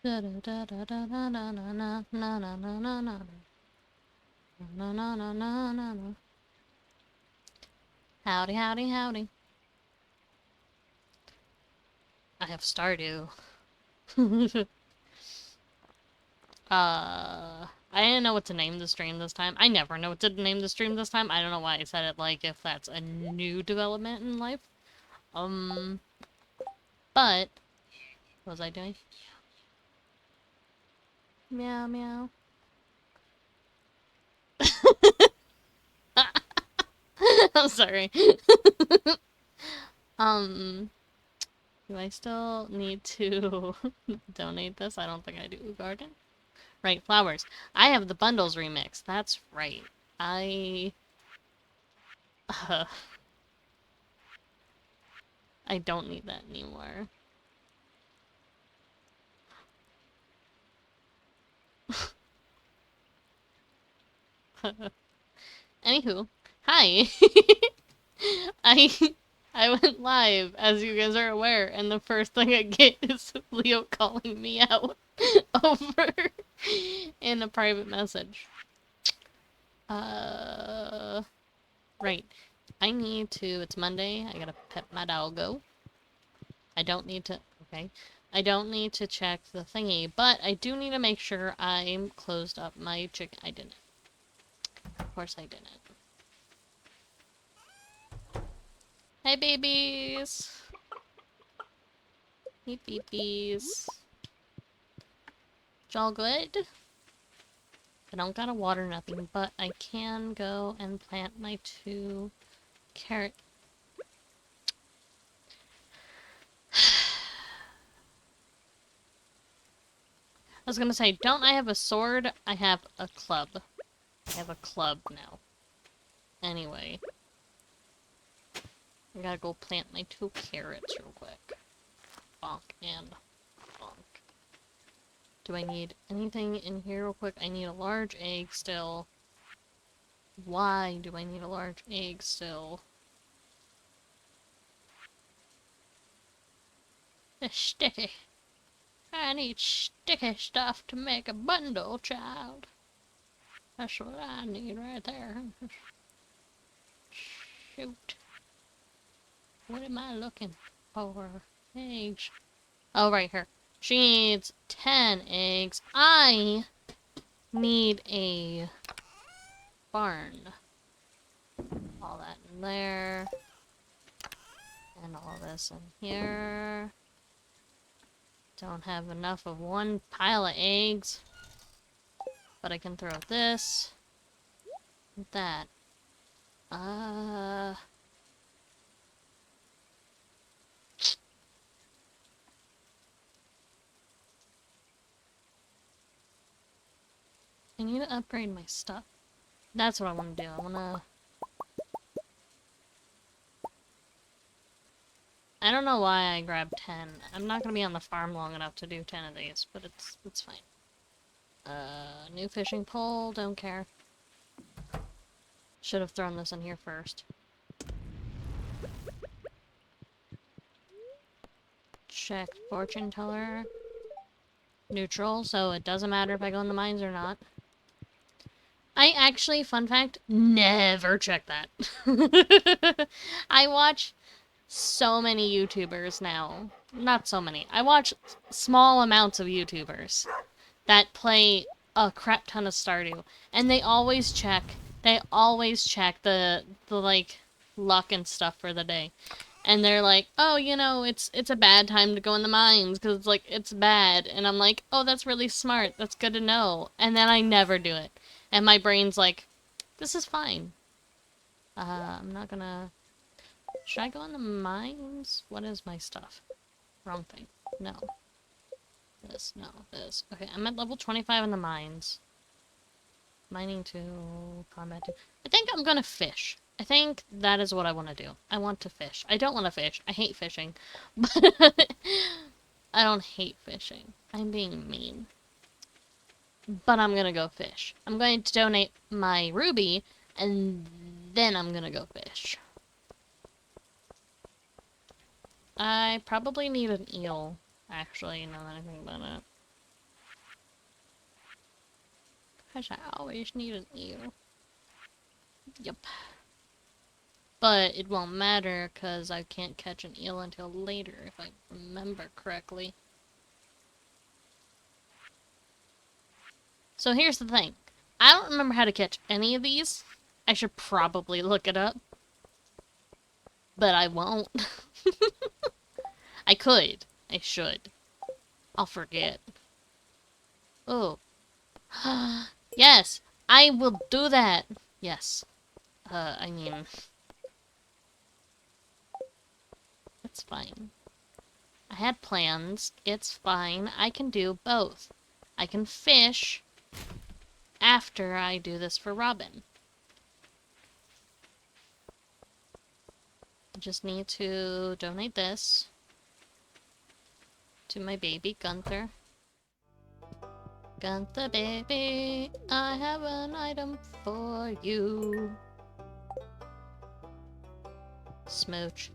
Da da da da da na na na na na na na na na na na na na na. Howdy, howdy, howdy. I have Stardew. I didn't know what to name the stream this time. I never know what to name the stream this time. I don't know why I said it like if that's a new development in life. But what was I doing? Meow meow. I'm sorry. Do I still need to donate this? I don't think I do. Garden? Right, flowers. I have the bundles remix. That's right. I I don't need that anymore. Anywho, hi. I I went live, as you guys are aware, and the first thing I get is Leo calling me out over in a private message. Right. I need to, it's Monday, I gotta pet my doggo. I don't need to, okay. I don't need to check the thingy, but I do need to make sure I'm closed up my chicken. I didn't. Of course I didn't. Hey babies! Hey babies. It's all good? I don't gotta water nothing, but I can go and plant my 2 carrot. I was gonna say, don't I have a sword? I have a club. I have a club now. Anyway. I gotta go plant my 2 carrots real quick. Bonk and bonk. Do I need anything in here real quick? I need a large egg still. Why do I need a large egg still? It's sticky. I need sticky stuff to make a bundle, child. That's what I need right there. Shoot. What am I looking for? Eggs. Oh, right here. She needs 10 eggs. I need a barn. All that in there. And all this in here. Don't have enough of one pile of eggs. But I can throw this. That. I need to upgrade my stuff. That's what I want to do. I want to... I don't know why I grabbed 10. I'm not going to be on the farm long enough to do 10 of these, but it's fine. New fishing pole, don't care. Should have thrown this in here first. Check fortune teller. Neutral, so it doesn't matter if I go in the mines or not. I actually, fun fact, never check that. I watch so many YouTubers now. Not so many. I watch small amounts of YouTubers that play a crap ton of Stardew, and they always check the like luck and stuff for the day. And they're like, oh, you know, it's a bad time to go in the mines because it's like it's bad. And I'm like, oh, that's really smart. That's good to know. And then I never do it. And my brain's like, this is fine. I'm not gonna... Should I go in the mines? What is my stuff? Wrong thing. No. This, no, this. Okay, I'm at level 25 in the mines. Mining 2, combat 2. I think I'm gonna fish. I think that is what I want to do. I want to fish. I don't want to fish. I hate fishing. But I don't hate fishing. I'm being mean. But I'm gonna go fish. I'm going to donate my ruby, and then I'm gonna go fish. I probably need an eel, actually, now that I think about it. Cause I always need an eel. Yep. But it won't matter because I can't catch an eel until later, if I remember correctly. So here's the thing. I don't remember how to catch any of these. I should probably look it up. But I won't. I could. I should. I'll forget. Oh. Yes! I will do that! Yes. I mean... It's fine. I had plans. It's fine. I can do both. I can fish after I do this for Robin. I just need to donate this to my baby, Gunther. Gunther, baby, I have an item for you. Smooch.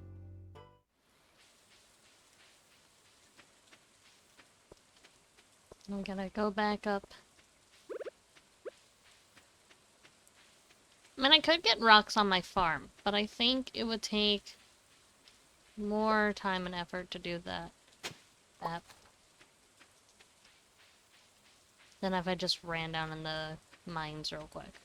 I'm gonna go back up. I mean, I could get rocks on my farm, but I think it would take more time and effort to do that than if I just ran down in the mines real quick.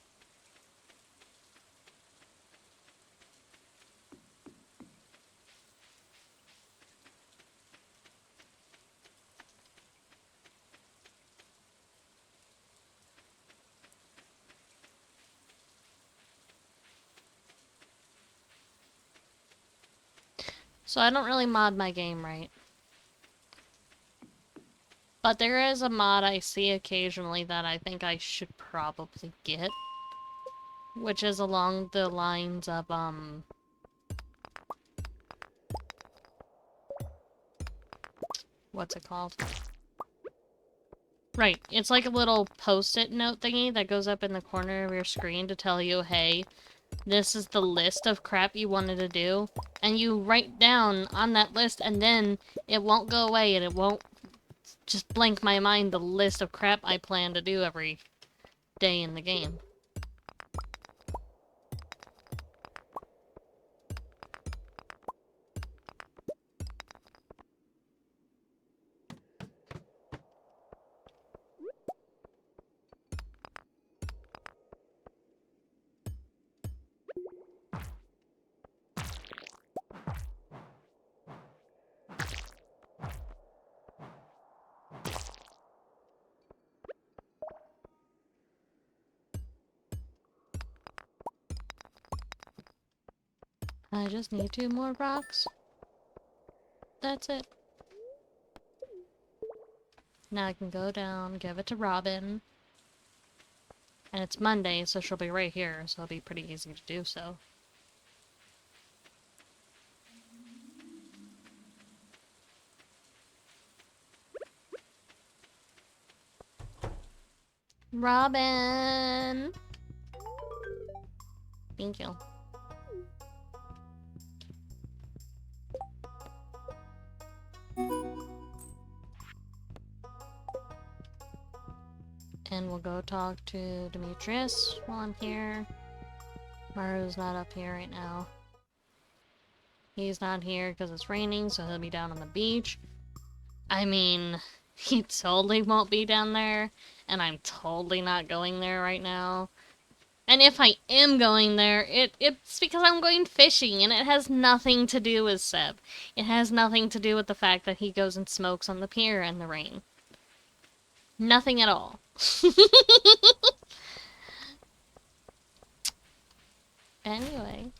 So I don't really mod my game right. But there is a mod I see occasionally that I think I should probably get. Which is along the lines of, what's it called? Right, it's like a little post-it note thingy that goes up in the corner of your screen to tell you, hey, this is the list of crap you wanted to do. And you write down on that list, and then it won't go away, and it won't just blank my mind the list of crap I plan to do every day in the game. I just need 2 more rocks. That's it. Now I can go down, give it to Robin. And it's Monday, so she'll be right here, so it'll be pretty easy to do so. Robin! Thank you. And we'll go talk to Demetrius while I'm here. Maru's not up here right now. He's not here because it's raining, so he'll be down on the beach. I mean, he totally won't be down there, and I'm totally not going there right now. And if I am going there, it's because I'm going fishing, and it has nothing to do with Seb. It has nothing to do with the fact that he goes and smokes on the pier in the rain. Nothing at all. Anyway.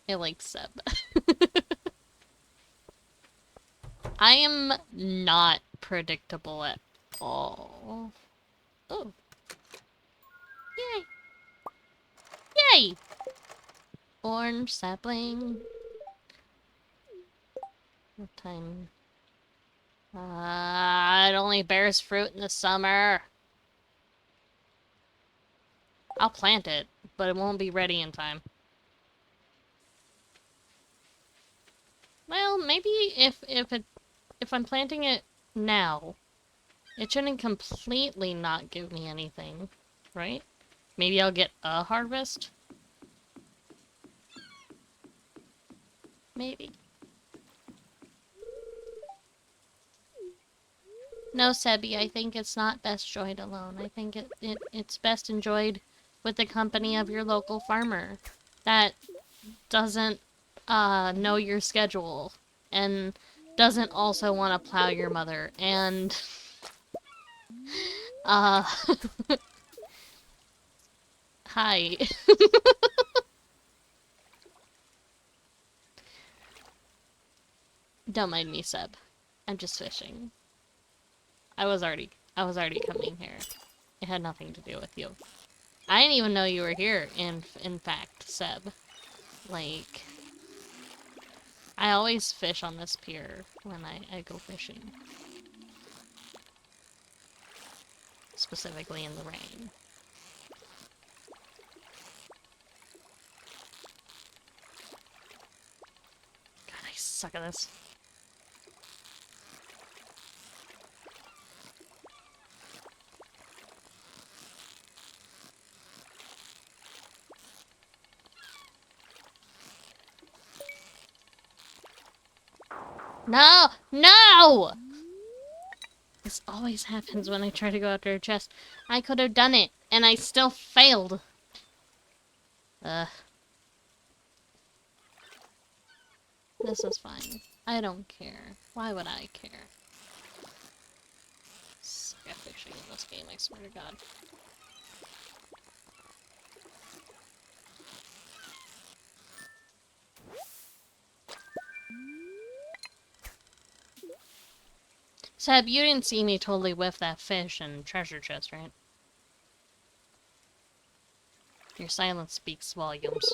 I like Seb. I am not predictable at all. Oh. Yay! Yay! Orange sapling. What time? It only bears fruit in the summer. I'll plant it, but it won't be ready in time. Well, maybe if I'm planting it now, It shouldn't completely not give me anything, right? Maybe I'll get a harvest? Maybe. No, Sebi, I think it's not best enjoyed alone. I think it's best enjoyed with the company of your local farmer that doesn't know your schedule and doesn't also want to plow your mother and uh hi. Don't mind me, Seb. I'm just fishing. I was already coming here. It had nothing to do with you. I didn't even know you were here, in fact, Seb. Like, I always fish on this pier when I go fishing. Specifically in the rain. God, I suck at this. No! No! This always happens when I try to go after a chest. I could have done it, and I still failed. Ugh. This is fine. I don't care. Why would I care? Suck at fishing in this game, I swear to God. Seb, you didn't see me totally whiff that fish and treasure chest, right? Your silence speaks volumes.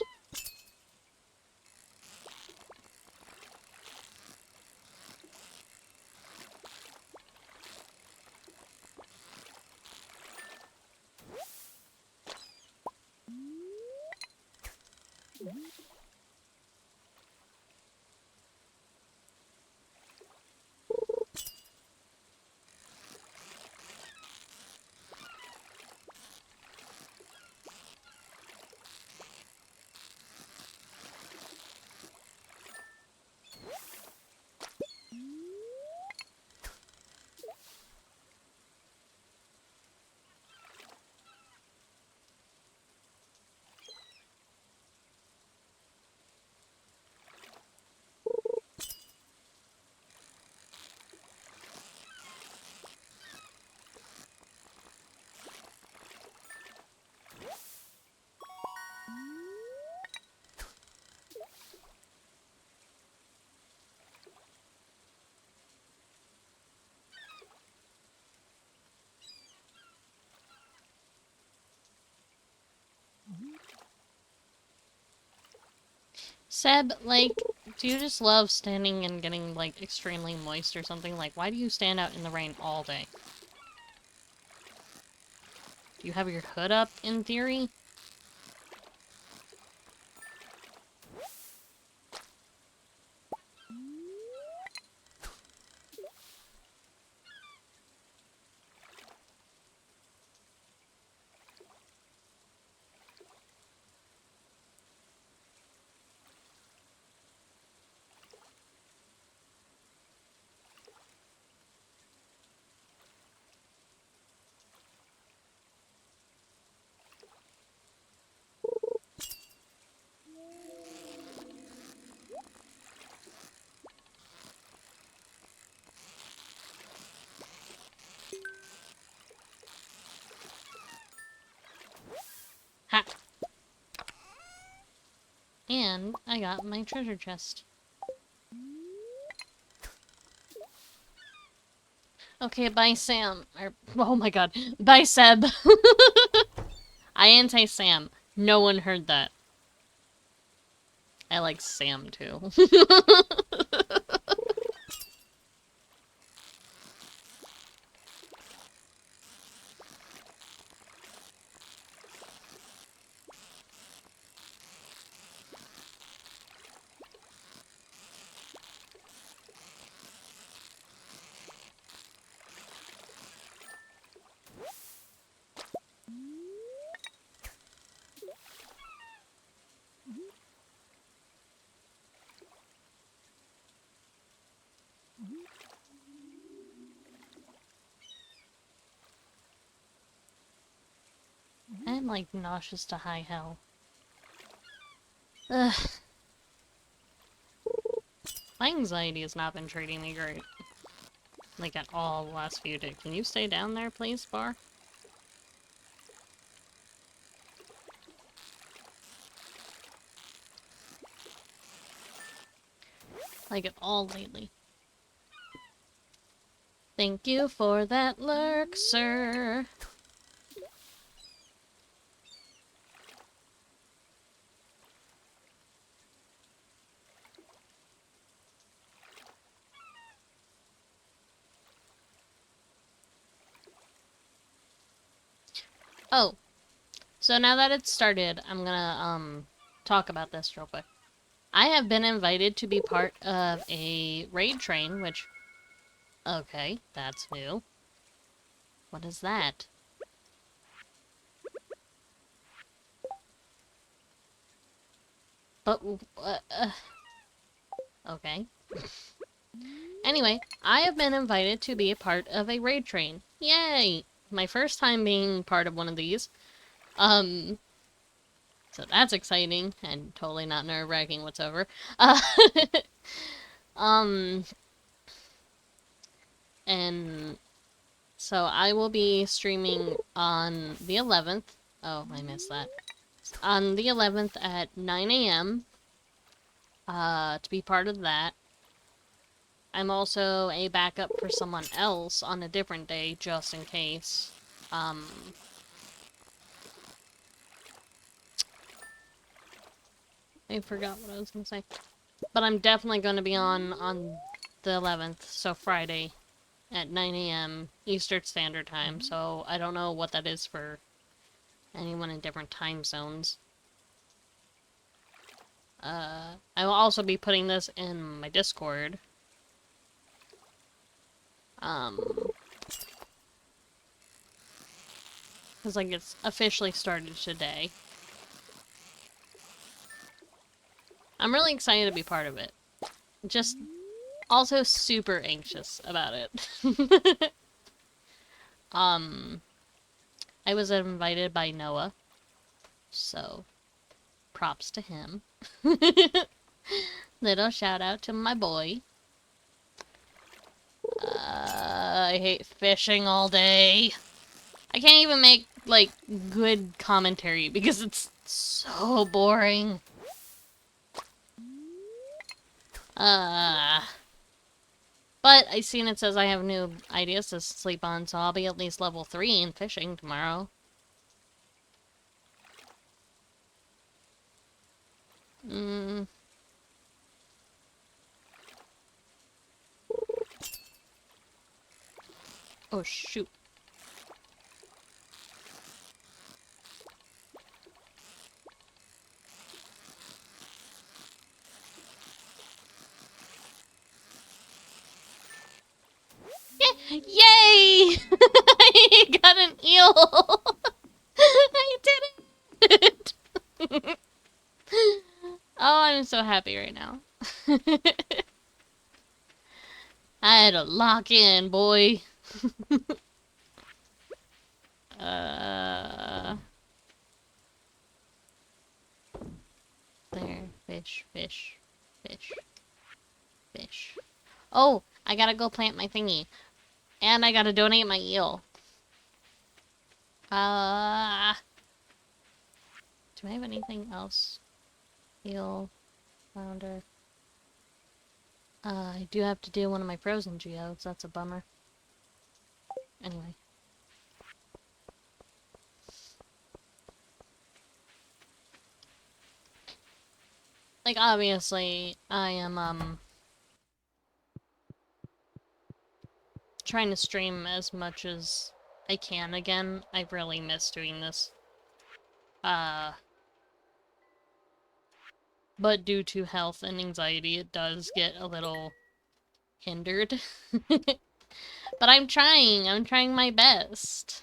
Seb, like, do you just love standing and getting, like, extremely moist or something? Like, why do you stand out in the rain all day? Do you have your hood up, in theory? Ha! And I got my treasure chest. Okay, bye, Sam. Oh my god. Bye, Seb. I didn't say Sam. No one heard that. I like Sam, too. I'm, like, nauseous to high hell. Ugh. My anxiety has not been treating me great. Like, at all the last few days. Can you stay down there, please, Bar? Like, at all lately. Thank you for that lurk, sir. Oh, so now that it's started, I'm gonna, talk about this real quick. I have been invited to be part of a raid train, which... Okay, that's new. What is that? But, okay. Anyway, I have been invited to be a part of a raid train. Yay! My first time being part of one of these. So that's exciting, and totally not nerve-wracking whatsoever. Um, and so I will be streaming on the 11th. Oh, I missed that. On the 11th at 9 a.m. To be part of that. I'm also a backup for someone else on a different day, just in case. I forgot what I was gonna say. But I'm definitely gonna be on the 11th, so Friday, at 9 a.m. Eastern Standard Time, so I don't know what that is for anyone in different time zones. I will also be putting this in my Discord. Because, like, it's officially started today. I'm really excited to be part of it. Just also super anxious about it. I was invited by Noah, so props to him. Little shout out to my boy. I hate fishing all day. I can't even make, like, good commentary because it's so boring. But I seen it says I have new ideas to sleep on, so I'll be at least level 3 in fishing tomorrow. Oh, shoot. Yay! I got an eel! I did it! Oh, I'm so happy right now. I had to lock in, boy. There. Fish, fish, fish, fish. Oh, I gotta go plant my thingy. And I gotta donate my eel. Do I have anything else? Eel, flounder. I do have to do one of my frozen geodes. That's a bummer. Anyway. Like, obviously, I am, trying to stream as much as I can again. I really miss doing this. But due to health and anxiety, it does get a little hindered. But I'm trying my best.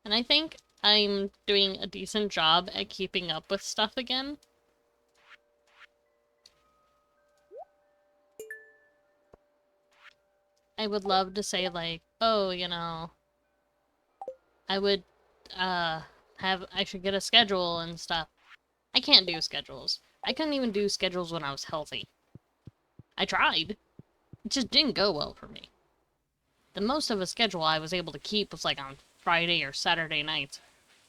And I think I'm doing a decent job at keeping up with stuff again. I would love to say, like, oh, you know, I would, I should get a schedule and stuff. I can't do schedules. I couldn't even do schedules when I was healthy. I tried. It just didn't go well for me. The most of a schedule I was able to keep was like on Friday or Saturday nights.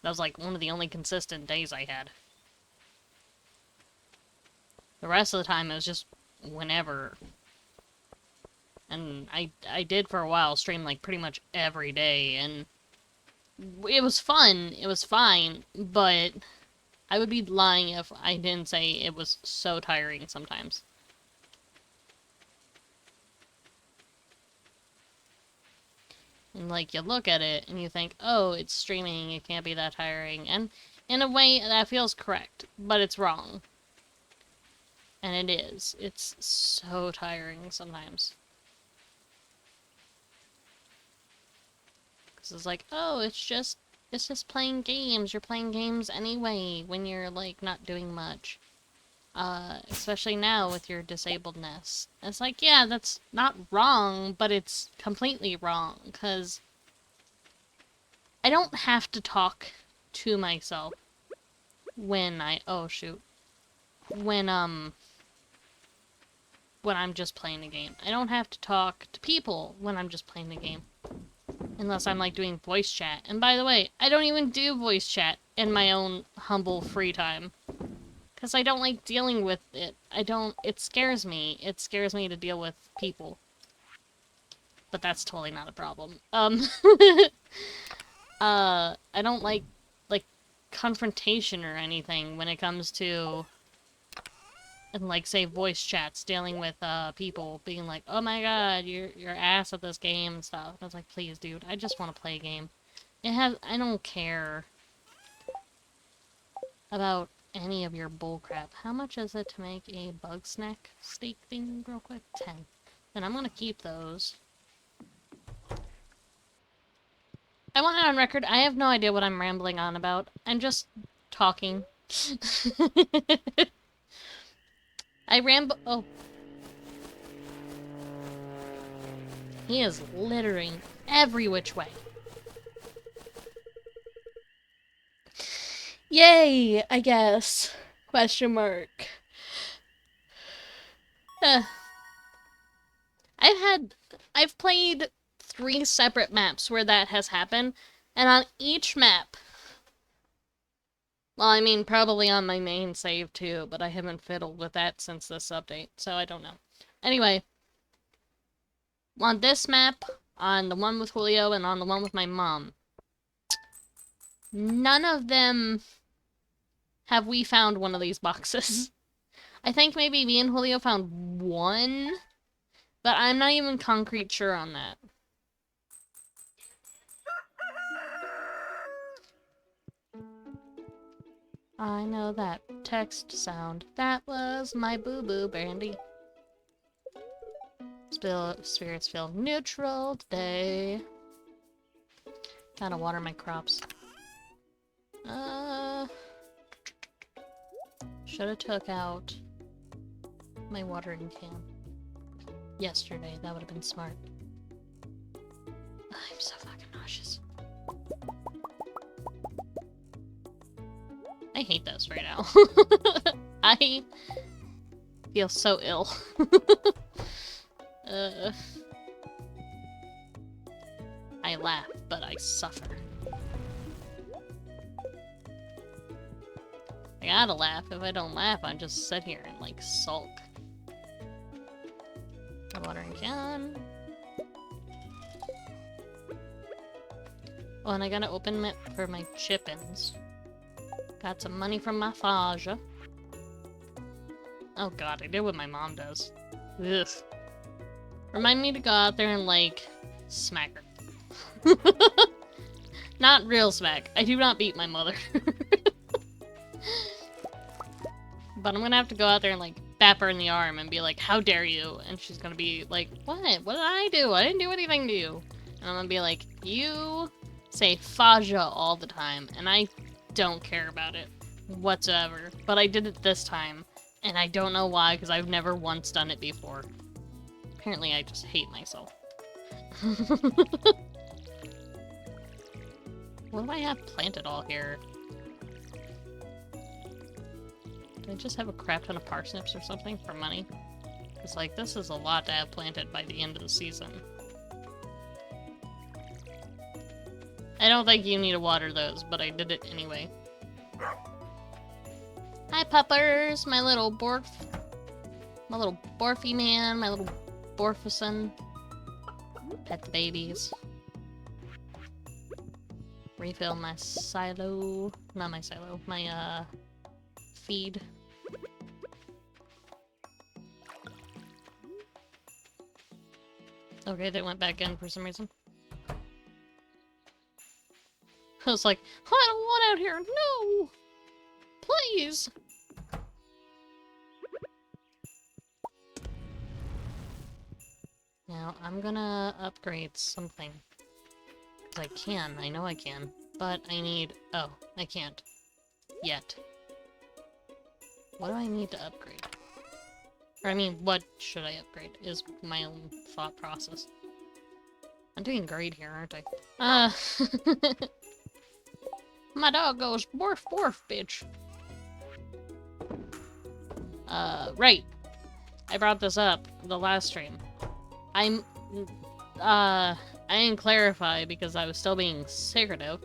That was like one of the only consistent days I had. The rest of the time it was just whenever. And I did for a while stream like pretty much every day, and it was fun, it was fine, but I would be lying if I didn't say it was so tiring sometimes. And like, you look at it and you think, oh, it's streaming, it can't be that tiring, and in a way that feels correct, but it's wrong. And it is. It's so tiring sometimes. Because it's like, oh, it's just playing games. You're playing games anyway when you're, like, not doing much. Especially now with your disabledness. It's like, yeah, that's not wrong, but it's completely wrong, because I don't have to talk to myself when oh, shoot. When I'm just playing a game. I don't have to talk to people when I'm just playing the game. Unless I'm, like, doing voice chat. And by the way, I don't even do voice chat in my own humble free time. Because I don't like dealing with it. It scares me. It scares me to deal with people. But that's totally not a problem. I don't like confrontation or anything when it comes to, and like, say, voice chats, dealing with, people being like, oh my god, you're ass at this game and stuff. And I was like, please, dude, I just want to play a game. I don't care about any of your bullcrap. How much is it to make a bug snack steak thing real quick? 10. Then I'm gonna keep those. I want it on record, I have no idea what I'm rambling on about. I'm just talking. Oh. He is littering every which way. Yay, I guess. Question mark. I've played 3 separate maps where that has happened, and on each map, well, I mean, probably on my main save too, but I haven't fiddled with that since this update, so I don't know. Anyway, on this map, on the one with Julio, and on the one with my mom, none of them have we found one of these boxes. I think maybe me and Julio found one, but I'm not even concrete sure on that. I know that text sound. That was my boo-boo, Brandy. Spirits feel neutral today. Gotta water my crops. Should've took out my watering can yesterday. That would've been smart. I'm so fucking nauseous. I hate this right now. I feel so ill. I laugh, but I suffer. I gotta laugh. If I don't laugh, I just sit here and, like, sulk. A watering can. Oh, and I gotta open it for my chippins. Got some money from my Faja. Oh god, I did what my mom does. Ugh. Remind me to go out there and, like, smack her. Not real smack. I do not beat my mother. But I'm gonna have to go out there and, like, bap her in the arm and be like, how dare you? And she's gonna be like, what? What did I do? I didn't do anything to you. And I'm gonna be like, you say Faja all the time, and I don't care about it whatsoever. But I did it this time, and I don't know why, because I've never once done it before. Apparently I just hate myself. What do I have planted all here? Can I just have a crap ton of parsnips or something for money? It's like, this is a lot to have planted by the end of the season. I don't think you need to water those, but I did it anyway. Hi, puppers! My little borf... My little borfy man, my little borfison. Pet the babies. Refill my silo... Not my silo, my, feed. Okay, they went back in for some reason. I was like, I don't want out here! No! Please! Now, I'm gonna upgrade something. Because I can, I know I can. But I need... Oh, I can't. Yet. What do I need to upgrade? Or I mean, what should I upgrade, is my own thought process. I'm doing great here, aren't I? My dog goes, borf, borf, bitch. Right. I brought this up the last stream. I didn't clarify because I was still being secretive.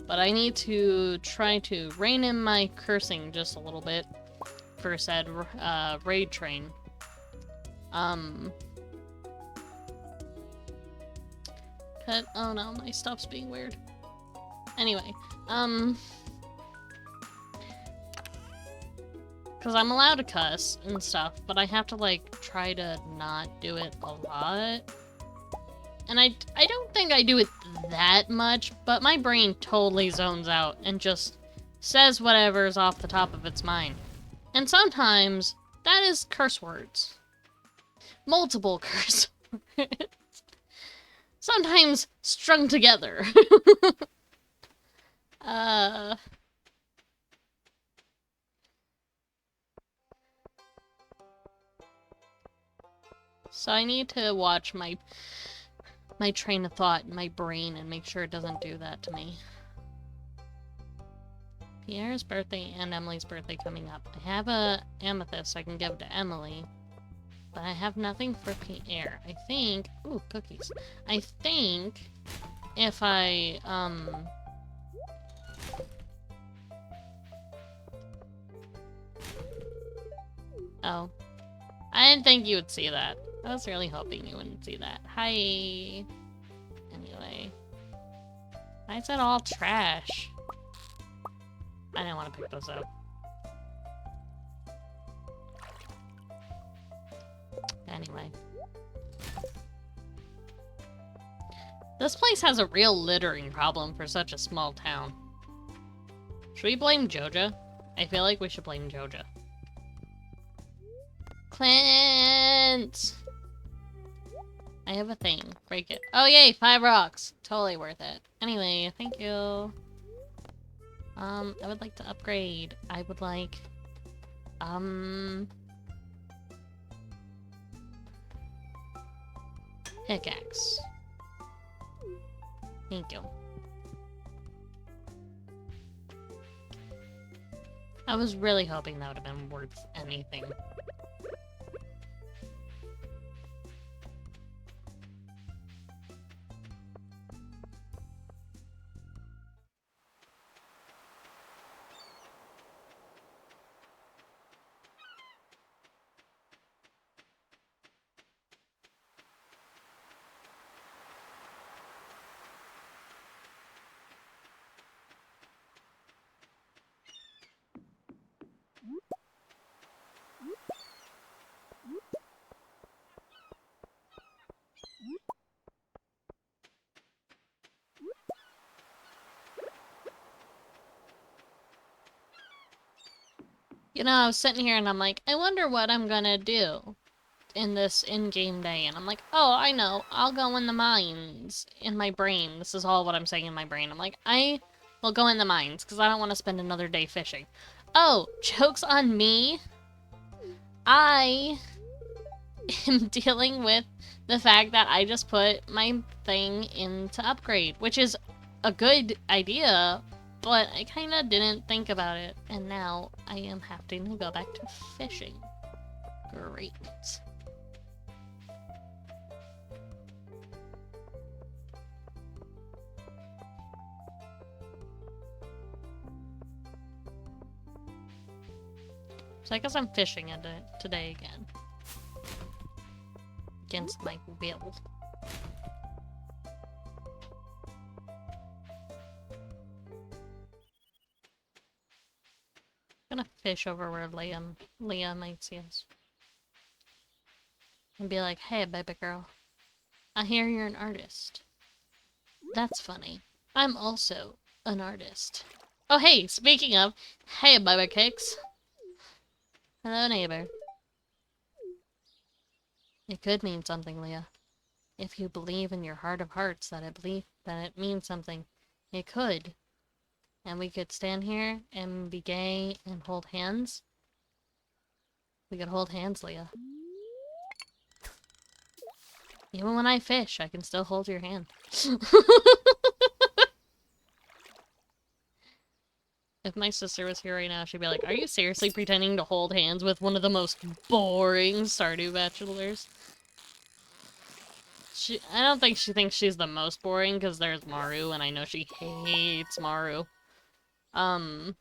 But I need to try to rein in my cursing just a little bit for said, raid train. Cut. Oh no, my stuff's being weird. Anyway, because I'm allowed to cuss and stuff, but I have to, like, try to not do it a lot. And I don't think I do it that much, but my brain totally zones out and just says whatever's off the top of its mind. And sometimes, that is curse words. Multiple curse words. Sometimes strung together. So I need to watch my train of thought in my brain and make sure it doesn't do that to me. Pierre's birthday and Emily's birthday coming up. I have a amethyst I can give to Emily, but I have nothing for Pierre. I think... Ooh, cookies. I think if I, Oh. I didn't think you would see that. I was really hoping you wouldn't see that. Hi. Anyway. Why is that all trash? I didn't want to pick those up. Anyway. This place has a real littering problem for such a small town. Should we blame Joja? I feel like we should blame Joja. Clint! I have a thing. Break it. Oh yay, 5 rocks. Totally worth it. Anyway, thank you. I would like to upgrade. I would like... Pickaxe. Thank you. I was really hoping that would have been worth anything. You know, I was sitting here and I'm like, I wonder what I'm gonna do in this in-game day. And I'm like, oh, I know. I'll go in the mines in my brain. This is all what I'm saying in my brain. I'm like, I will go in the mines because I don't want to spend another day fishing. Oh, joke's on me. I am dealing with the fact that I just put my thing into upgrade, which is a good idea, But I kinda didn't think about it, and now I am having to go back to fishing. Great. So I guess I'm fishing today again. Against my will. I'm gonna fish over where Leah might see us. And be like, hey, baby girl. I hear you're an artist. That's funny. I'm also an artist. Oh, hey, speaking of, hey, baby cakes. Hello, neighbor. It could mean something, Leah. If you believe in your heart of hearts that it means something, it could. And we could stand here and be gay and hold hands. We could hold hands, Leah. Even when I fish, I can still hold your hand. If my sister was here right now, she'd be like, are you seriously pretending to hold hands with one of the most boring Stardew bachelors? I don't think she thinks she's the most boring, because there's Maru, and I know she hates Maru. And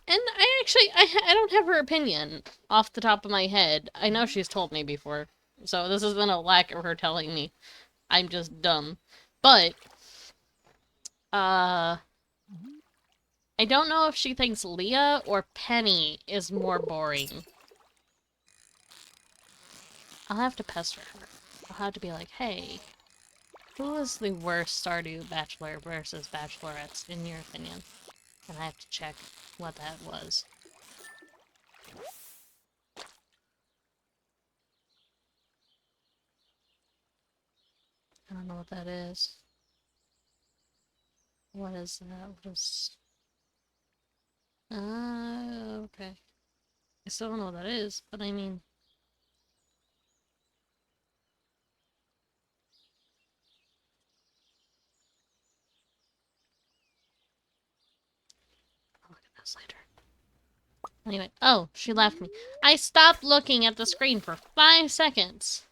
I don't have her opinion off the top of my head. I know she's told me before, so this isn't a lack of her telling me. I'm just dumb. But, I don't know if she thinks Leah or Penny is more boring. I'll have to pester her. I'll have to be like, hey, who is the worst Stardew Bachelor versus Bachelorettes, in your opinion? And I have to check what that was. I don't know what that is. What is that? What is... okay. I still don't know what that is, but I mean... I'll look at this later. Anyway, oh, she left me. I stopped looking at the screen for 5 seconds.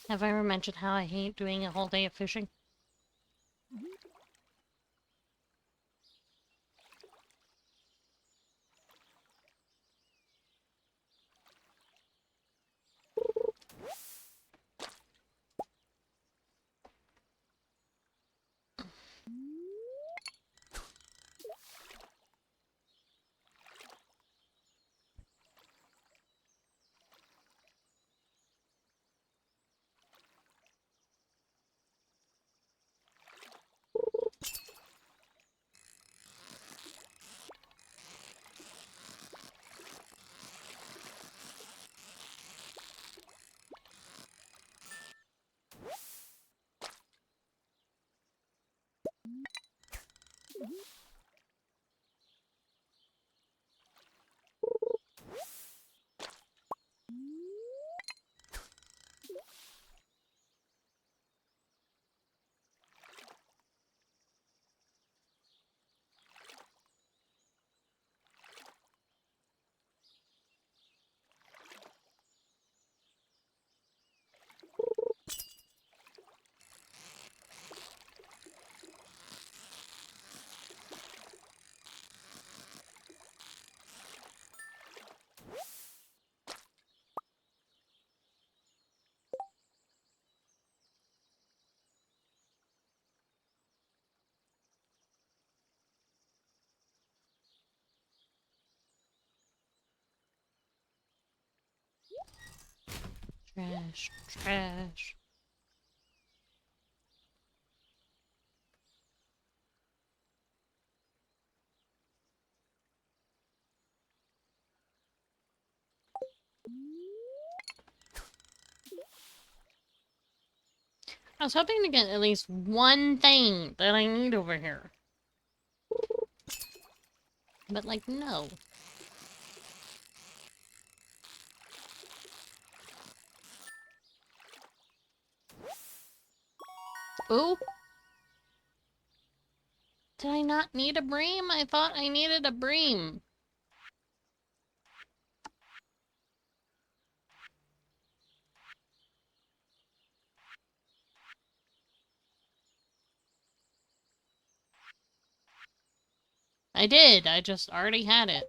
Have I ever mentioned how I hate doing a whole day of fishing? Trash, trash. I was hoping to get at least one thing that I need over here. But, like, no. Ooh. Did I not need a bream? I thought I needed a bream. I did. I just already had it.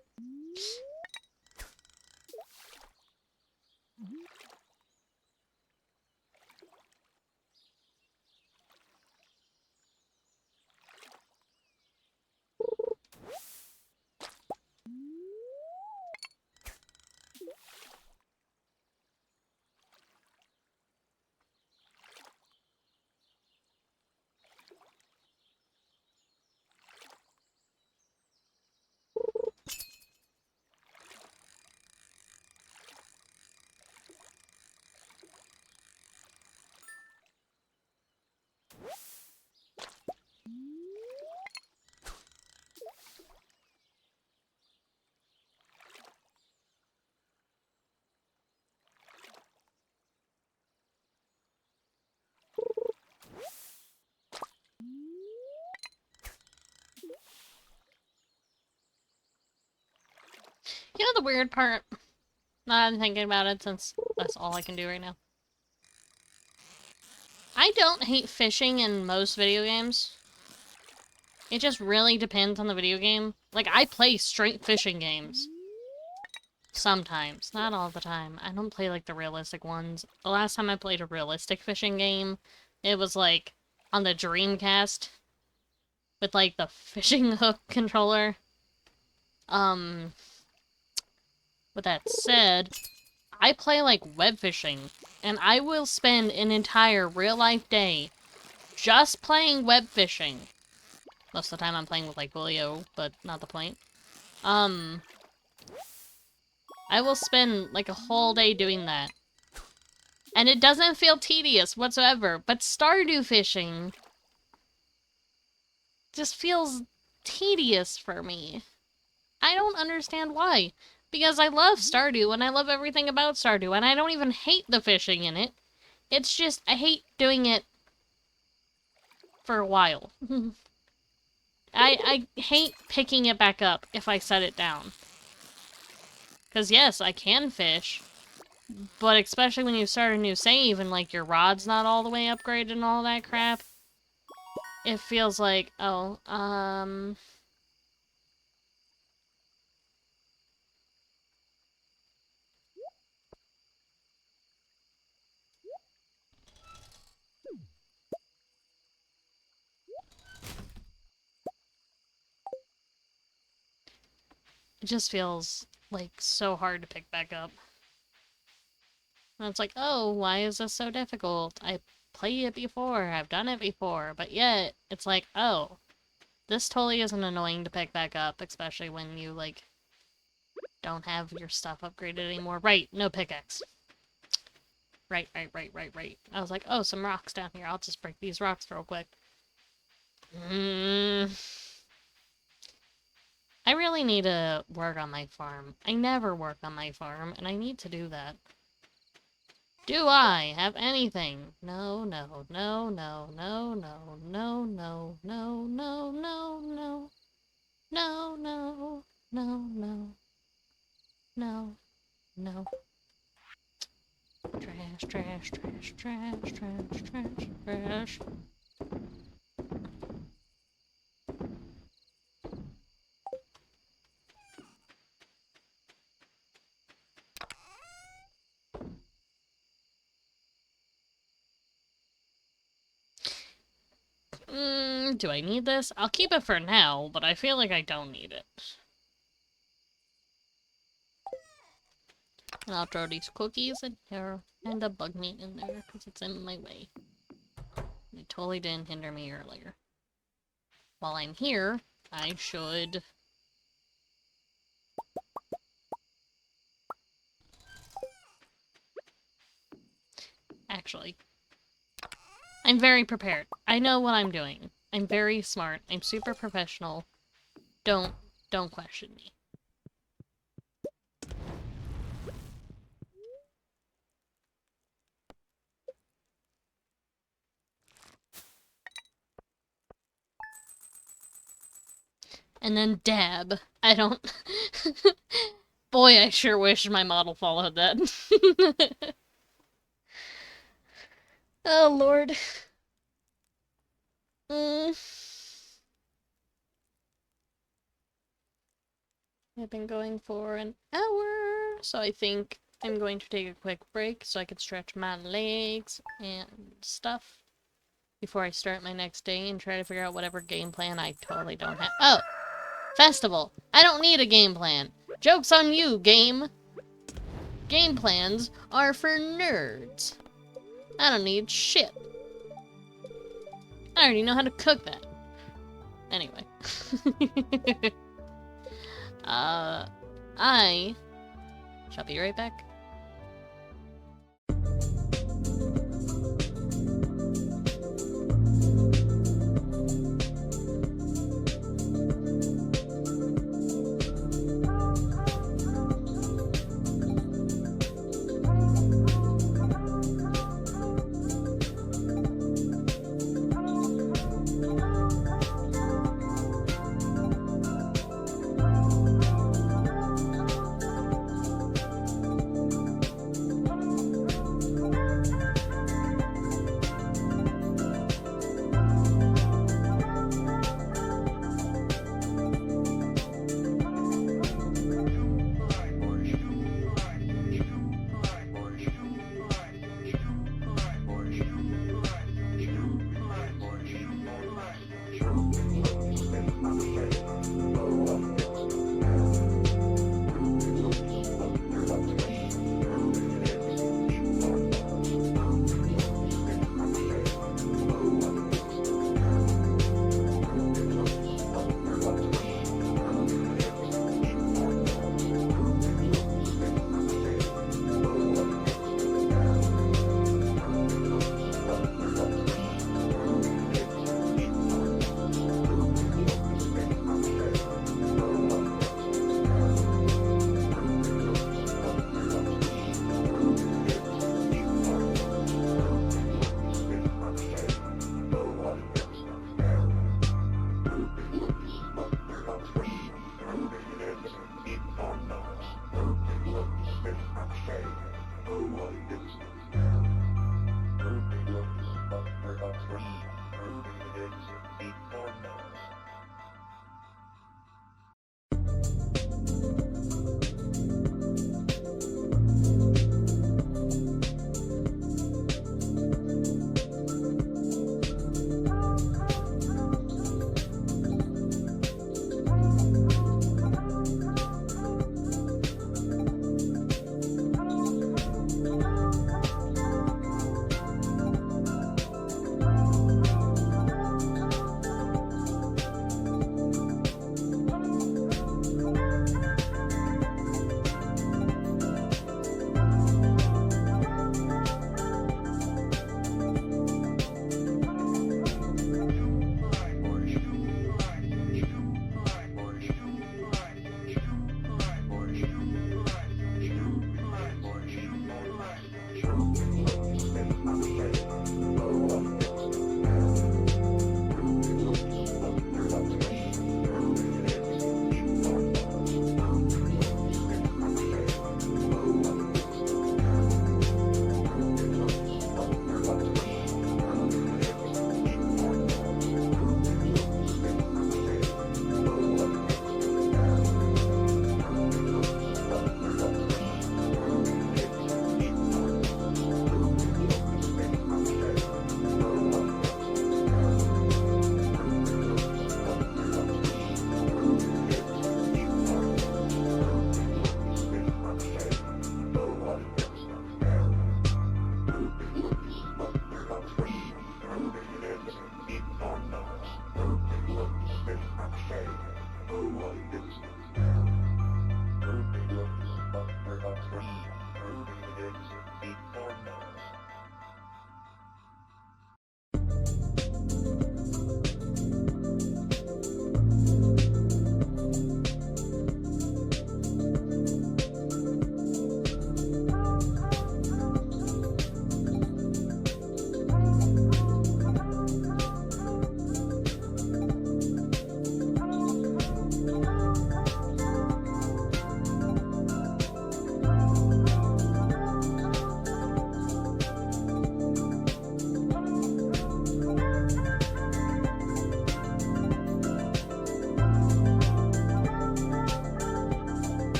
You know the weird part? Now that I'm thinking about it, since that's all I can do right now. I don't hate fishing in most video games. It just really depends on the video game. Like, I play straight fishing games. Sometimes. Not all the time. I don't play, like, the realistic ones. The last time I played a realistic fishing game, it was, like, on the Dreamcast. With, like, the fishing hook controller. With that said, I play, like, web fishing. And I will spend an entire real-life day just playing web fishing. Most of the time I'm playing with, like, Julio, but not the point. I will spend, like, a whole day doing that. And it doesn't feel tedious whatsoever, but Stardew fishing just feels tedious for me. I don't understand why. Because I love Stardew, and I love everything about Stardew, and I don't even hate the fishing in it. It's just, I hate doing it for a while. I hate picking it back up if I set it down. Because yes, I can fish, but especially when you start a new save and, like, your rod's not all the way upgraded and all that crap, it feels like, oh, it just feels, like, so hard to pick back up. And it's like, oh, why is this so difficult? I played it before, I've done it before, but yet, it's like, oh, this totally isn't annoying to pick back up, especially when you, like, don't have your stuff upgraded anymore. Right, no pickaxe. Right. I was like, oh, some rocks down here. I'll just break these rocks real quick. I really need to work on my farm. I never work on my farm, and I need to do that. Do I have anything? No, no, no, no, no, no, no, no, no, no, no, no. No, no, no, no. No, no. Trash, trash, trash, trash, trash, trash, trash. Do I need this? I'll keep it for now, but I feel like I don't need it. And I'll throw these cookies in here and the bug meat in there because it's in my way. It totally didn't hinder me earlier. While I'm here, I should... Actually, I'm very prepared. I know what I'm doing. I'm very smart. I'm super professional. Don't question me. And then dab. I don't... Boy, I sure wish my model followed that. Oh, Lord. I've been going for an hour, so I think I'm going to take a quick break so I can stretch my legs and stuff before I start my next day and try to figure out whatever game plan I totally don't have. Oh! Festival! I don't need a game plan! Joke's on you, game! Game plans are for nerds. I don't need shit. I already know how to cook that. Anyway. I shall be right back.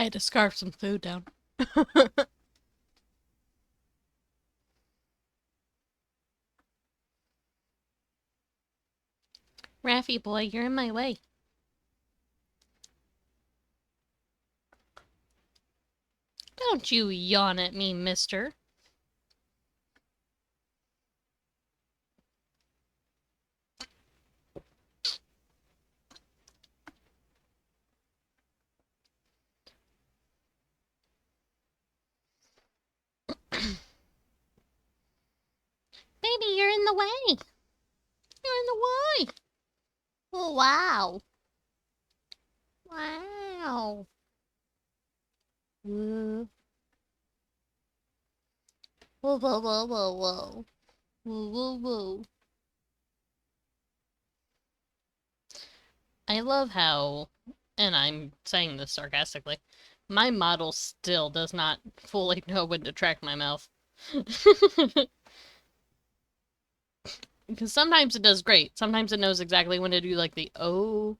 I had to scarf some food down. Raffy boy, you're in my way. Don't you yawn at me, mister. Baby, you're in the way. You're in the way. Oh, wow. Wow. Whoa, whoa, whoa, whoa, whoa, whoa. Whoa, whoa, whoa. I love how, and I'm saying this sarcastically, my model still does not fully know when to track my mouth. Because sometimes it does great. Sometimes it knows exactly when to do, like, the oh,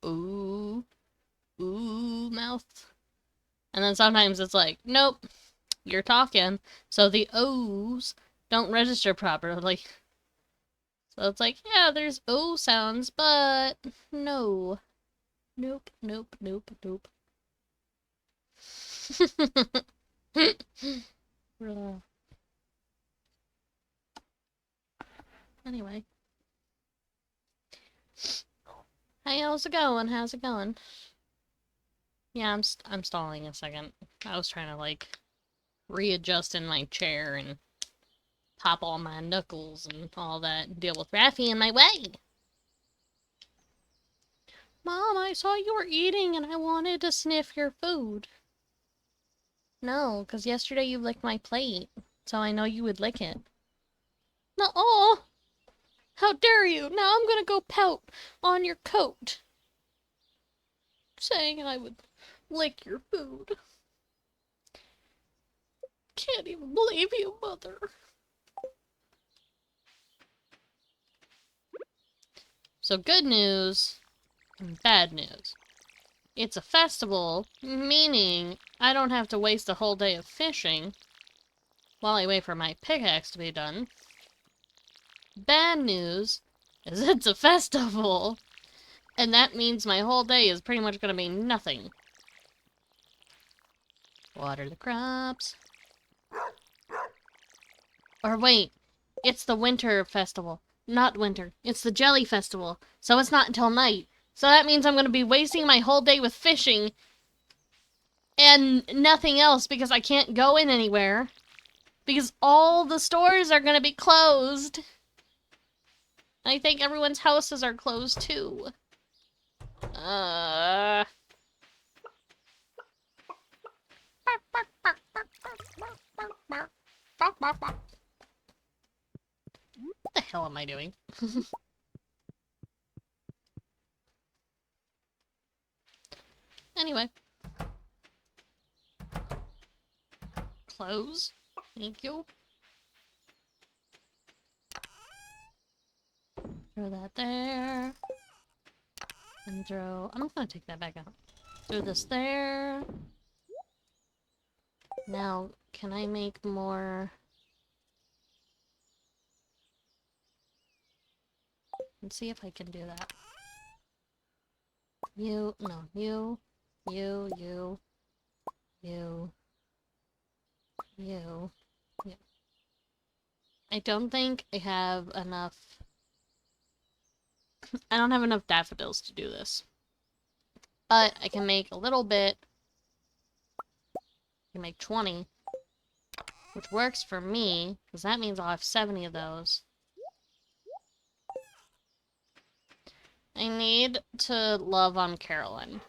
ooh, ooh mouth. And then sometimes it's like, nope, you're talking, so the O's don't register properly. So it's like, yeah, there's O sounds, but no. Nope, nope, nope, nope. Anyway. Hey, how's it going? How's it going? Yeah, I'm stalling a second. I was trying to, like, readjust in my chair and pop all my knuckles and all that and deal with Raffy in my way. Mom, I saw you were eating and I wanted to sniff your food. No, 'cause yesterday you licked my plate, so I know you would lick it. No, oh! How dare you! Now I'm gonna go pout on your coat, saying I would lick your food. Can't even believe you, Mother. So good news and bad news. It's a festival, meaning I don't have to waste a whole day of fishing while I wait for my pickaxe to be done. Bad news is it's a festival, and that means my whole day is pretty much gonna be nothing. Water the crops. Or wait, it's the winter festival. Not winter. It's the jelly festival. So it's not until night. So that means I'm gonna be wasting my whole day with fishing and nothing else because I can't go in anywhere. Because all the stores are gonna be closed. I think everyone's houses are closed too. What the hell am I doing? Anyway. Close. Thank you. Throw that there. And throw... I'm not gonna take that back out. Throw this there. Now, can I make more... Let's see if I can do that. You, no, you, you, you, you, you. I don't think I have enough... I don't have enough daffodils to do this. But I can make a little bit. I can make 20. Which works for me, because that means I'll have 70 of those. I need to love on Carolyn.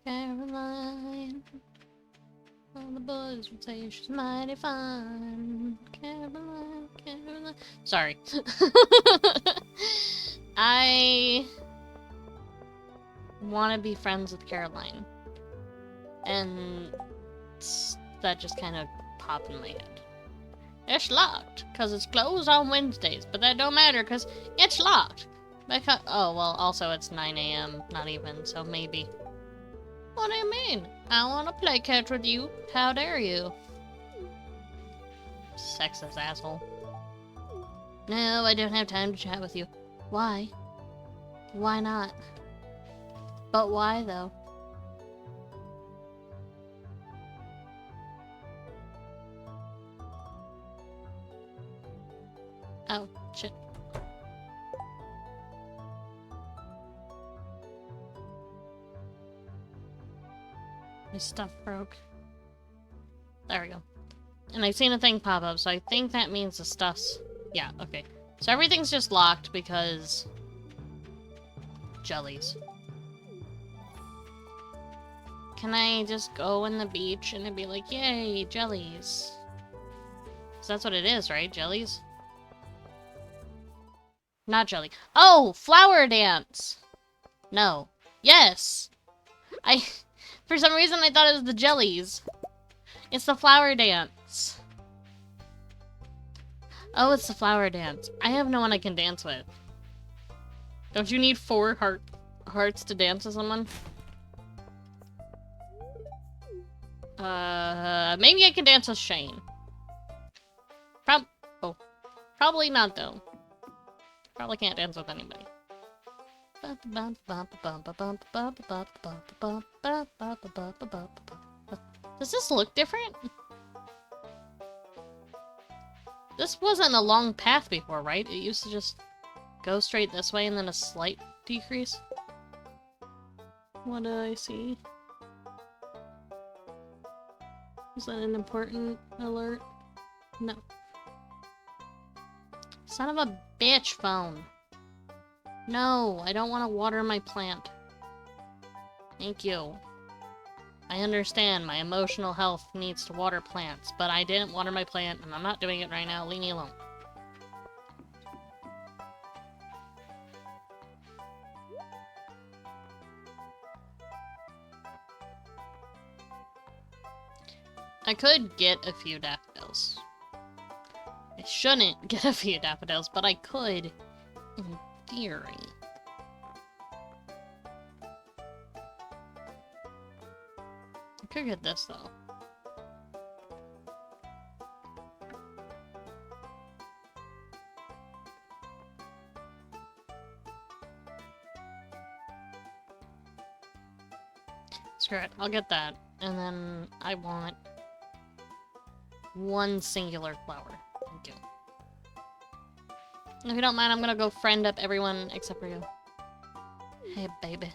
Caroline. All the boys would say she's mighty fine. Caroline, Caroline. Sorry. I want to be friends with Caroline. And that just kind of popped in my head. It's locked, because it's closed on Wednesdays, but that don't matter, because it's locked. Because, oh, well, also it's 9 a.m., not even, so maybe. What do you mean? I want to play catch with you. How dare you? Sexist asshole. No, I don't have time to chat with you. Why? Why not? But why, though? Oh, shit. My stuff broke. There we go. And I've seen a thing pop up, so I think that means the stuff's... Yeah, okay. So everything's just locked because... jellies. Can I just go in the beach and it'd be like, yay, jellies? So that's what it is, right? Jellies? Not jelly. Oh, flower dance! No. Yes! For some reason I thought it was the jellies. It's the flower dance. Oh, it's the flower dance. I have no one I can dance with. Don't you need 4 hearts to dance with someone? Maybe I can dance with Shane. Probably not, though. Probably can't dance with anybody. Does this look different? This wasn't a long path before, right? It used to just go straight this way and then a slight decrease. What did I see? Is that an important alert? No. Son of a bitch phone. No, I don't want to water my plant. Thank you. I understand my emotional health needs to water plants, but I didn't water my plant and I'm not doing it right now. Leave me alone. I could get a few daffodils. I shouldn't get a few daffodils, but I could, in theory. I could get this, though. Screw it, I'll get that. And then I want 1 singular flower. Thank you. If you don't mind, I'm gonna go friend up everyone except for you. Hey, baby.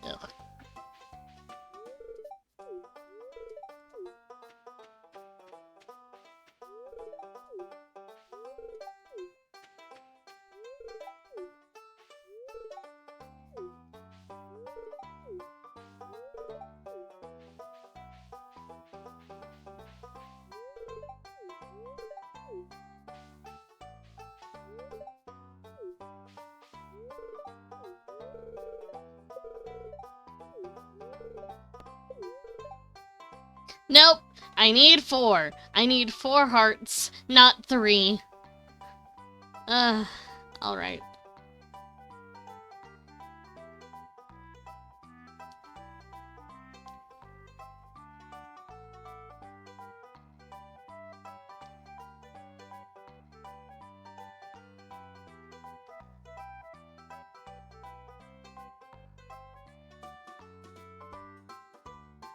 Ugh. Nope! I need 4. I need 4 hearts, not 3. Alright.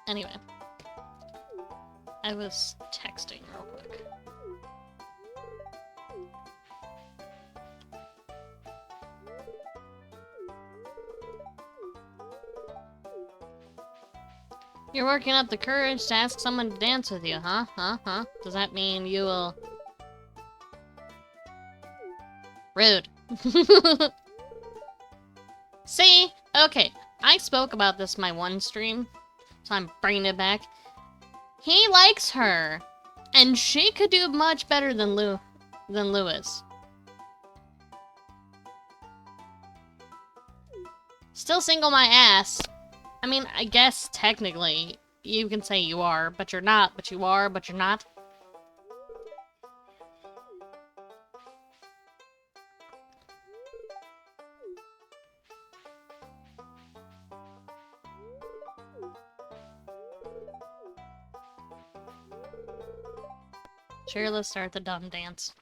Anyway. I was texting real quick. You're working up the courage to ask someone to dance with you, huh? Huh? Does that mean you will... Rude. See? Okay, I spoke about this in my one stream, so I'm bringing it back. He likes her, and she could do much better than Lewis. Still single my ass. I mean, I guess technically you can say you are, but you're not, but you are, but you're not. Sure, let's start the dumb dance.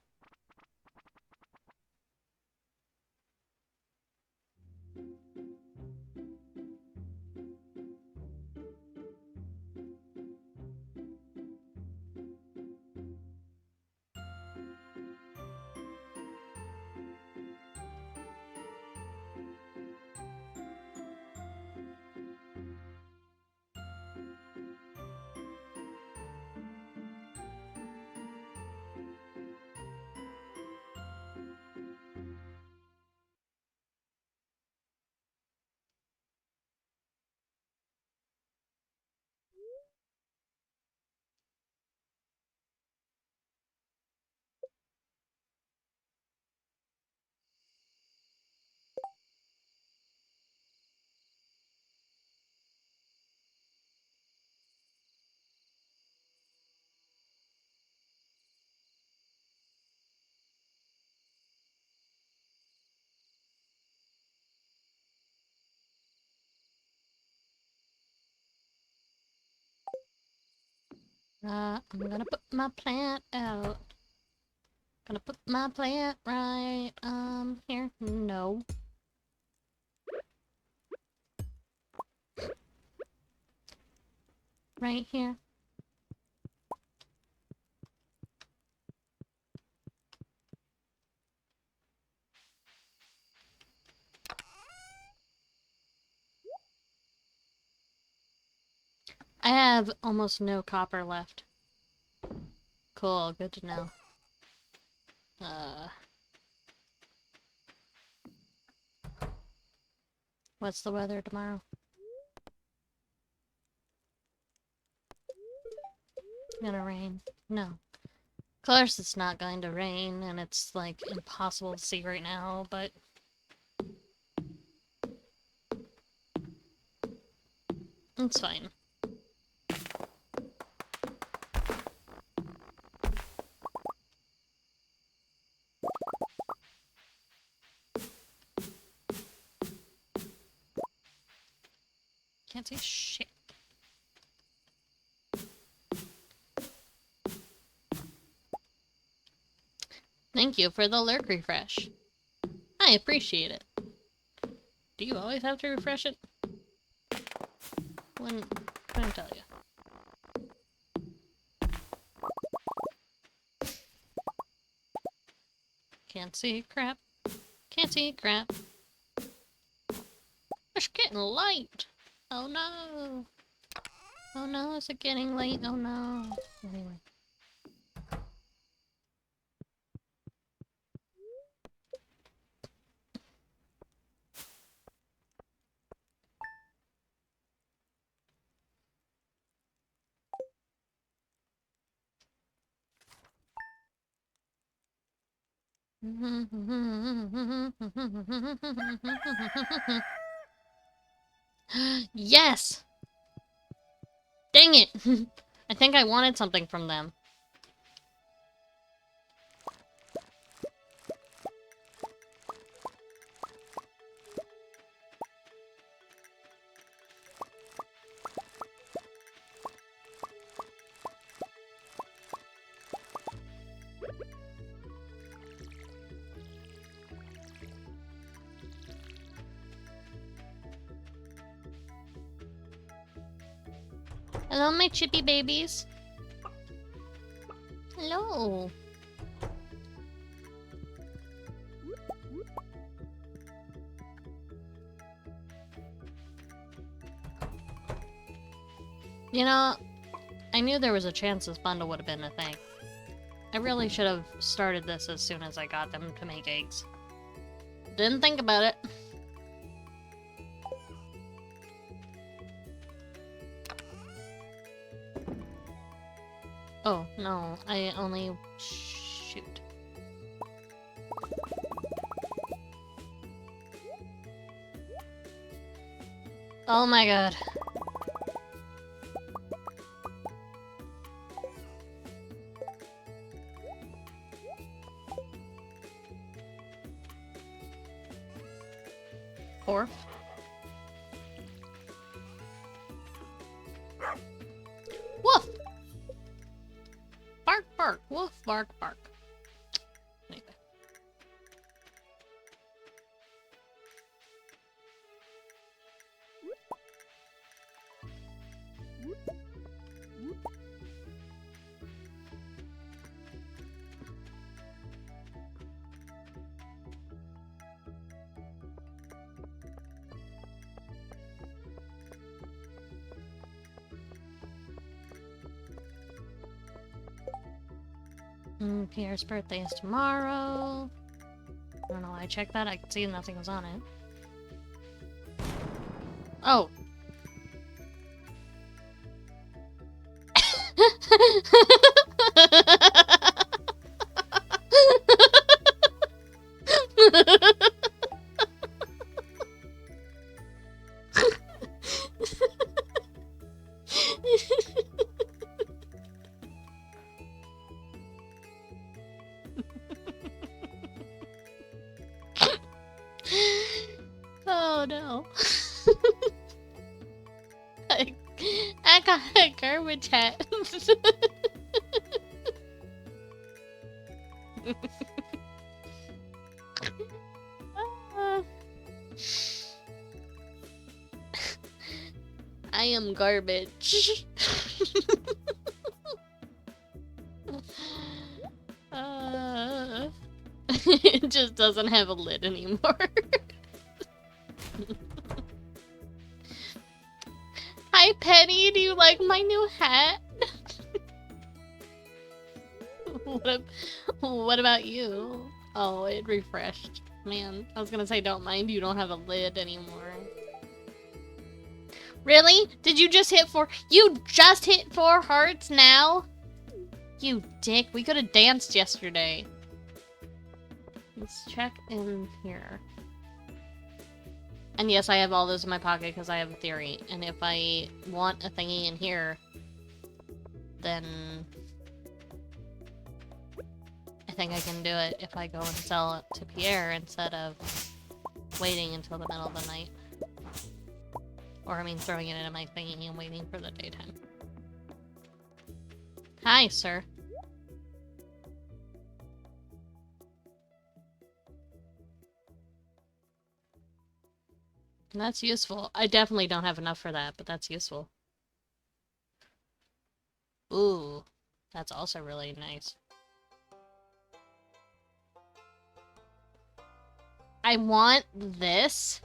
I'm gonna put my plant out. Gonna put my plant right, here. No. Right here. I have almost no copper left. Cool, good to know. What's the weather tomorrow? Gonna rain. No. Of course it's not going to rain, and it's, like, impossible to see right now, but... it's fine. Can't see shit. Thank you for the lurk refresh. I appreciate it. Do you always have to refresh it? When I tell you. Can't see crap. Can't see crap. It's getting late. Oh no. Oh no, is it getting late? Oh no. Anyway. Yes! Dang it! I think I wanted something from them. Hello, my chippy babies. Hello. You know, I knew there was a chance this bundle would have been a thing. I really should have started this as soon as I got them to make eggs. Didn't think about it. Oh, no, I only... shoot. Oh my god. Orf. Woof! Bark! bark. Woof, bark, bark. Anyway. Pierre's birthday is tomorrow. I don't know why I checked that. I could see nothing was on it. Oh. Oh no. I got a garbage hat. I am garbage. It just doesn't have a lid anymore. Hi Penny, do you like my new hat? What about you? Oh, it refreshed. Man, I was gonna say don't mind, you don't have a lid anymore. Really? Did you just hit 4? You just hit 4 hearts now? You dick, we could have danced yesterday. Let's check in here. And yes, I have all those in my pocket because I have a theory. And if I want a thingy in here, then I think I can do it if I go and sell it to Pierre instead of waiting until the middle of the night. Or I mean throwing it into my thingy and waiting for the daytime. Hi, sir. That's useful. I definitely don't have enough for that, but that's useful. Ooh, that's also really nice. I want this,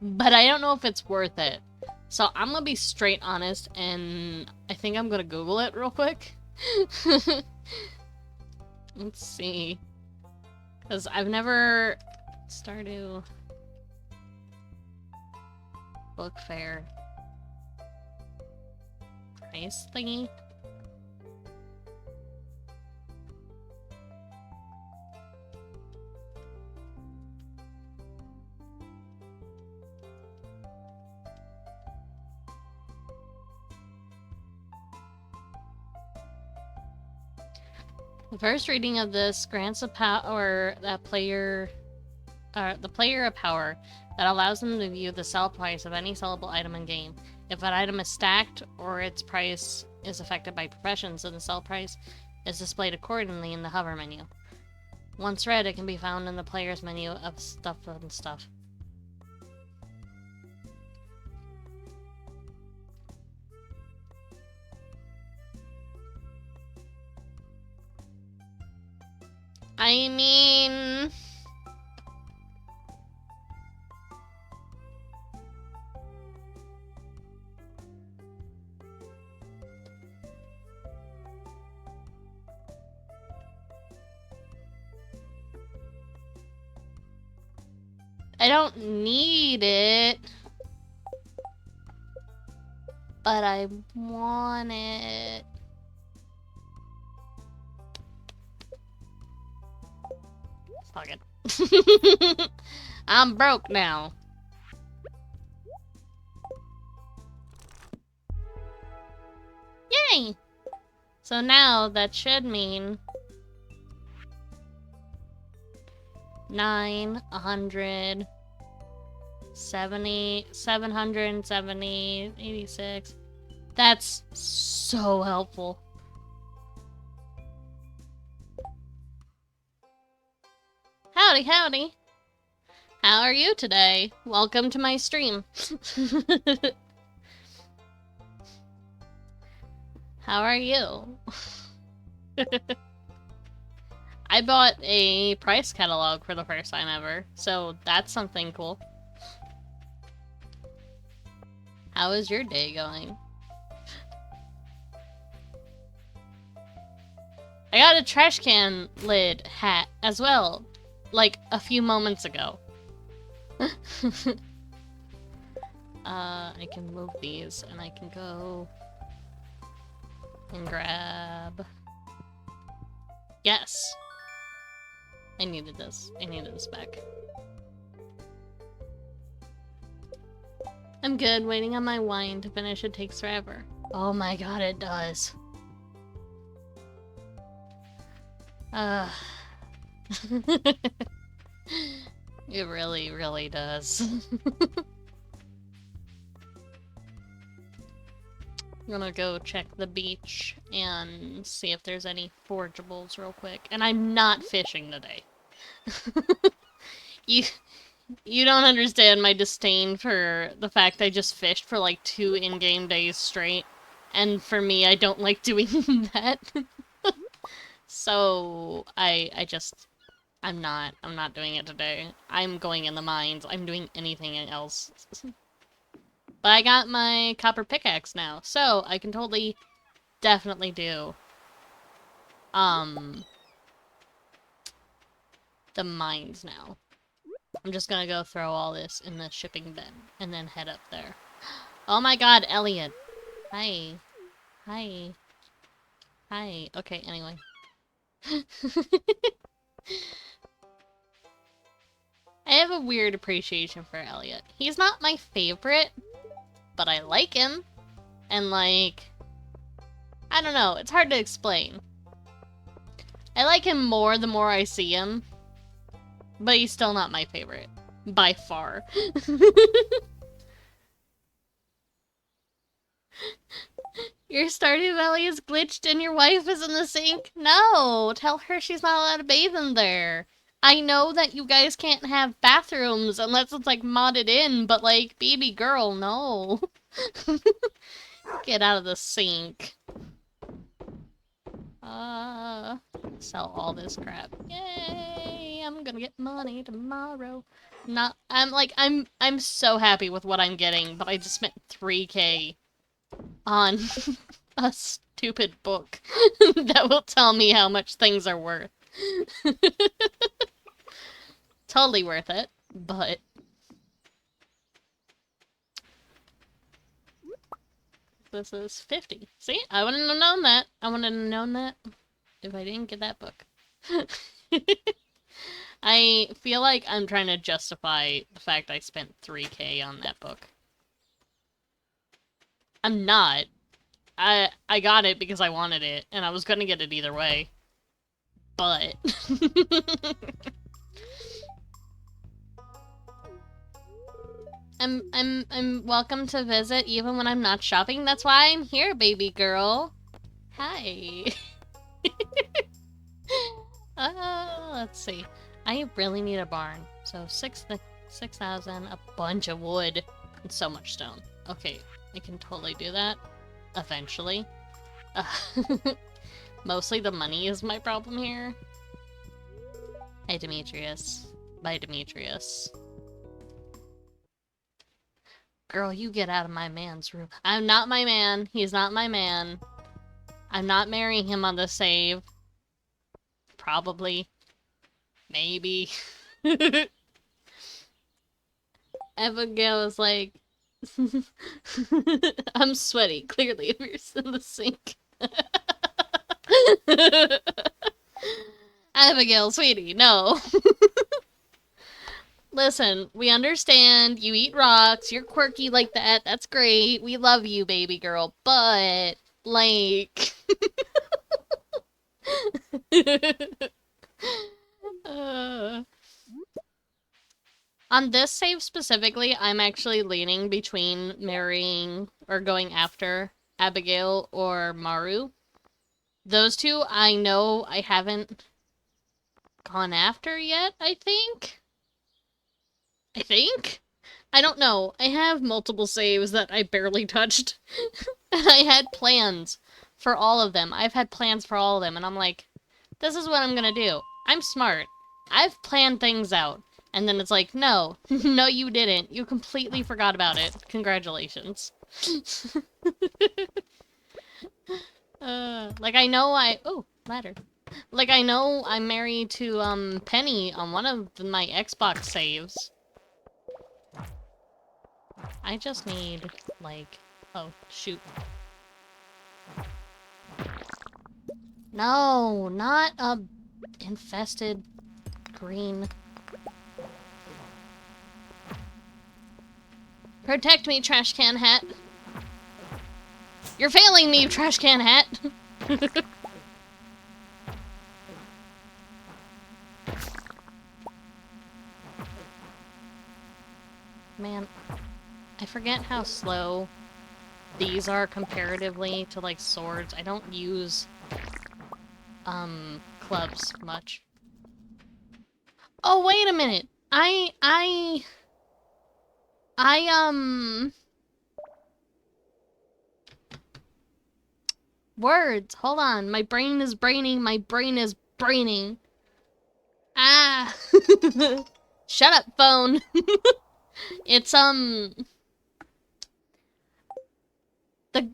but I don't know if it's worth it. So I'm gonna be straight honest, and I think I'm gonna Google it real quick. Let's see. Because I've never... Stardew... Book fair. Price thingy? The first reading of this grants a power that the player a power that allows them to view the sell price of any sellable item in game. If an item is stacked or its price is affected by professions, then the sell price is displayed accordingly in the hover menu. Once read, it can be found in the player's menu of stuff and stuff. I mean... I don't need it, but I want it. Fuck it. I'm broke now. Yay! So now that should mean 900, 70, 770, 86. That's so helpful. Howdy, howdy. How are you today? Welcome to my stream. How are you? I bought a price catalog for the first time ever, so that's something cool. How is your day going? I got a trash can lid hat as well, like a few moments ago. I can move these and I can go and grab... Yes! I needed this. I needed this back. I'm good, waiting on my wine to finish. It takes forever. Oh my god, it does. It really, really does. I'm gonna go check the beach and see if there's any forageables real quick. And I'm not fishing today. You don't understand my disdain for the fact I just fished for like 2 in-game days straight. And for me, I don't like doing that. So, I'm not doing it today. I'm going in the mines. I'm doing anything else. But I got my copper pickaxe now, so I can totally, definitely do, the mines now. I'm just gonna go throw all this in the shipping bin, and then head up there. Oh my god, Elliot! Hi. Hi. Hi. Okay, anyway. I have a weird appreciation for Elliot. He's not my favorite, but I like him. And like, I don't know, it's hard to explain. I like him more the more I see him, but he's still not my favorite. By far. Your Stardew Valley is glitched and your wife is in the sink? No! Tell her she's not allowed to bathe in there. I know that you guys can't have bathrooms unless it's like modded in, but like, baby girl, no. Get out of the sink. Sell all this crap. Yay! I'm gonna get money tomorrow. I'm so happy with what I'm getting, but I just spent 3K on a stupid book that will tell me how much things are worth. Totally worth it, but... This is 50. See? I wouldn't have known that. I wouldn't have known that if I didn't get that book. I feel like I'm trying to justify the fact I spent 3K on that book. I'm not. I got it because I wanted it, and I was gonna get it either way. But... I'm welcome to visit even when I'm not shopping. That's why I'm here, baby girl. Hi. Let's see. I really need a barn. So 6,000, a bunch of wood, and so much stone. Okay, I can totally do that. Eventually. Mostly the money is my problem here. Hi, Demetrius. Bye, Demetrius. Girl, you get out of my man's room. I'm not my man. He's not my man. I'm not marrying him on the save. Probably. Maybe. Abigail is like... I'm sweaty, clearly, if you're in the sink. Abigail, sweetie, no. Listen, we understand you eat rocks, you're quirky like that, that's great, we love you, baby girl, but, like... On this save specifically, I'm actually leaning between marrying or going after Abigail or Maru. Those two, I know I haven't gone after yet, I think? I don't know. I have multiple saves that I barely touched. And I had plans for all of them. I've had plans for all of them, and I'm like, this is what I'm gonna do. I'm smart. I've planned things out. And then it's like, no, no you didn't. You completely forgot about it. Congratulations. Like I know oh, ladder. Like I know I'm married to, Penny on one of my Xbox saves. I just need, like, oh, shoot. No, not a infested green. Protect me, trash can hat. You're failing me, trash can hat. Man, I forget how slow these are comparatively to, like, swords. I don't use, clubs much. Oh, wait a minute! Words! Hold on, my brain is braining, my brain is braining. Ah! Shut up, phone! It's, the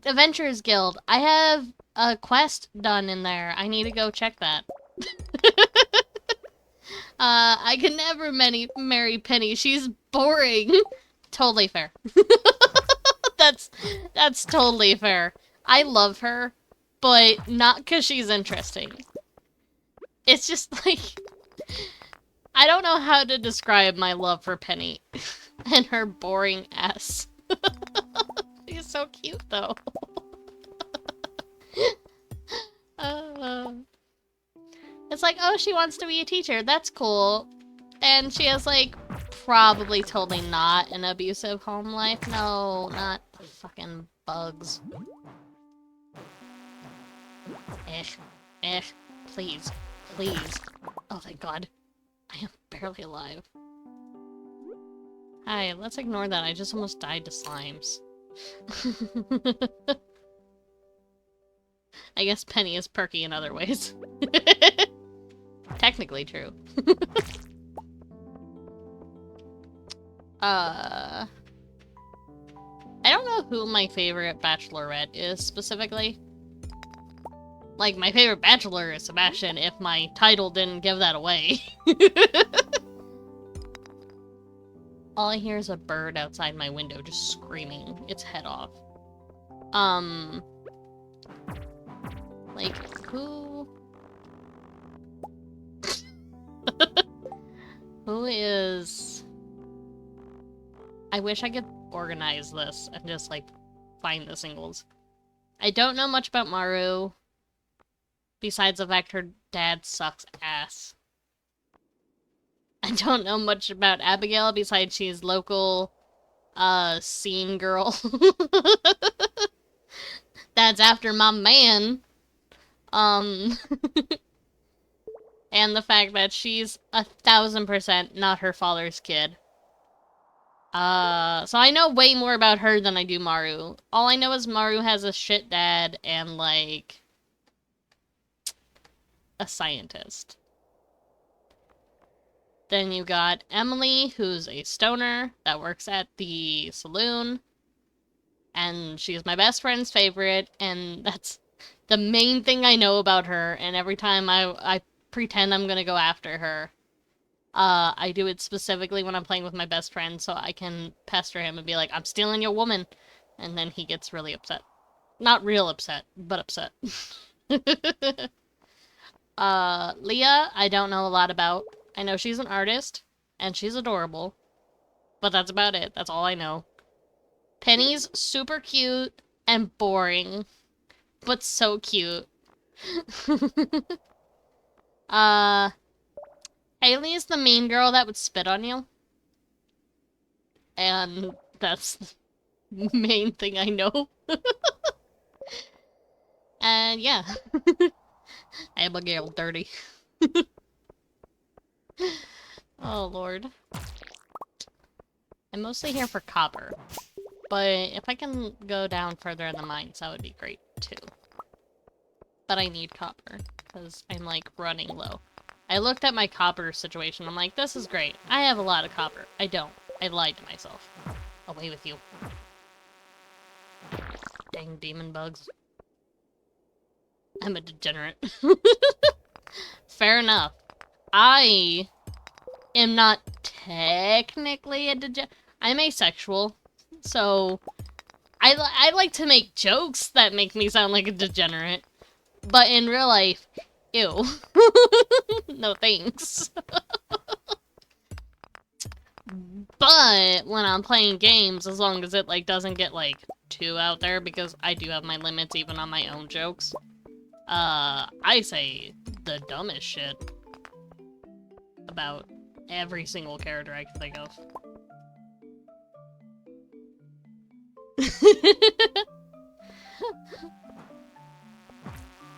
Adventurers Guild. I have a quest done in there. I need to go check that. I can never marry Penny. She's boring. Totally fair. That's totally fair. I love her, but not because she's interesting. It's just like... I don't know how to describe my love for Penny and her boring ass. She's so cute, though. It's like, oh, she wants to be a teacher. That's cool. And she has, like, probably totally not an abusive home life. No, not the fucking bugs. Please. Please. Oh, thank God. I am barely alive. Hi, let's ignore that. I just almost died to slimes. I guess Penny is perky in other ways. Technically true. I don't know who my favorite bachelorette is specifically. Like, my favorite bachelor is Sebastian, if my title didn't give that away. All I hear is a bird outside my window just screaming its head off. Like, who... Who is... I wish I could organize this and just, like, find the singles. I don't know much about Maru, besides the fact her dad sucks ass. I don't know much about Abigail, besides she's local, scene girl. That's after my man. And the fact that she's 1000% not her father's kid. So I know way more about her than I do Maru. All I know is Maru has a shit dad and, like, a scientist. Then you got Emily, who's a stoner that works at the saloon. And she's my best friend's favorite, and that's the main thing I know about her, and every time I pretend I'm gonna go after her, I do it specifically when I'm playing with my best friend, so I can pester him and be like, I'm stealing your woman, and then he gets really upset. Not real upset, but upset. Leah, I don't know a lot about. I know she's an artist, and she's adorable, but that's about it. That's all I know. Penny's super cute and boring, but so cute. Haley's the mean girl that would spit on you. And that's the main thing I know. And yeah. Abigail dirty. Oh, Lord. I'm mostly here for copper. But if I can go down further in the mines, that would be great, too. But I need copper, because I'm, like, running low. I looked at my copper situation. I'm like, this is great. I have a lot of copper. I don't. I lied to myself. Away with you. Dang demon bugs. I'm a degenerate. Fair enough. I am not technically a degenerate. I'm asexual, so I like to make jokes that make me sound like a degenerate. But in real life, ew. No thanks. But when I'm playing games, as long as it like doesn't get like too out there, because I do have my limits even on my own jokes, I say the dumbest shit about every single character I can think of.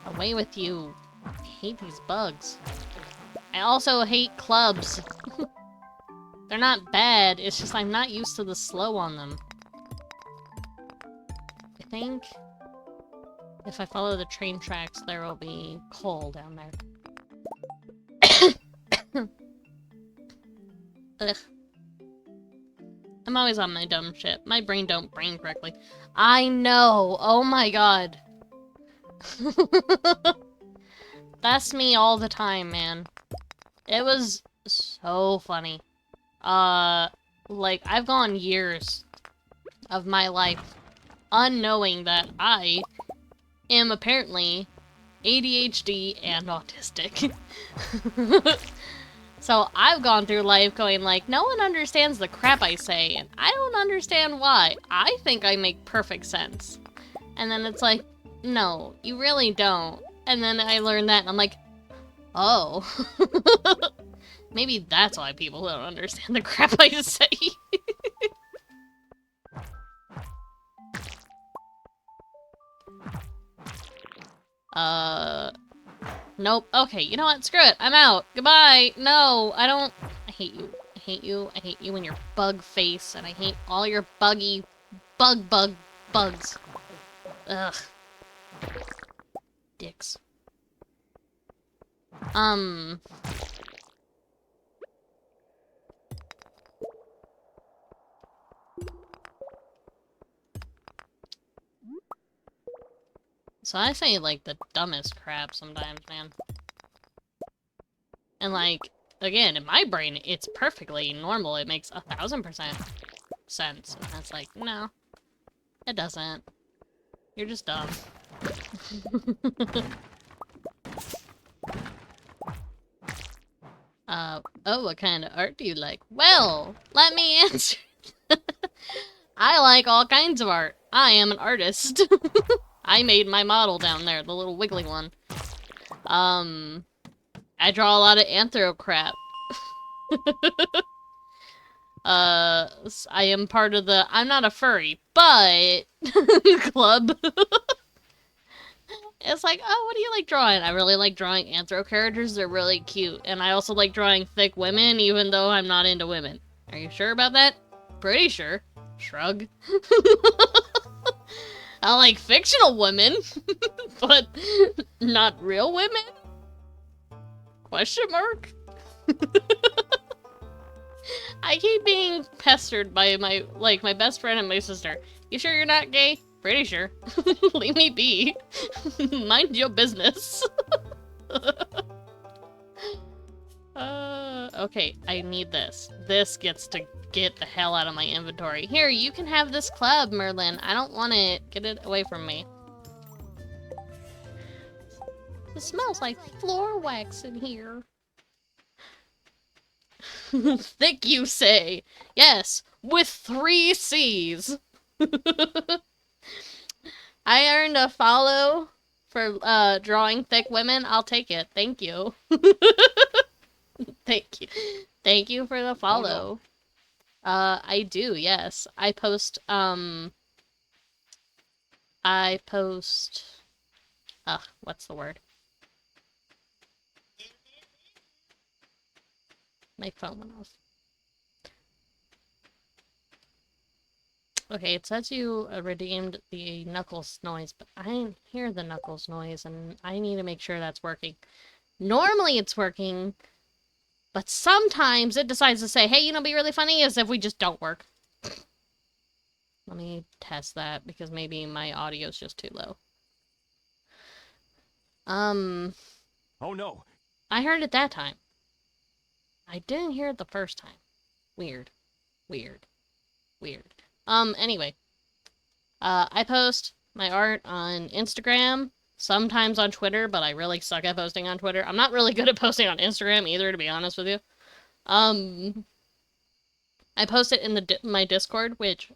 Away with you. I hate these bugs. I also hate clubs. They're not bad, it's just I'm not used to the slow on them. I think if I follow the train tracks, there will be coal down there. Ugh. I'm always on my dumb shit. My brain don't brain correctly. I know! Oh my god. That's me all the time, man. It was so funny. Like, I've gone years of my life unknowing that I am apparently ADHD and autistic. So I've gone through life going like, no one understands the crap I say, and I don't understand why. I think I make perfect sense. And then it's like, no, you really don't. And then I learned that, and I'm like, oh. Maybe that's why people don't understand the crap I say. Nope. Okay, you know what? Screw it. I'm out. Goodbye. No, I don't... I hate you. I hate you. I hate you and your bug face, and I hate all your buggy bugs. Ugh. Dicks. So I say, like, the dumbest crap sometimes, man. And, like, again, in my brain, it's perfectly normal. It makes 1000% sense. And that's like, no, it doesn't. You're just dumb. Oh, what kind of art do you like? Well, let me answer. I like all kinds of art. I am an artist. I made my model down there, the little wiggly one. I draw a lot of anthro crap. I am part of the I'm not a furry, but club. It's like, oh, what do you like drawing? I really like drawing anthro characters. They're really cute. And I also like drawing thick women, even though I'm not into women. Are you sure about that? Pretty sure. Shrug. I like fictional women, but not real women? Question mark? I keep being pestered by my best friend and my sister. You sure you're not gay? Pretty sure. Leave me be. Mind your business. Okay, I need this. This gets to get the hell out of my inventory. Here, you can have this club, Merlin. I don't want it. Get it away from me. It smells like floor wax in here. Thick, you say? Yes, with 3 C's. I earned a follow for drawing thick women. I'll take it. Thank you. Thank you. Thank you for the follow. I do, yes. I post what's the word? My phone went off. Okay, it says you redeemed the Knuckles noise, but I didn't hear the Knuckles noise, and I need to make sure that's working. Normally it's working, but sometimes it decides to say, hey, you know, be really funny, as if we just don't work. Let me test that, because maybe my audio's just too low. Oh no! I heard it that time. I didn't hear it the first time. Weird. Weird. Weird. Anyway. I post my art on Instagram, sometimes on Twitter, but I really suck at posting on Twitter. I'm not really good at posting on Instagram either, to be honest with you. I post it in my Discord, which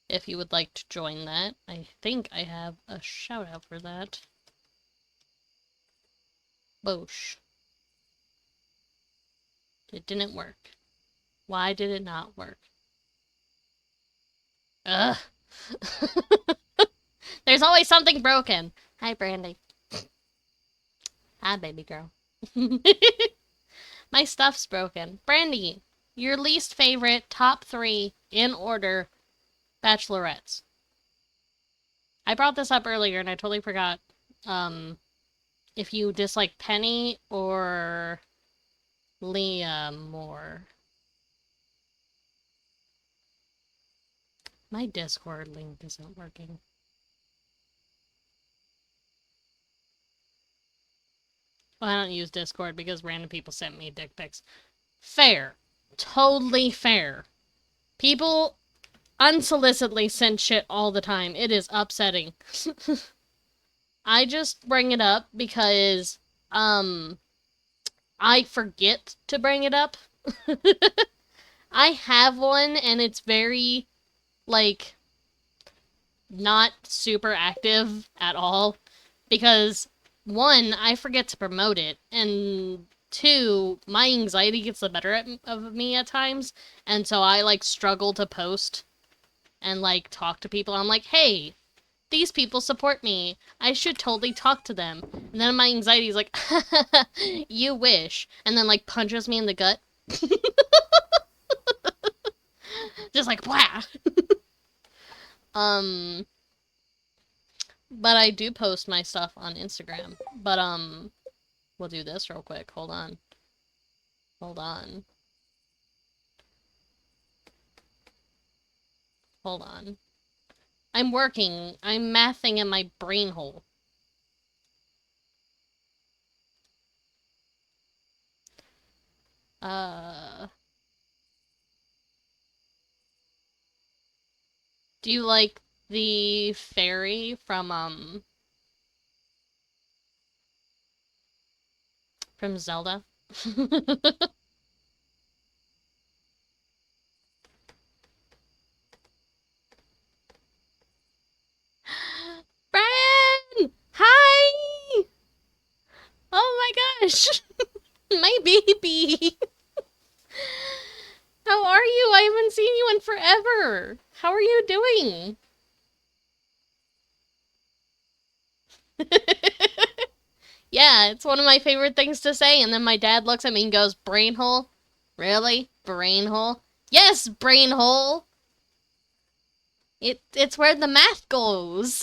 if you would like to join that, I think I have a shout out for that. Boosh. It didn't work. Why did it not work? Ugh. There's always something broken. Hi, Brandy. Hi, baby girl. My stuff's broken. Brandy, your least favorite top 3 in order bachelorettes. I brought this up earlier and I totally forgot. If you dislike Penny or Leah more. My Discord link isn't working. Well, I don't use Discord because random people sent me dick pics. Fair. Totally fair. People unsolicitedly send shit all the time. It is upsetting. I just bring it up because, I forget to bring it up. I have one, and it's very, like, not super active at all. Because, 1, I forget to promote it, and 2, my anxiety gets the better of me at times, and so I, like, struggle to post and, like, talk to people. I'm like, hey, these people support me. I should totally talk to them. And then my anxiety is like, you wish. And then, like, punches me in the gut. Just like, blah. But I do post my stuff on Instagram. But, we'll do this real quick. Hold on. Hold on. Hold on. I'm working. I'm mathing in my brain hole. Do you like the fairy from Zelda? Brian! Hi! Oh my gosh! My baby! How are you? I haven't seen you in forever! How are you doing? Yeah, it's one of my favorite things to say, and then my dad looks at me and goes, brain hole? Really? Brain hole? Yes, brain hole! It's where the math goes!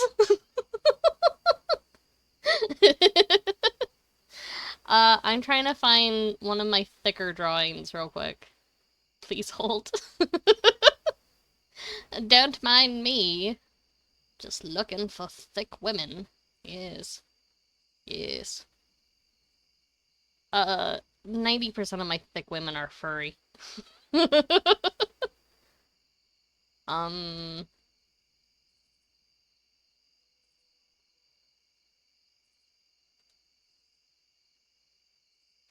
I'm trying to find one of my thicker drawings real quick. Please hold. Don't mind me. Just looking for thick women. Yes. Yes. 90% of my thick women are furry. um...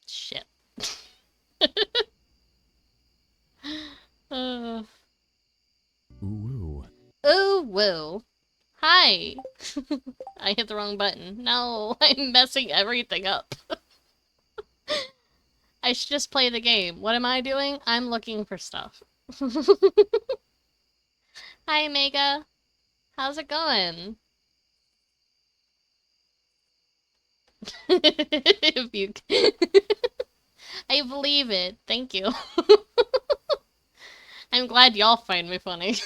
Shit. Ooh Ooh. Ooh woo. Hi. I hit the wrong button. No, I'm messing everything up. I should just play the game. What am I doing? I'm looking for stuff. Hi, Mega. How's it going? If you... I I believe it. Thank you. I'm glad y'all find me funny.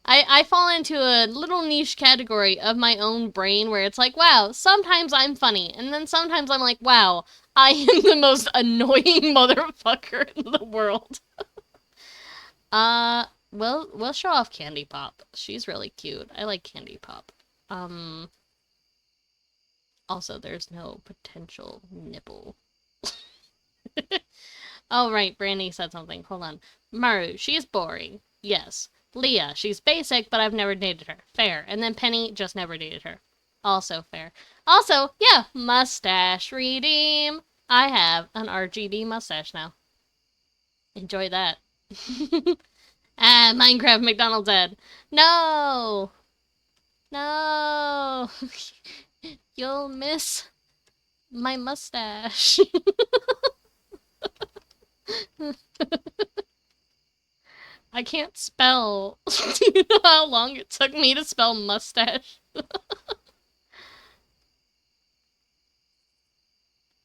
I fall into a little niche category of my own brain where it's like, wow, sometimes I'm funny, and then sometimes I'm like, wow, I am the most annoying motherfucker in the world. We'll show off Candy Pop. She's really cute. I like Candy Pop. Also, there's no potential nipple. Oh, right, Brandy said something. Hold on. Maru, she's boring. Yes. Leah, she's basic, but I've never dated her. Fair. And then Penny, just never dated her. Also fair. Also, yeah, mustache redeem. I have an RGB mustache now. Enjoy that. Ah, Minecraft McDonald's ad. No! No! You'll miss my mustache. I can't spell. Do you know how long it took me to spell mustache?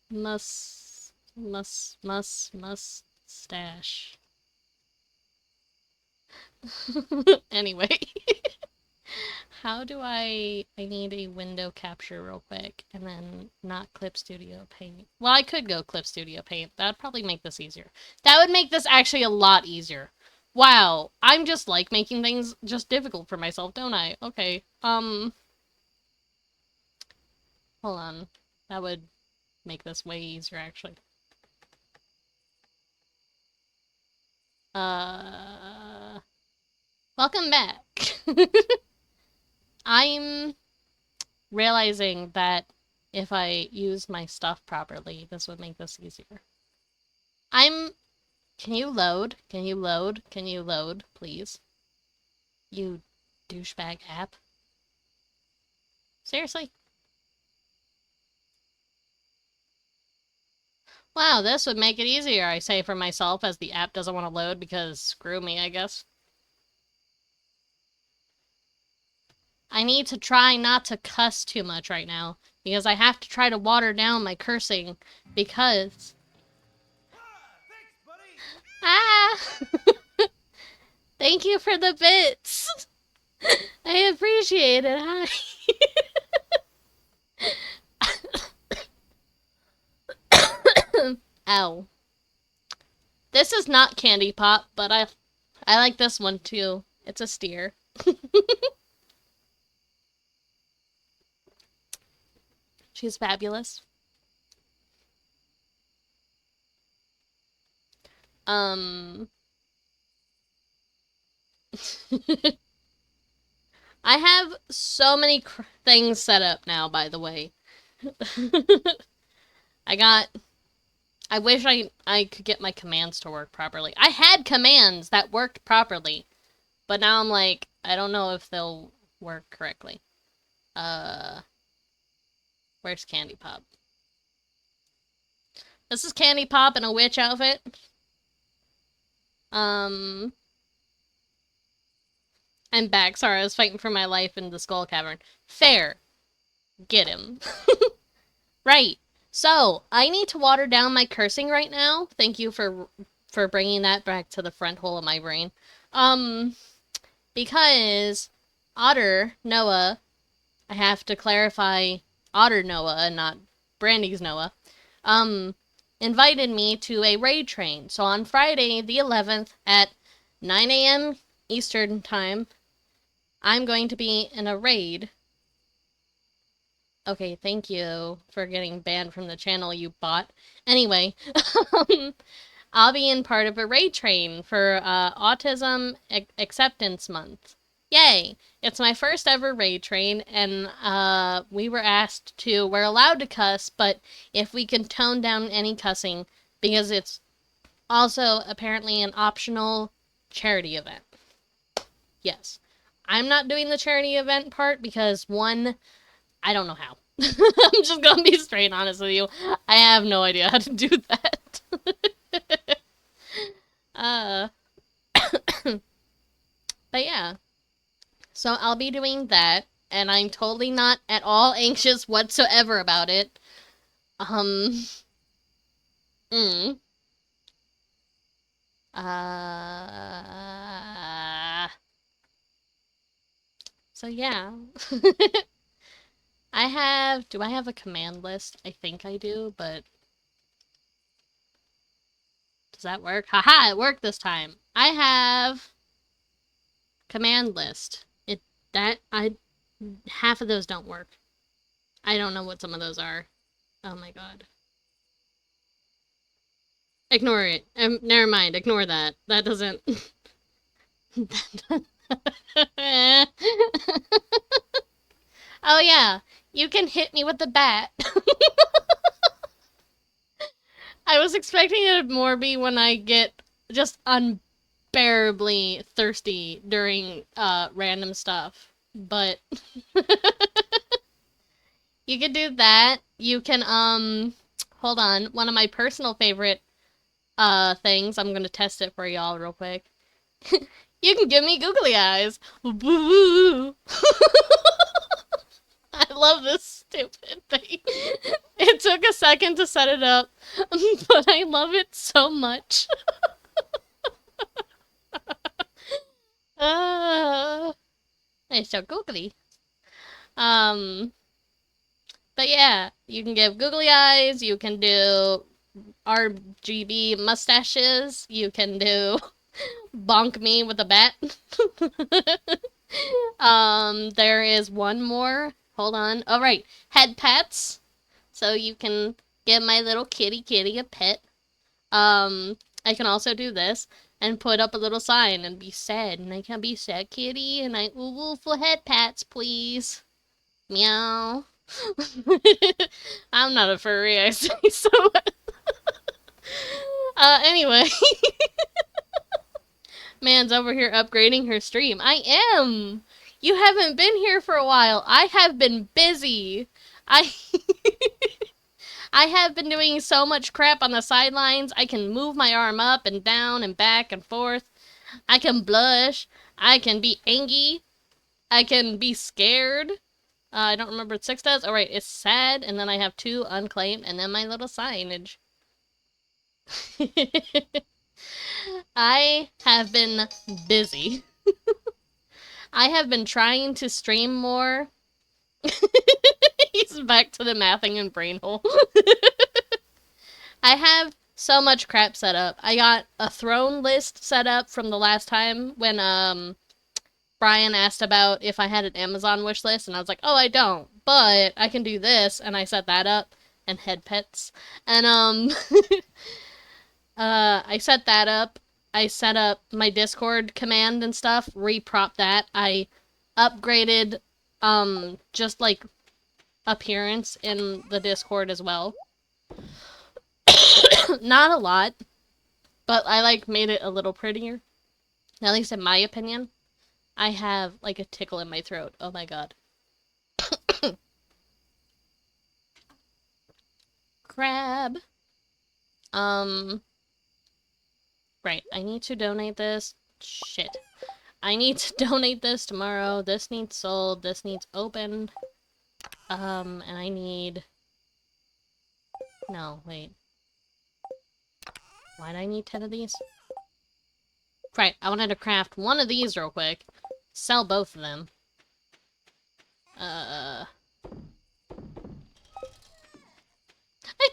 Mustache. Anyway. How do I need a window capture real quick and then not Clip Studio Paint. Well, I could go Clip Studio Paint. That would probably make this easier. That would make this actually a lot easier. Wow, I'm just like making things just difficult for myself, don't I? Okay, hold on. That would make this way easier, actually. Welcome back. I'm realizing that if I use my stuff properly, this would make this easier. Can you load? Can you load? Can you load, please? You douchebag app. Seriously? Wow, this would make it easier, I say for myself, as the app doesn't want to load because screw me, I guess. I need to try not to cuss too much right now, because I have to try to water down my cursing, because... Ah! Thank you for the bits! I appreciate it, hi! Ow. This is not Candy Pop, but I like this one too. It's a steer. She's fabulous. I have so many things set up now, by the way. I wish I could get my commands to work properly. I had commands that worked properly, but now I'm like, I don't know if they'll work correctly. Where's Candy Pop? This is Candy Pop in a witch outfit. I'm back. Sorry, I was fighting for my life in the Skull Cavern. Fair. Get him. Right. So, I need to water down my cursing right now. Thank you for bringing that back to the front hole of my brain. Because Otter Noah, I have to clarify Otter Noah and not Brandy's Noah, invited me to a raid train. So on Friday the 11th at 9 a.m. Eastern Time, I'm going to be in a raid. Okay, thank you for getting banned from the channel, you bot. Anyway, I'll be in part of a raid train for Autism Acceptance Month. Yay! It's my first ever raid train, and we're allowed to cuss, but if we can tone down any cussing, because it's also apparently an optional charity event. Yes. I'm not doing the charity event part because, one, I don't know how. I'm just gonna be straight honest with you. I have no idea how to do that. But yeah. So I'll be doing that, and I'm totally not at all anxious whatsoever about it. Mm. Uh... So yeah. Do I have a command list? I think I do, but does that work? Haha, it worked this time. I have command list. Half of those don't work. I don't know what some of those are. Oh my god. Ignore it. Never mind. Ignore that. That doesn't. Oh yeah, you can hit me with the bat. I was expecting it more be when I get just unbearably thirsty during random stuff, but you can do that. You can hold on. One of my personal favorite things. I'm gonna test it for y'all real quick. You can give me googly eyes. Woo! I love this stupid thing. It took a second to set it up, but I love it so much. It's so googly. Um, but yeah, you can give googly eyes. You can do RGB mustaches. You can do bonk me with a bat. There is one more. Hold on. Oh, right. Head pets. So you can give my little kitty a pet. I can also do this and put up a little sign and be sad. And I can be sad kitty and I ooh for head pats, please. Meow. I'm not a furry, I say so. Anyway. Man's over here upgrading her stream. I am! You haven't been here for a while. I have been busy. I I have been doing so much crap on the sidelines. I can move my arm up and down and back and forth. I can blush. I can be angry. I can be scared. I don't remember what 6 does. Oh, right. It's sad, and then I have 2 unclaimed, and then my little signage. I have been busy. I have been trying to stream more. He's back to the mathing and brain hole. I have so much crap set up. I got a throne list set up from the last time when Brian asked about if I had an Amazon wish list, and I was like, oh, I don't, but I can do this, and I set that up, and head pets, and I set that up. I set up my Discord command and stuff, reprop that. I upgraded just like appearance in the Discord as well. Not a lot, but I like made it a little prettier. At least in my opinion. I have like a tickle in my throat. Oh my god. Crab. Right, I need to donate this. Shit. I need to donate this tomorrow. This needs sold. This needs opened. And I need... No, wait. Why'd I need 10 of these? Right, I wanted to craft one of these real quick. Sell both of them. I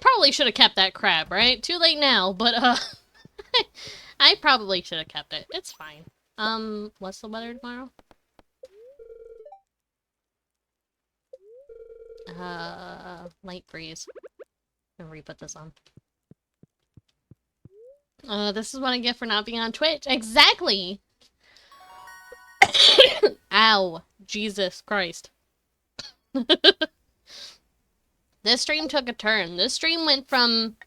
probably should have kept that crab, right? Too late now, but, I probably should have kept it. It's fine. What's the weather tomorrow? Light breeze. I'm gonna re-put this on. This is what I get for not being on Twitch. Exactly! Ow. Jesus Christ. This stream took a turn. This stream went from,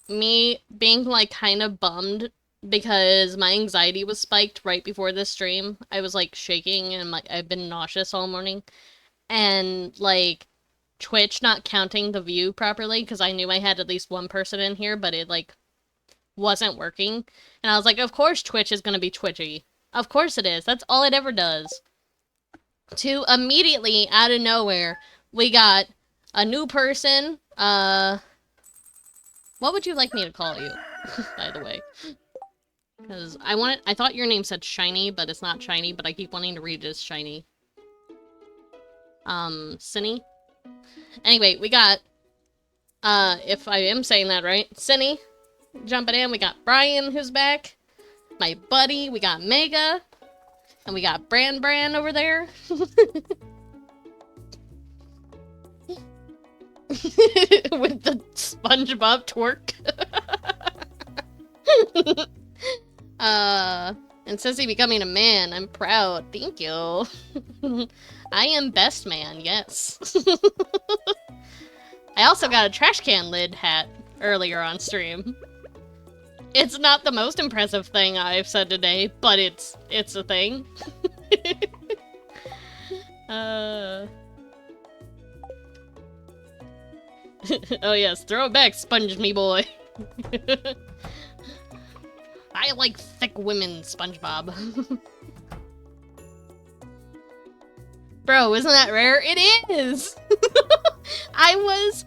me being, like, kind of bummed because my anxiety was spiked right before this stream. I was, like, shaking and, like, I've been nauseous all morning. And, like, Twitch not counting the view properly because I knew I had at least one person in here, but it, like, wasn't working. And I was like, of course Twitch is gonna be twitchy. Of course it is. That's all it ever does. To immediately, out of nowhere, we got a new person. What would you like me to call you, by the way? Because I thought your name said Shiny, but it's not Shiny, but I keep wanting to read it as Shiny. Cinny? Anyway, we got, if I am saying that right, Cinny, jumping in, we got Brian, who's back, my buddy, we got Mega, and we got Bran over there. With the SpongeBob twerk. And Sissy becoming a man. I'm proud. Thank you. I am best man, yes. I also got a trash can lid hat earlier on stream. It's not the most impressive thing I've said today, but it's a thing. Oh yes, throw it back, sponge me boy. I like thick women, SpongeBob. Bro, isn't that rare? It is! I was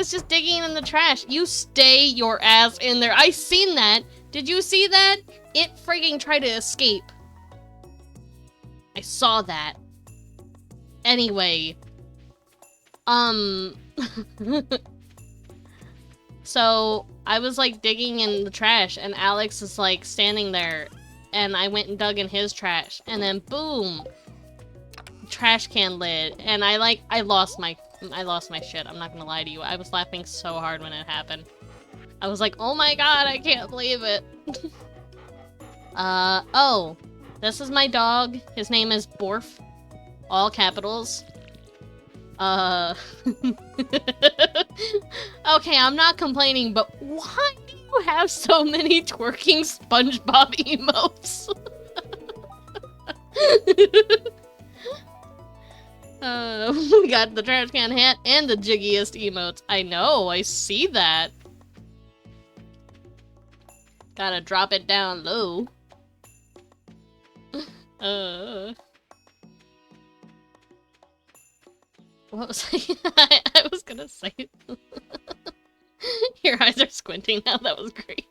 just digging in the trash. You stay your ass in there. I seen that. Did you see that? It frigging tried to escape. I saw that. Anyway. So, I was like digging in the trash and Alex is like standing there and I went and dug in his trash and then boom! Trash can lid and I lost my shit. I'm not gonna lie to you. I was laughing so hard when it happened. I was like, oh my god, I can't believe it. Oh. This is my dog. His name is Borf. All capitals. Okay, I'm not complaining, but why do you have so many twerking SpongeBob emotes? We got the trash can hat and the jiggiest emotes. I know, I see that. Gotta drop it down low. What was I was gonna say. Your eyes are squinting now, that was great.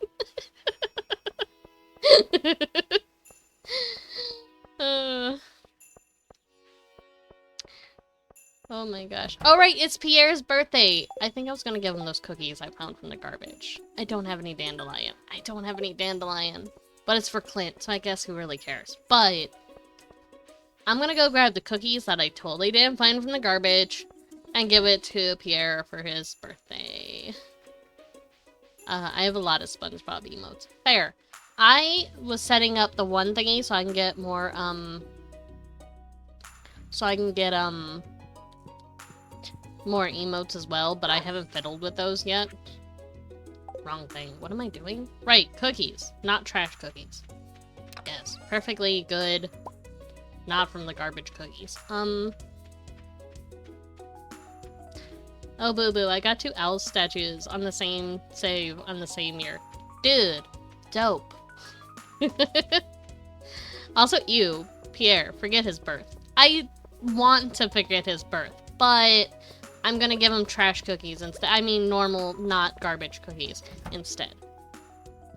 Oh my gosh. Oh right, it's Pierre's birthday! I think I was gonna give him those cookies I found from the garbage. I don't have any dandelion. But it's for Clint, so I guess who really cares. But I'm gonna go grab the cookies that I totally didn't find from the garbage and give it to Pierre for his birthday. I have a lot of SpongeBob emotes. Fair. I was setting up the one thingy so I can get more, more emotes as well, but I haven't fiddled with those yet. Wrong thing. What am I doing? Right, cookies. Not trash cookies. Yes, perfectly good. Not from the garbage cookies. Oh, boo-boo, I got 2 owl statues on the same save on the same year. Dude, dope. Also, ew, Pierre, forget his birth. I want to forget his birth, but I'm gonna give him trash cookies instead. I mean, normal, not garbage cookies instead.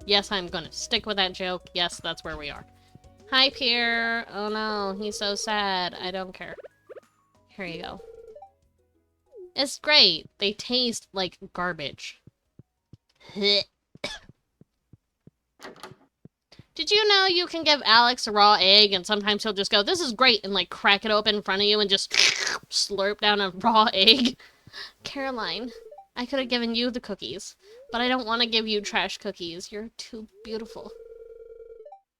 Yes, I'm gonna stick with that joke. Yes, that's where we are. Hi, Pierre. Oh no, he's so sad. I don't care. Here you go. It's great. They taste like garbage. Did you know you can give Alex a raw egg and sometimes he'll just go, this is great, and like crack it open in front of you and just slurp down a raw egg? Caroline, I could have given you the cookies, but I don't want to give you trash cookies. You're too beautiful.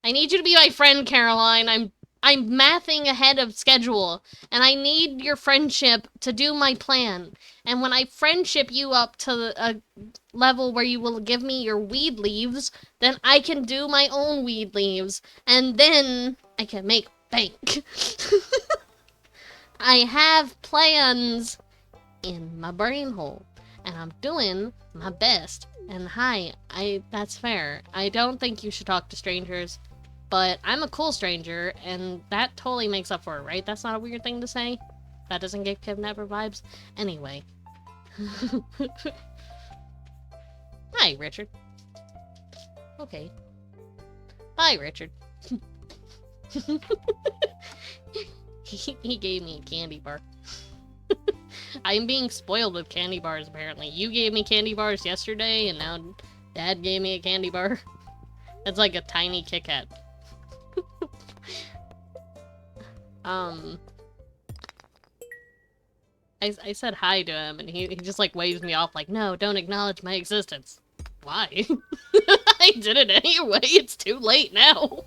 I need you to be my friend, Caroline. I'm mathing ahead of schedule, and I need your friendship to do my plan. And when I friendship you up to a level where you will give me your weed leaves, then I can do my own weed leaves, and then I can make bank. I have plans in my brain hole, and I'm doing my best. And hi, that's fair. I don't think you should talk to strangers. But I'm a cool stranger, and that totally makes up for it, right? That's not a weird thing to say? That doesn't give kidnapper vibes. Anyway. Hi, Richard. Okay. Hi, Richard. He gave me a candy bar. I'm being spoiled with candy bars, apparently. You gave me candy bars yesterday, and now Dad gave me a candy bar. It's like a tiny Kit Kat. I said hi to him, and he just, like, waves me off, like, no, don't acknowledge my existence. Why? I did it anyway, it's too late now.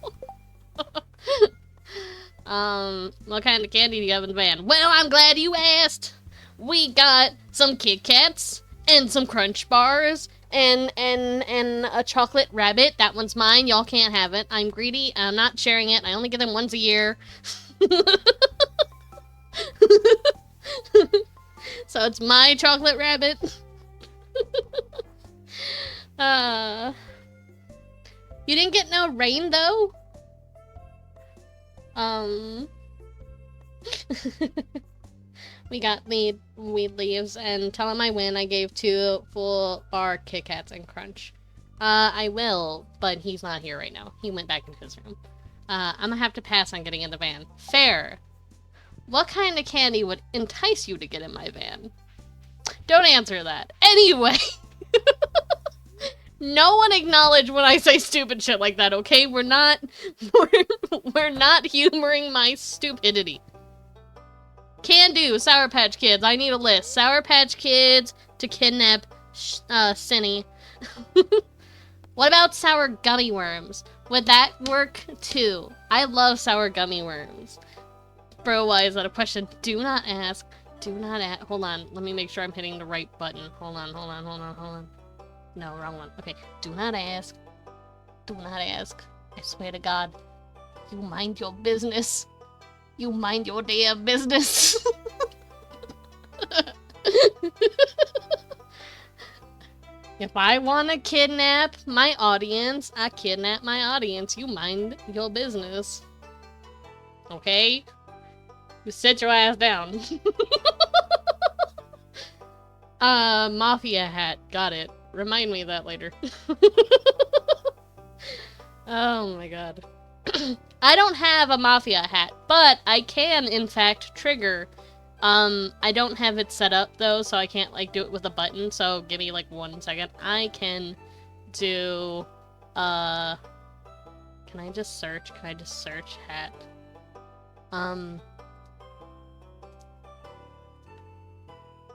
What kind of candy do you have in the van? Well, I'm glad you asked! We got some Kit Kats, and some Crunch Bars, and a chocolate rabbit. That one's mine, y'all can't have it. I'm greedy, I'm not sharing it, I only get them once a year. So it's my chocolate rabbit. You didn't get no rain, though? We got weed leaves, and tell him I win. I gave 2 full bar Kit Kats and Crunch. I will, but he's not here right now. He went back into his room. I'm gonna have to pass on getting in the van. Fair. What kind of candy would entice you to get in my van? Don't answer that. Anyway. No one acknowledge when I say stupid shit like that, okay? We're not humoring my stupidity. Can do, Sour Patch Kids. I need a list. Sour Patch Kids to kidnap Cinny. What about sour gummy worms? Would that work too? I love sour gummy worms. Bro, why is that a question? Do not ask. Do not ask. Hold on. Let me make sure I'm hitting the right button. Hold on. No, wrong one. Okay. Do not ask. Do not ask. I swear to God. You mind your business. You mind your damn business. If I want to kidnap my audience, I kidnap my audience. You mind your business. Okay? You sit your ass down. Mafia hat. Got it. Remind me of that later. Oh my god. I don't have a Mafia hat, but I can, in fact, trigger. I don't have it set up, though, so I can't, like, do it with a button, so give me, like, 1 second. I can do, can I just search? Can I just search hat?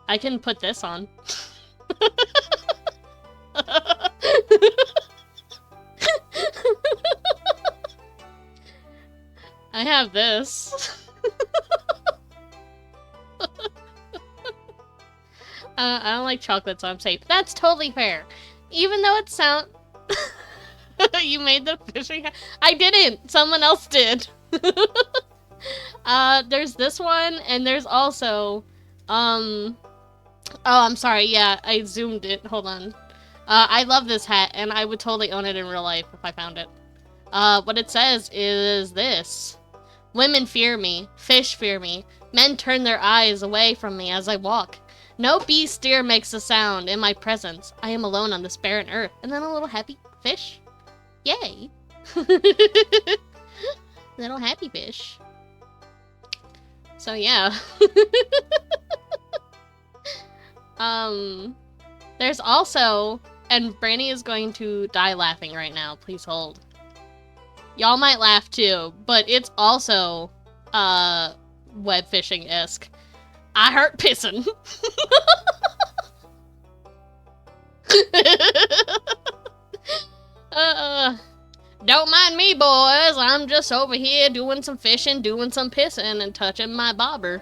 I can put this on. I have this. I don't like chocolate, so I'm safe. That's totally fair. Even though it sounds... You made the fishing hat? I didn't! Someone else did. There's this one, and there's also... Oh, I'm sorry. Yeah, I zoomed it. Hold on. I love this hat, and I would totally own it in real life if I found it. What it says is this. Women fear me. Fish fear me. Men turn their eyes away from me as I walk. No beast deer makes a sound in my presence. I am alone on this barren earth. And then a little happy fish. Yay. Little happy fish. So yeah. There's also, and Brandy is going to die laughing right now. Please hold. Y'all might laugh too, but it's also, web fishing-esque. I hurt pissing. Don't mind me, boys. I'm just over here doing some fishing, doing some pissing, and touching my bobber.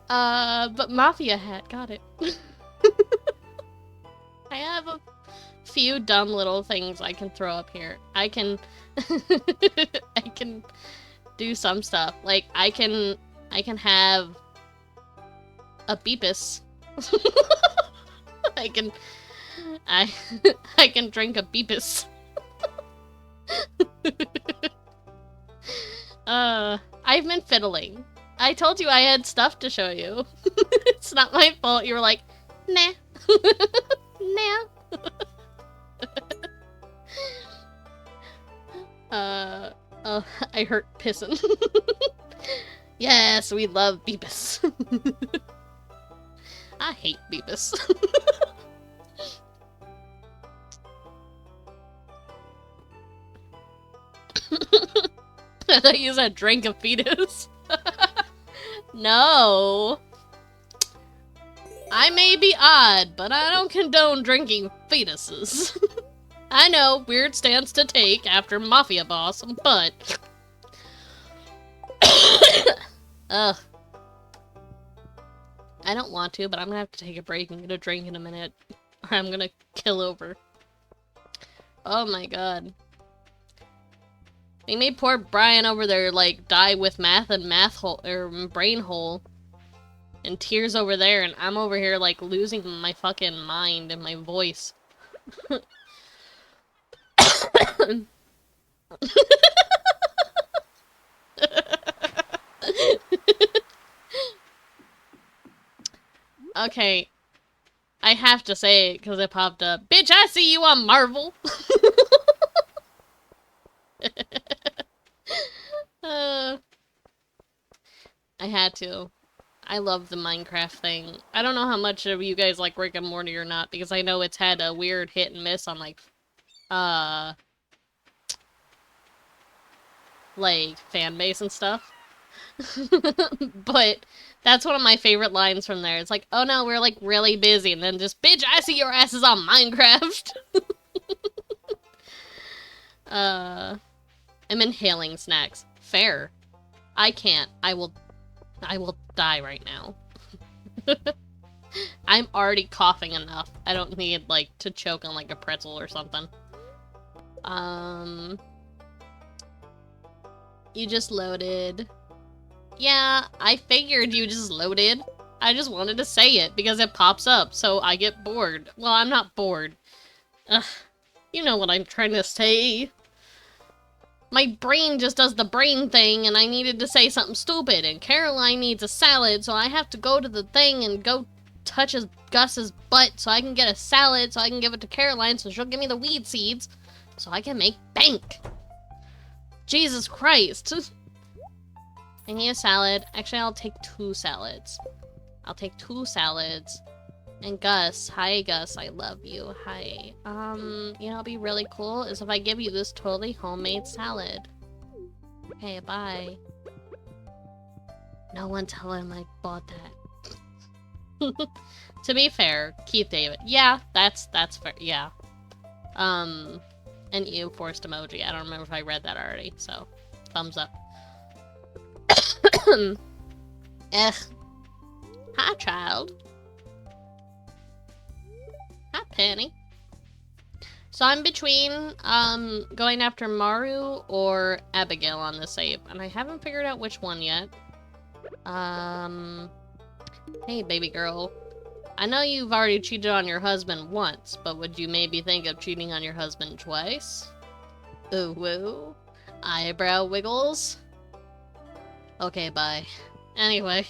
But Mafia hat, got it. I have a few dumb little things I can throw up here. I can I can do some stuff. Like I can have a Beepus. I can drink a Beepus. I've been fiddling. I told you I had stuff to show you. It's not my fault. You were like, nah. Nah. Oh, I hurt pissing. Yes, we love Beebus. I hate Beebus. I thought you said drink a fetus. No. I may be odd, but I don't condone drinking fetuses. I know, weird stance to take after Mafia Boss, but... Ugh. I don't want to, but I'm gonna have to take a break and get a drink in a minute. Or I'm gonna kill over. Oh my god. They made poor Brian over there, like, die with math and brain hole. And tears over there, and I'm over here, like, losing my fucking mind and my voice. Okay. I have to say it, because it popped up. Bitch, I see you on Marvel! I had to. I love the Minecraft thing. I don't know how much of you guys like Rick and Morty or not, because I know it's had a weird hit and miss on, like, fan base and stuff. But that's one of my favorite lines from there. It's like, oh no, we're, like, really busy, and then just, bitch, I see your asses on Minecraft! I'm inhaling snacks. Fair. I can't. I will die right now. I'm already coughing enough. I don't need, like, to choke on, like, a pretzel or something. You just loaded. Yeah, I figured you just loaded. I just wanted to say it because it pops up, so I get bored. Well, I'm not bored. Ugh. You know what I'm trying to say. My brain just does the brain thing, and I needed to say something stupid, and Caroline needs a salad, so I have to go to the thing and go touch Gus's butt so I can get a salad, so I can give it to Caroline, so she'll give me the weed seeds, so I can make bank. Jesus Christ. I need a salad. Actually, I'll take 2 salads. I'll take 2 salads. And Gus, hi Gus, I love you. Hi. You know what'd be really cool is if I give you this totally homemade salad. Okay, bye. No one tell him I bought that. To be fair, Keith David. Yeah, that's fair. Yeah. And you forced emoji. I don't remember if I read that already, so thumbs up. Ugh. Hi, child. Hi, Penny. So I'm between, going after Maru or Abigail on this save, and I haven't figured out which one yet. Hey, baby girl. I know you've already cheated on your husband once, but would you maybe think of cheating on your husband twice? Ooh, woo. Eyebrow wiggles. Okay, bye. Anyway.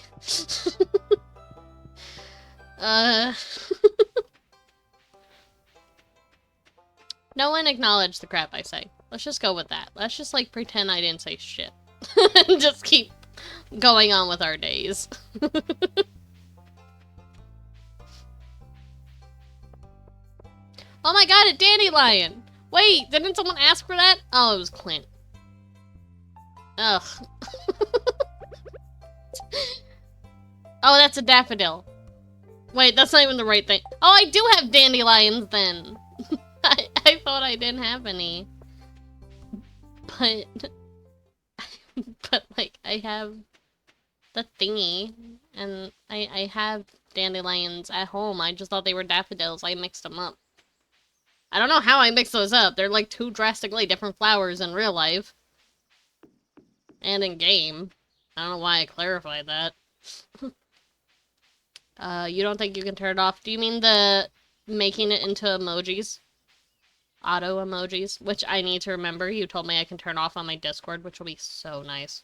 No one acknowledged the crap I say. Let's just go with that. Let's just, like, pretend I didn't say shit. And just keep going on with our days. Oh my god, a dandelion! Wait, didn't someone ask for that? Oh, it was Clint. Ugh. Oh, that's a daffodil. Wait, that's not even the right thing. Oh, I do have dandelions then. I thought I didn't have any. But... but, like, I have the thingy. And I have dandelions at home. I just thought they were daffodils. I mixed them up. I don't know how I mixed those up. They're, like, 2 drastically different flowers in real life. And in game. I don't know why I clarified that. You don't think you can turn it off? Do you mean the making it into emojis? auto emojis, which I need to remember. You told me I can turn off on my Discord, which will be so nice.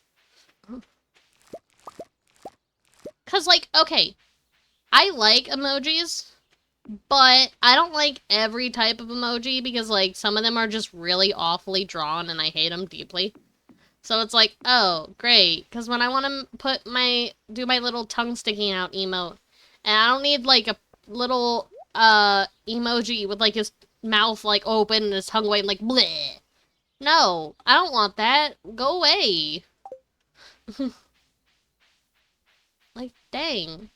Cause, like, okay, I like emojis, but I don't like every type of emoji because, like, some of them are just really awfully drawn and I hate them deeply. So it's like, oh, great. Because when I want to do my little tongue sticking out emote, and I don't need, like, a little, emoji with, like, his mouth, like, open and his tongue waiting, like, bleh. No, I don't want that. Go away. Like, dang.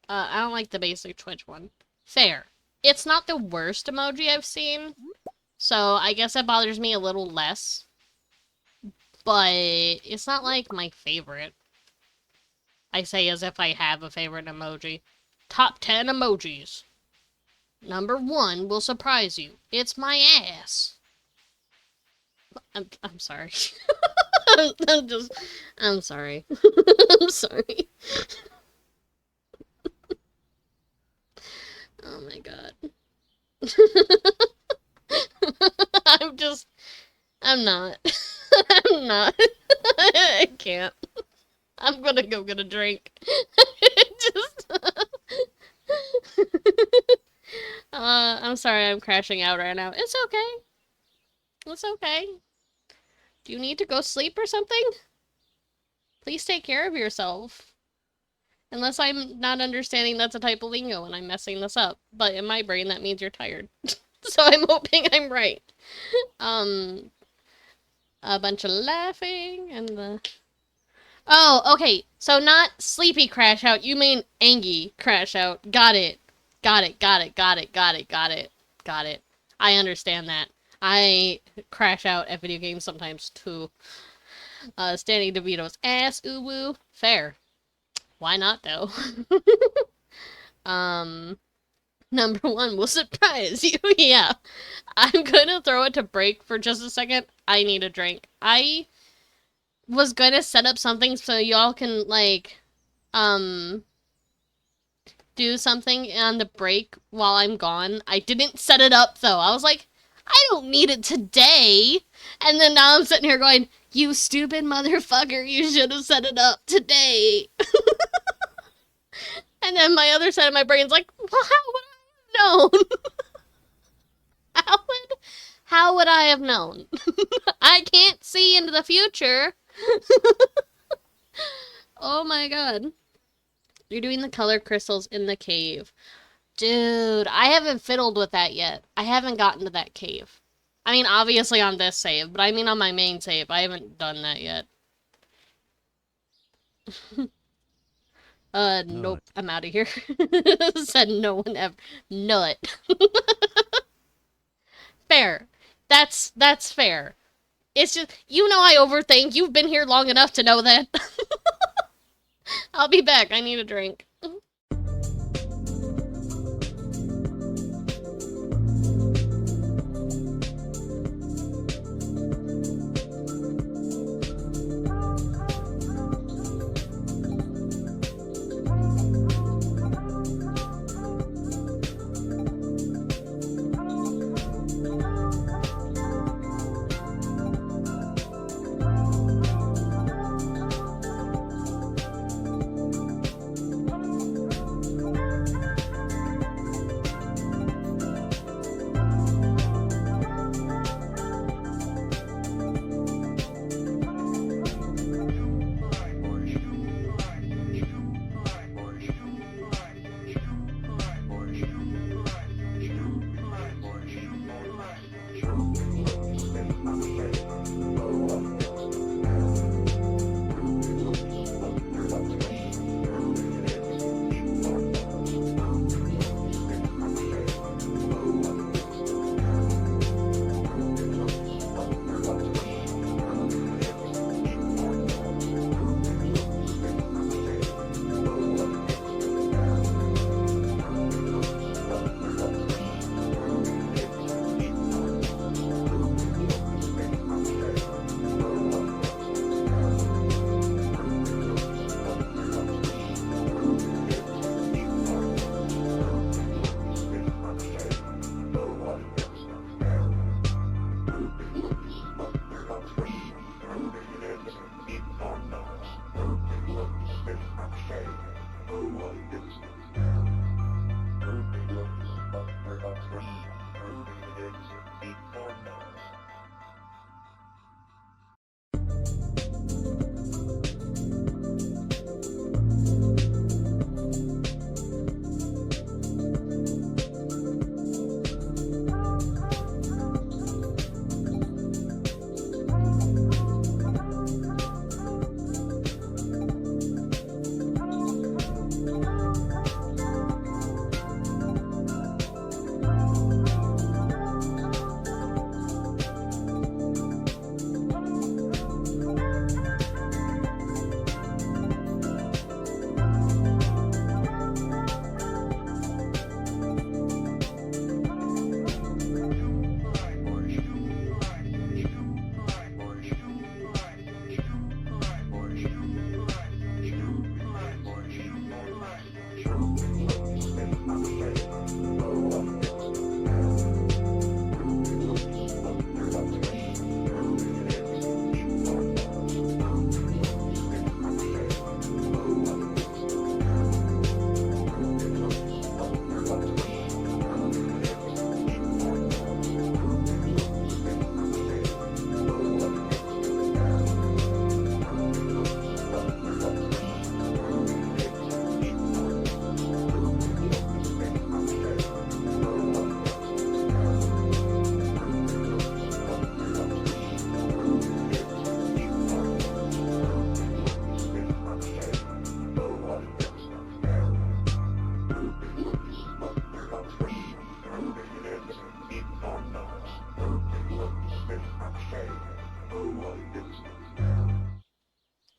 I don't like the basic Twitch one. Fair. It's not the worst emoji I've seen, so I guess it bothers me a little less. But it's not, like, my favorite. I say as if I have a favorite emoji. Top 10 emojis. Number 1 will surprise you. It's my ass. I'm sorry. I'm sorry. I'm sorry. Oh my god. I'm not. I'm not. I can't. I'm gonna go get a drink. Just... I'm sorry I'm crashing out right now. It's okay. It's okay. Do you need to go sleep or something? Please take care of yourself. Unless I'm not understanding that's a type of lingo and I'm messing this up. But in my brain, that means you're tired. So I'm hoping I'm right. A bunch of laughing and the... Oh, okay. So not sleepy crash out. You mean angy crash out. Got it. Got it. Got it. Got it. Got it. Got it. Got it. I understand that. I crash out at video games sometimes too. Standing DeVito's ass, ooh woo. Fair. Why not though? Number 1 will surprise you. Yeah. I'm gonna throw it to break for just a second. I need a drink. I was gonna set up something so y'all can, like, do something on the break while I'm gone. I didn't set it up, though. I was like, I don't need it today. And then now I'm sitting here going, you stupid motherfucker, you should have set it up today. And then my other side of my brain's like, well, how would I have known? How would I have known? I can't see into the future. Oh my god. You're doing the color crystals in the cave. Dude, I haven't fiddled with that yet. I haven't gotten to that cave. I mean, obviously on this save, but I mean on my main save. I haven't done that yet. Nope. I'm out of here. Said no one ever. Nut. Fair. That's fair. It's just, you know I overthink. You've been here long enough to know that. I'll be back. I need a drink.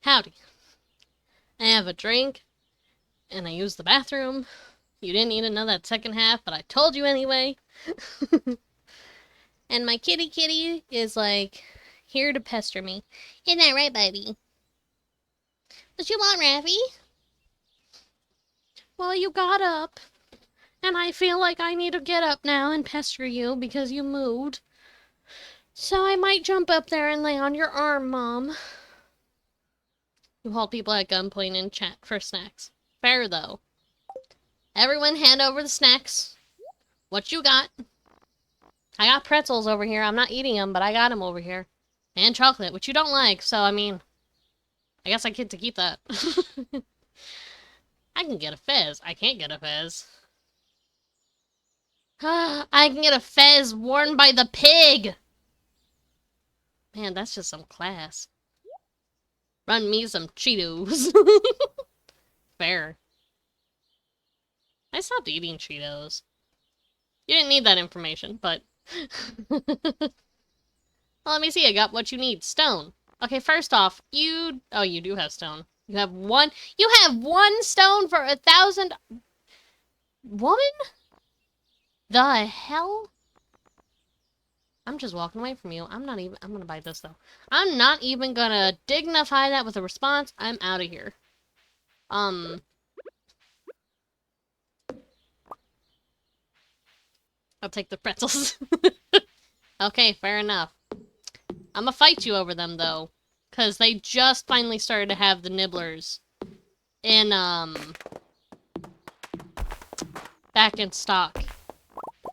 Howdy. I have a drink, and I use the bathroom. You didn't need to know that second half, but I told you anyway. And my kitty is like here to pester me. Isn't that right, baby? What you want, Raffy? Well, you got up, and I feel like I need to get up now and pester you because you moved. So I might jump up there and lay on your arm, Mom. You hold people at gunpoint in chat for snacks. Fair, though. Everyone hand over the snacks. What you got? I got pretzels over here. I'm not eating them, but I got them over here. And chocolate, which you don't like, so I mean... I guess I get to keep that. I can get a fez. I can't get a fez. I can get a fez worn by the pig! Man, that's just some class. Run me some Cheetos. Fair. I stopped eating Cheetos. You didn't need that information, but... Well, let me see. I got what you need. Stone. Okay, first off, you... Oh, you do have stone. You have one... You have 1 stone for 1,000... Woman? The hell? I'm just walking away from you. I'm not even... I'm gonna buy this, though. I'm not even gonna dignify that with a response. I'm out of here. I'll take the pretzels. Okay, fair enough. I'm gonna fight you over them, though. Because they just finally started to have the nibblers in, back in stock.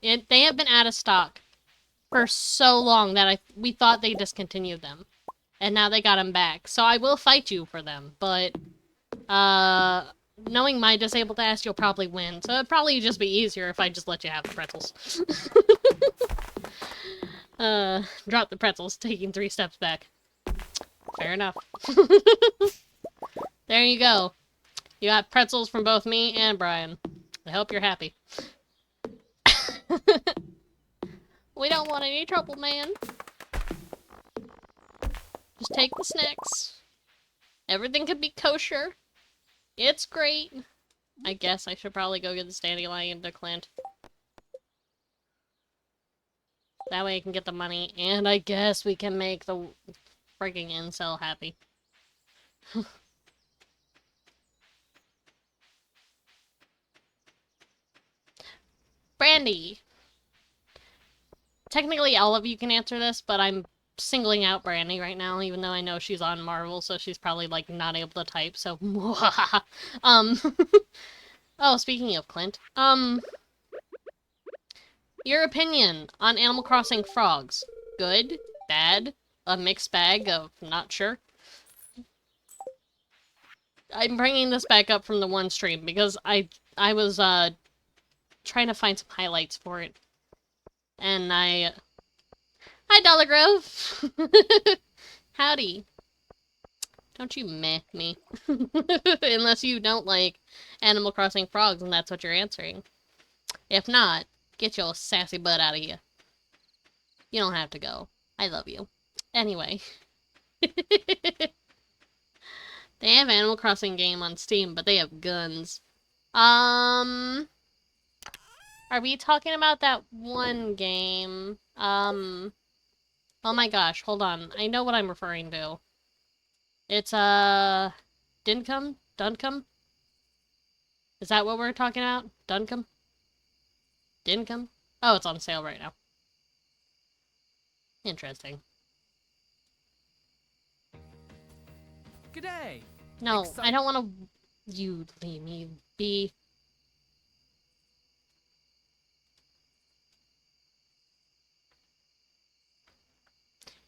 They have been out of stock for so long that we thought they discontinued them. And now they got them back. So I will fight you for them, but, knowing my disabled ass, you'll probably win. So it'd probably just be easier if I just let you have the pretzels. Drop the pretzels, taking 3 steps back. Fair enough. There you go. You got pretzels from both me and Brian. I hope you're happy. We don't want any trouble, man. Just take the snacks. Everything could be kosher. It's great. I guess I should probably go get the dandelion to Clint. That way I can get the money, and I guess we can make the freaking incel happy. Brandy! technically all of you can answer this, but I'm singling out Brandy right now, even though I know she's on Marvel, so she's probably, like, not able to type, so... um... oh, speaking of Clint, your opinion on Animal Crossing frogs. Good? Bad? A mixed bag of not sure? I'm bringing this back up from the one stream because I was, trying to find some highlights for it. And Hi, Dollar Grove! Howdy. Don't you meh me. Unless you don't like Animal Crossing frogs and that's what you're answering. If not, get your sassy butt out of here. You don't have to go. I love you. Anyway. They have Animal Crossing game on Steam, but they have guns. Are we talking about that one game? Oh my gosh, hold on. I know what I'm referring to. It's, Dincum? Duncum? Is that what we're talking about? Duncum? Dincum? Oh, it's on sale right now. Interesting. G'day. No, I don't want to... You leave me be.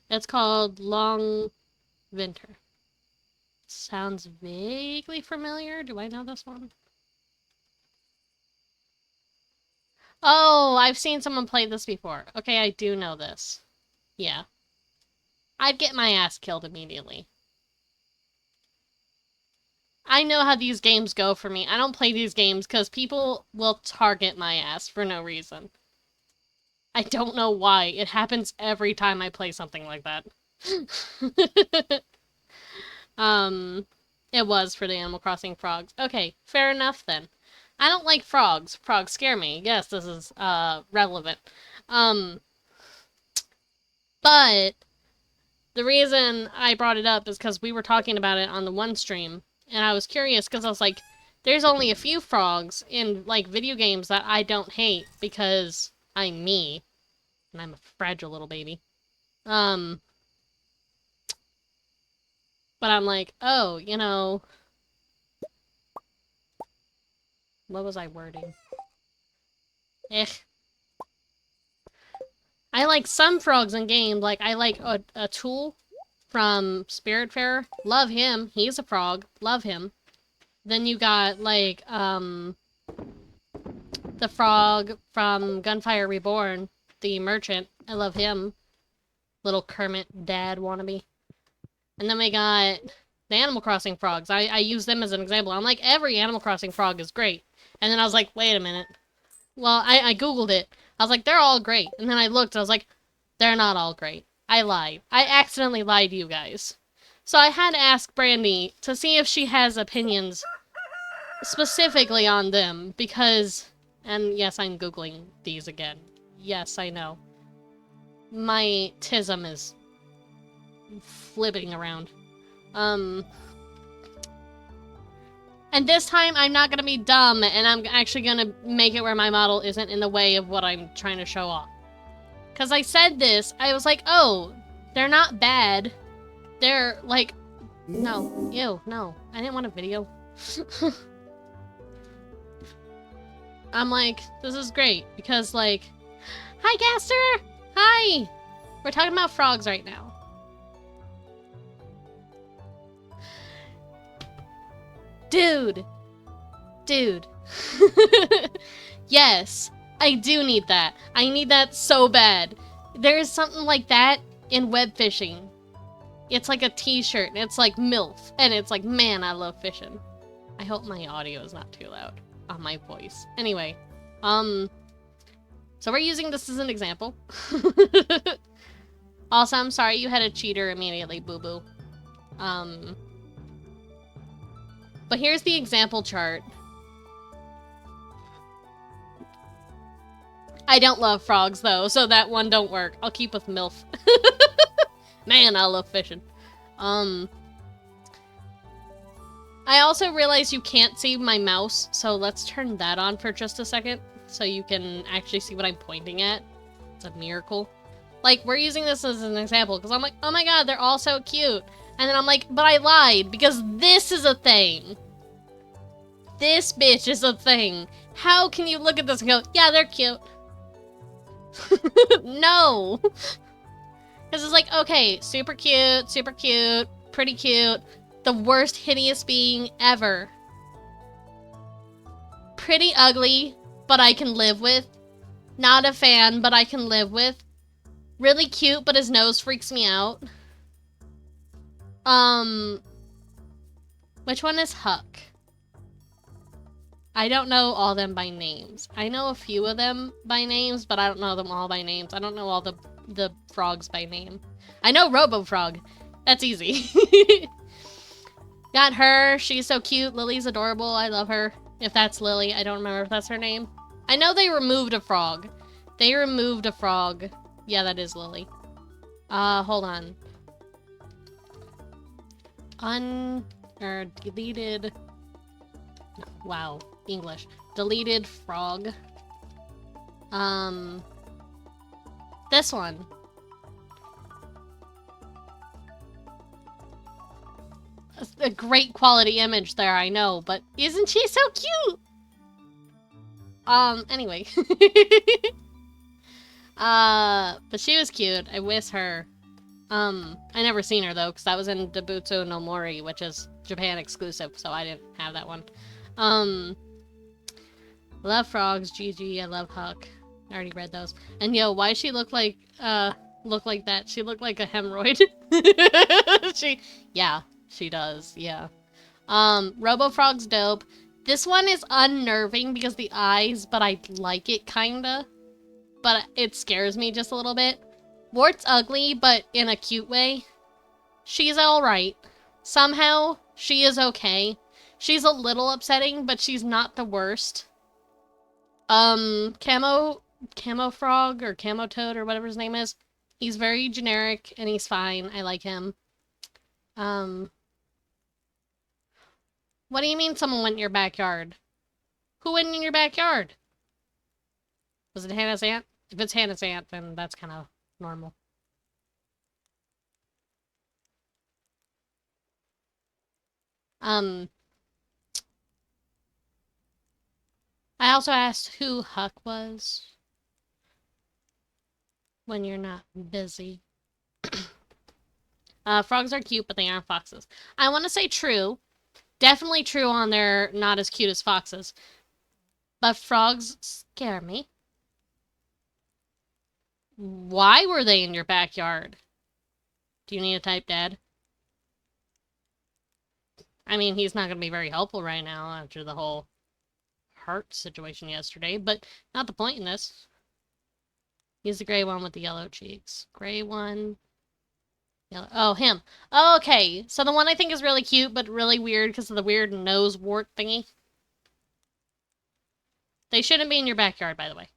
It's called Long Winter. Sounds vaguely familiar. Do I know this one? Oh, I've seen someone play this before. Okay, I do know this. Yeah. I'd get my ass killed immediately. I know how these games go for me. I don't play these games because people will target my ass for no reason. I don't know why. It happens every time I play something like that. It was for the Animal Crossing frogs. Okay, fair enough then. I don't like frogs. Frogs scare me. Yes, this is, relevant. But the reason I brought it up is because we were talking about it on the one stream, and I was curious because I was like, there's only a few frogs in, like, video games that I don't hate because I'm me. And I'm a fragile little baby. But I'm like, oh, you know... What was I wording? I like some frogs in games, like, I like a Tool from Spiritfarer. Love him. He's a frog. Love him. Then you got, like, the frog from Gunfire Reborn, the merchant. I love him. Little Kermit dad wannabe. And then we got the Animal Crossing frogs. I use them as an example. I'm like, every Animal Crossing frog is great. And then I was like, wait a minute. Well, I googled it. I was like, they're all great. And then I looked, I was like, they're not all great. I lied. I accidentally lied to you guys. So I had to ask Brandy to see if she has opinions specifically on them, because... And yes, I'm googling these again. Yes, I know. My tism is flipping around. And this time, I'm not gonna be dumb, and I'm actually gonna make it where my model isn't in the way of what I'm trying to show off. Because I said this, I was like, oh, they're not bad. They're, like... No. Ew, no. I didn't want a video. I'm like, this is great, because, like... Hi, Gaster! Hi! We're talking about frogs right now. Dude! Dude. Yes, I do need that. I need that so bad. There is something like that in web fishing. It's like a t-shirt, and it's like MILF, and it's like, man, I love fishing. I hope my audio is not too loud on my voice. Anyway, so we're using this as an example. Also, I'm sorry you had a cheater immediately, boo-boo. But here's the example chart. I don't love frogs, though, so that one don't work. I'll keep with MILF. Man, I love fishing. I also realized you can't see my mouse, so let's turn that on for just a second, so you can actually see what I'm pointing at. It's a miracle. Like, we're using this as an example, because I'm like, oh my god, they're all so cute. And then I'm like, but I lied, because this is a thing. This bitch is a thing. How can you look at this and go, yeah, they're cute? No. Because it's like, okay, super cute, pretty cute, the worst hideous being ever. Pretty ugly, but I can live with. Not a fan, but I can live with. Really cute, but his nose freaks me out. Which one is Huck? I don't know all them by names. I know a few of them by names, but I don't know them all by names. I don't know all the frogs by name. I know Robo Frog. That's easy. Got her. She's so cute. Lily's adorable. I love her. If that's Lily. I don't remember if that's her name. I know they removed a frog. They removed a frog. Yeah, that is Lily. Hold on. Deleted. Wow. English. Deleted frog. This one. A great quality image there, I know, but isn't she so cute? Anyway. But she was cute. I miss her. I never seen her though, because that was in Debutsu no Mori, which is Japan exclusive, so I didn't have that one. Love frogs, GG, I love Huck. I already read those. And yo, why she look like that? She looked like a hemorrhoid. Yeah, she does, yeah. Robo Frog's dope. This one is unnerving because the eyes, but I like it kinda. But it scares me just a little bit. Wart's ugly, but in a cute way. She's alright. Somehow, she is okay. She's a little upsetting, but she's not the worst. Camo Frog, or Camo Toad, or whatever his name is. He's very generic, and he's fine. I like him. What do you mean someone went in your backyard? Who went in your backyard? Was it Hannah's aunt? If it's Hannah's aunt, then that's kind of normal. I also asked who Huck was. When you're not busy. Frogs are cute, but they aren't foxes. I want to say true. Definitely true on their not as cute as foxes. But frogs scare me. Why were they in your backyard? Do you need to type Dad? I mean, he's not going to be very helpful right now after the whole heart situation yesterday, but not the point in this. He's the gray one with the yellow cheeks. Gray one. Yellow. Oh, him. Oh, okay, so the one I think is really cute, but really weird because of the weird nose wart thingy. They shouldn't be in your backyard, by the way.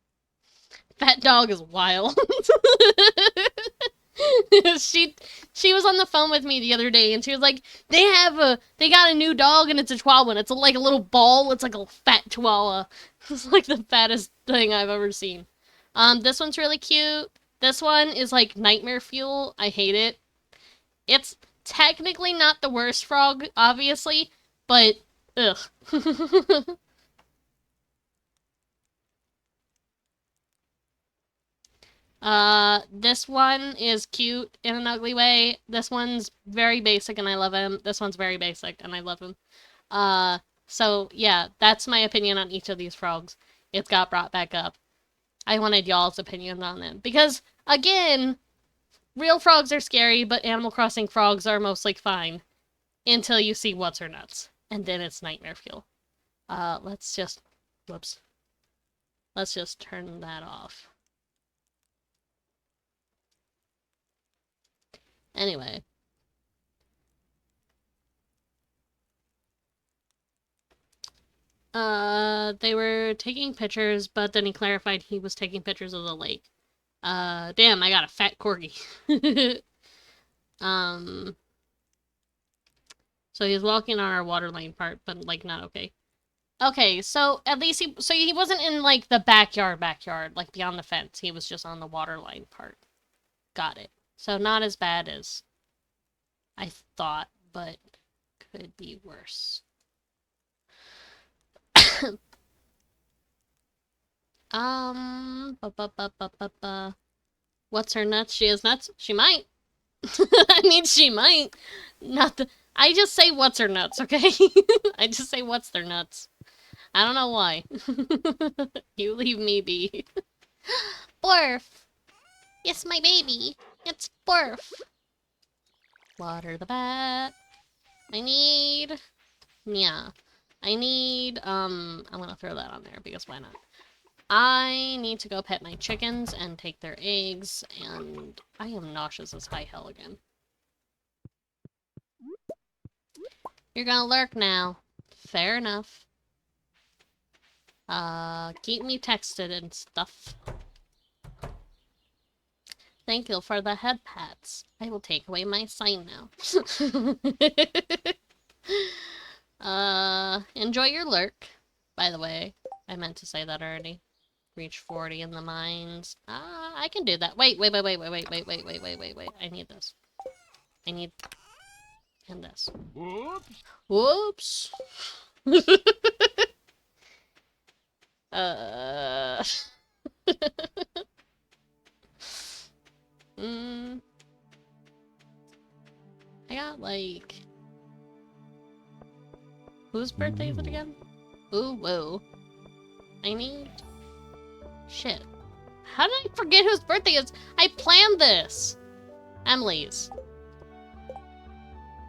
Fat dog is wild. She was on the phone with me the other day, and she was like, they got a new dog, and it's a chihuahua, and it's like a little ball. It's like a fat chihuahua. It's like the fattest thing I've ever seen. This one's really cute. This one is like nightmare fuel. I hate it. It's technically not the worst frog, obviously, but ugh. This one is cute in an ugly way. This one's very basic and I love him. This one's very basic and I love him. So yeah, that's my opinion on each of these frogs. It got brought back up. I wanted y'all's opinion on them. Because, again, real frogs are scary, but Animal Crossing frogs are mostly fine. Until you see what's her nuts. And then it's nightmare fuel. Let's just... Whoops. Let's just turn that off. Anyway. They were taking pictures, but then he clarified he was taking pictures of the lake. Damn, I got a fat corgi. So he was walking on our water lane part, but, like, not okay. Okay, so at least he wasn't in, like, the backyard, like, beyond the fence. He was just on the waterline part. Got it. So not as bad as I thought, but could be worse. Ba ba ba ba ba ba. What's her nuts? She has nuts? She might. I mean, she might. Not the. I just say what's her nuts, okay? I just say what's their nuts. I don't know why. You leave me be. Barf! It's my baby. It's Barf. Water the bat. I need... Yeah. I need, I'm gonna throw that on there because why not? I need to go pet my chickens and take their eggs, and I am nauseous as high hell again. You're gonna lurk now. Fair enough. Keep me texted and stuff. Thank you for the head pats. I will take away my sign now. Enjoy your lurk, by the way. I meant to say that already. Reach 40 in the mines. I can do that. Wait. I need this. I need... And this. Whoops. Whoops. I got, like... Whose birthday is it again? Ooh, whoa. I need... Shit. How did I forget whose birthday is? I planned this! Emily's.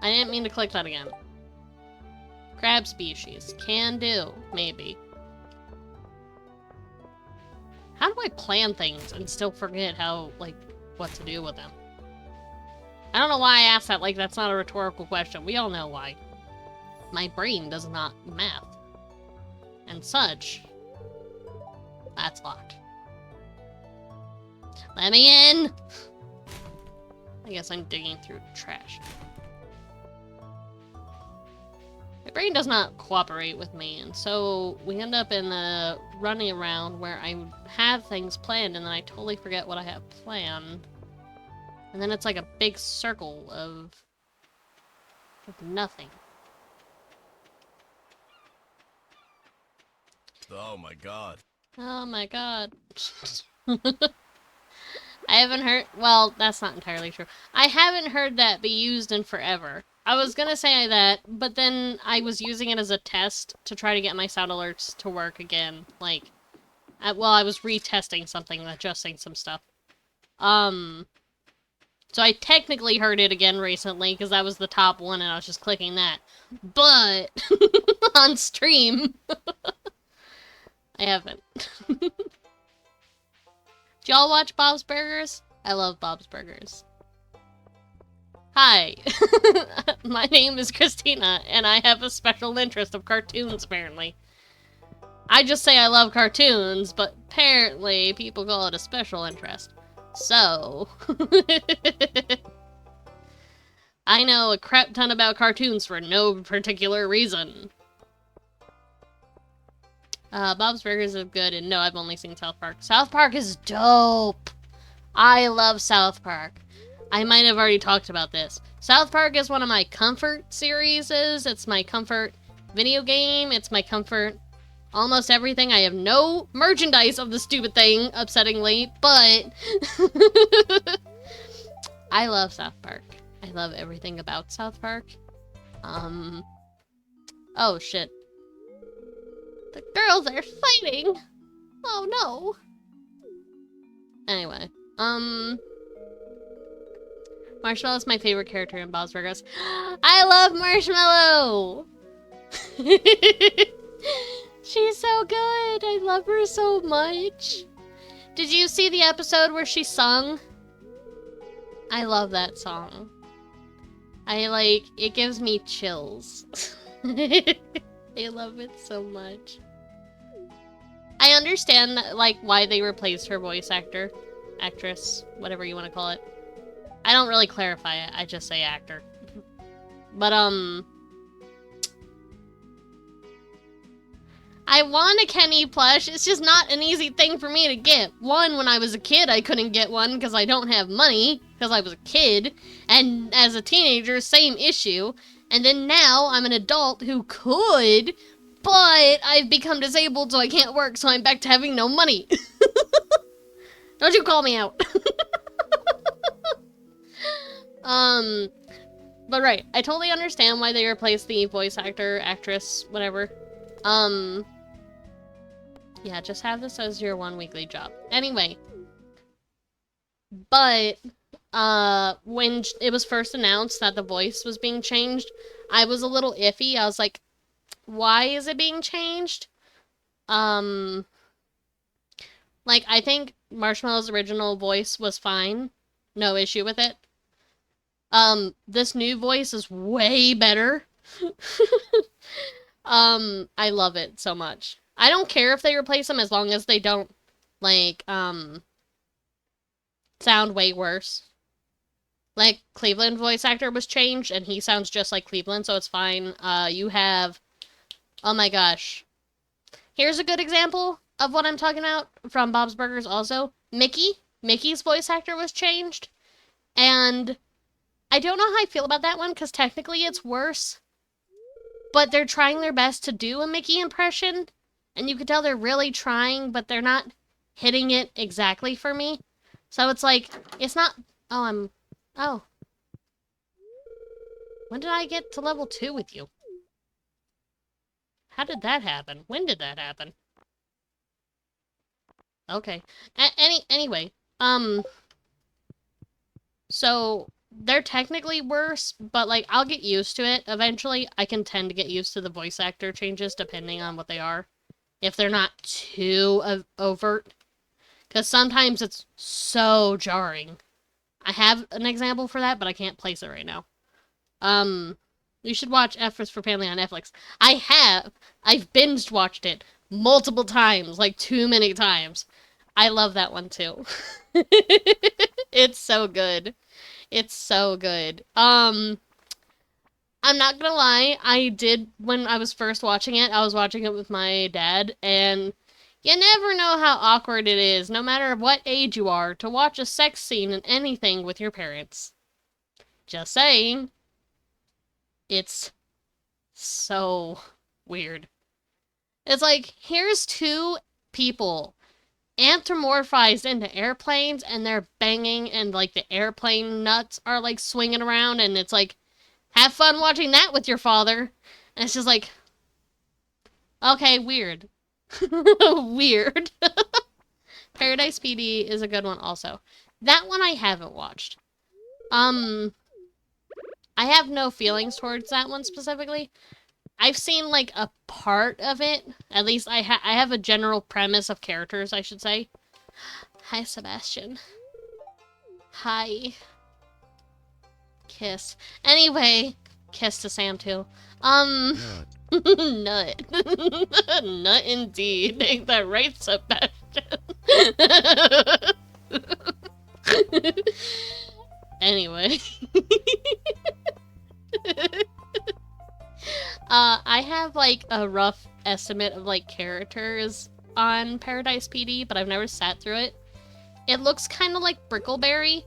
I didn't mean to click that again. Crab species. Can do. Maybe. How do I plan things and still forget how, like, what to do with them? I don't know why I asked that, like that's not a rhetorical question. We all know why. My brain does not math. And such. That's locked. Let me in! I guess I'm digging through trash. My brain does not cooperate with me, and so we end up in the running around where I have things planned and then I totally forget what I have planned. And then it's like a big circle of nothing. Oh my god. Oh my god. I haven't heard... Well, that's not entirely true. I haven't heard that be used in forever. I was gonna say that, but then I was using it as a test to try to get my sound alerts to work again. Like, well, I was retesting something, adjusting some stuff. So I technically heard it again recently, because that was the top one and I was just clicking that. But, on stream, I haven't. Do y'all watch Bob's Burgers? I love Bob's Burgers. Hi, my name is Christina, and I have a special interest of cartoons, apparently. I just say I love cartoons, but apparently people call it a special interest. So... I know a crap ton about cartoons for no particular reason. Bob's Burgers is good, and no, I've only seen South Park. South Park is dope! I love South Park. I might have already talked about this. South Park is one of my comfort series. It's my comfort video game. It's my comfort almost everything. I have no merchandise of the stupid thing, upsettingly, but I love South Park. I love everything about South Park. Oh shit. The girls are fighting! Oh no! Anyway, Marshmallow's my favorite character in Bob's Burgers. I love Marshmallow! She's so good! I love her so much! Did you see the episode where she sung? I love that song. It gives me chills. I love it so much. I understand, like, why they replaced her voice actress, whatever you want to call it. I don't really clarify it, I just say actor. But, I want a Kenny plush. It's just not an easy thing for me to get. One, when I was a kid, I couldn't get one because I don't have money because I was a kid. And as a teenager, same issue. And then now I'm an adult who could, but I've become disabled so I can't work, so I'm back to having no money. Don't you call me out. But right, I totally understand why they replaced the voice actor, actress, whatever. Yeah, just have this as your one weekly job. Anyway. But, when it was first announced that the voice was being changed, I was a little iffy. I was like, why is it being changed? Like, I think Marshmallow's original voice was fine. No issue with it. This new voice is way better. I love it so much. I don't care if they replace him as long as they don't, like, sound way worse. Like, Cleveland voice actor was changed, and he sounds just like Cleveland, so it's fine. You have... Oh my gosh. Here's a good example of what I'm talking about from Bob's Burgers also. Mickey. Mickey's voice actor was changed, and I don't know how I feel about that one, because technically it's worse. But they're trying their best to do a Mickey impression, and you can tell they're really trying, but they're not hitting it exactly for me. So it's like, it's not... Oh, Oh. When did I get to level 2 with you? How did that happen? When did that happen? Okay. Anyway, so they're technically worse, but like I'll get used to it eventually. I can tend to get used to the voice actor changes depending on what they are. If they're not too overt. Because sometimes it's so jarring. I have an example for that, but I can't place it right now. You should watch F is for Family on Netflix. I've binged watched it multiple times, like too many times. I love that one too. It's so good. It's so good. I'm not gonna lie, when I was first watching it, I was watching it with my dad, and you never know how awkward it is, no matter what age you are, to watch a sex scene in anything with your parents. Just saying. It's so weird. It's like, here's two people anthropomorphized into airplanes, and they're banging, and like the airplane nuts are like swinging around, and it's like, have fun watching that with your father. And it's just like, okay, weird. Weird. Paradise PD is a good one also. That one I haven't watched. I have no feelings towards that one specifically. I've seen like a part of it. At least I have a general premise of characters, I should say. Hi, Sebastian. Hi. Kiss. Anyway, kiss to Sam too. Nut. Nut. Nut indeed. Ain't that right, Sebastian? Anyway. I have like a rough estimate of like characters on Paradise PD, but I've never sat through it. It looks kind of like Brickleberry.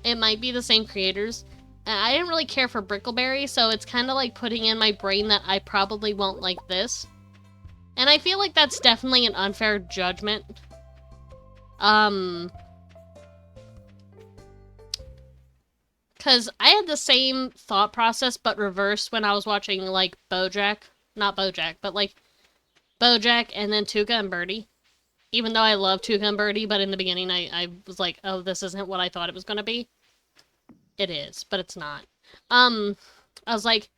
It might be the same creators. I didn't really care for Brickleberry, so it's kind of like putting in my brain that I probably won't like this. And I feel like that's definitely an unfair judgment. Because I had the same thought process, but reversed when I was watching, like, BoJack. Not BoJack, but, like, BoJack and then Tuca and Birdie. Even though I love Tuca and Birdie, but in the beginning I was like, oh, this isn't what I thought it was going to be. It is, but it's not. I was like,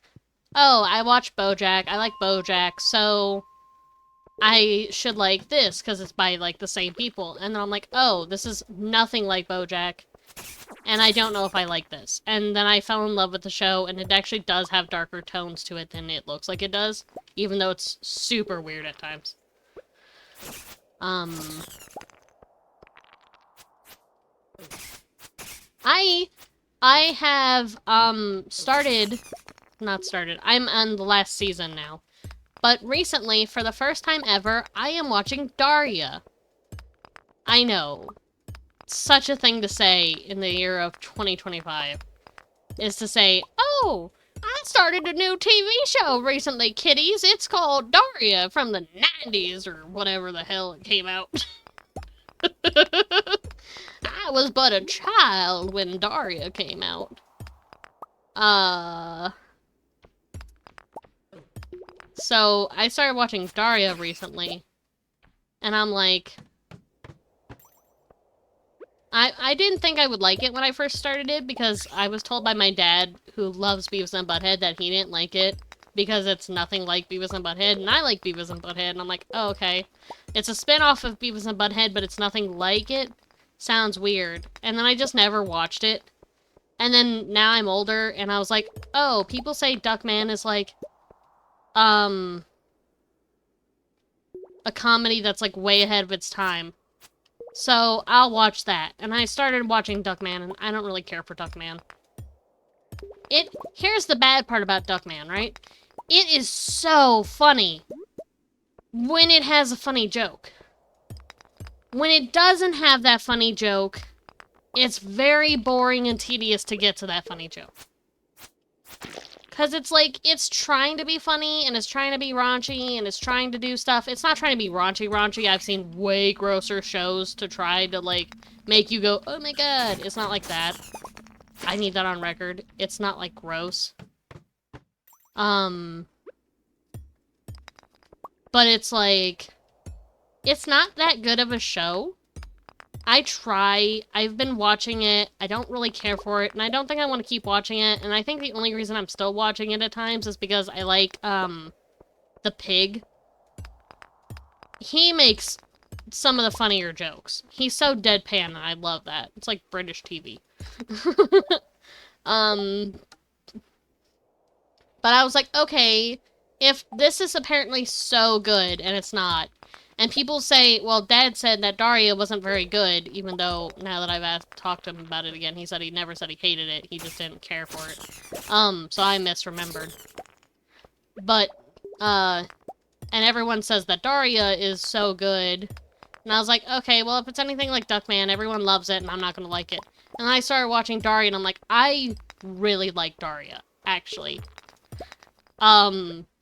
oh, I watch BoJack, I like BoJack, so I should like this, because it's by, like, the same people. And then I'm like, oh, this is nothing like BoJack, and I don't know if I like this. And then I fell in love with the show, and it actually does have darker tones to it than it looks like it does, even though it's super weird at times. I have, I'm on the last season now. But recently, for the first time ever, I am watching Daria. I know. Such a thing to say in the year of 2025 is to say, oh, I started a new TV show recently, kiddies. It's called Daria from the 90s or whatever the hell it came out. I was but a child when Daria came out. So I started watching Daria recently, and I'm like, I didn't think I would like it when I first started it because I was told by my dad, who loves Beavis and Butthead, that he didn't like it because it's nothing like Beavis and Butthead, and I like Beavis and Butthead, and I'm like, oh, okay. It's a spin-off of Beavis and Butthead, but it's nothing like it. Sounds weird. And then I just never watched it. And then now I'm older, and I was like, oh, people say Duckman is like, a comedy that's like way ahead of its time. So I'll watch that. And I started watching Duckman, and I don't really care for Duckman. Here's the bad part about Duckman, right? It is so funny when it has a funny joke. When it doesn't have that funny joke, it's very boring and tedious to get to that funny joke. Because it's like, it's trying to be funny, and it's trying to be raunchy, and it's trying to do stuff. It's not trying to be raunchy. I've seen way grosser shows to try to, like, make you go, oh my god. It's not like that. I need that on record. It's not, like, gross. But it's like, it's not that good of a show. I've been watching it, I don't really care for it, and I don't think I want to keep watching it, and I think the only reason I'm still watching it at times is because I like, the pig. He makes some of the funnier jokes. He's so deadpan, and I love that. It's like British TV. But I was like, okay, if this is apparently so good, and it's not, and people say, well, Dad said that Daria wasn't very good, even though now that I've talked to him about it again, he said he never said he hated it, he just didn't care for it. So I misremembered. But, and everyone says that Daria is so good, and I was like, okay, well, if it's anything like Duckman, everyone loves it, and I'm not gonna like it. And I started watching Daria, and I'm like, I really like Daria, actually.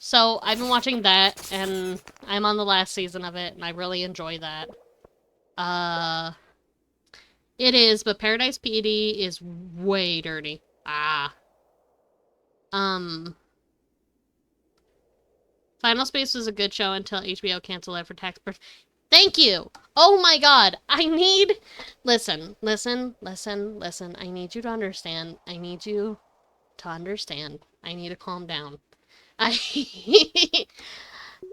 So I've been watching that, and I'm on the last season of it, and I really enjoy that. It is, but Paradise PD is way dirty. Final Space was a good show until HBO canceled it for tax purposes. Thank you! Oh my god, I need... Listen. I need you to understand. I need to calm down.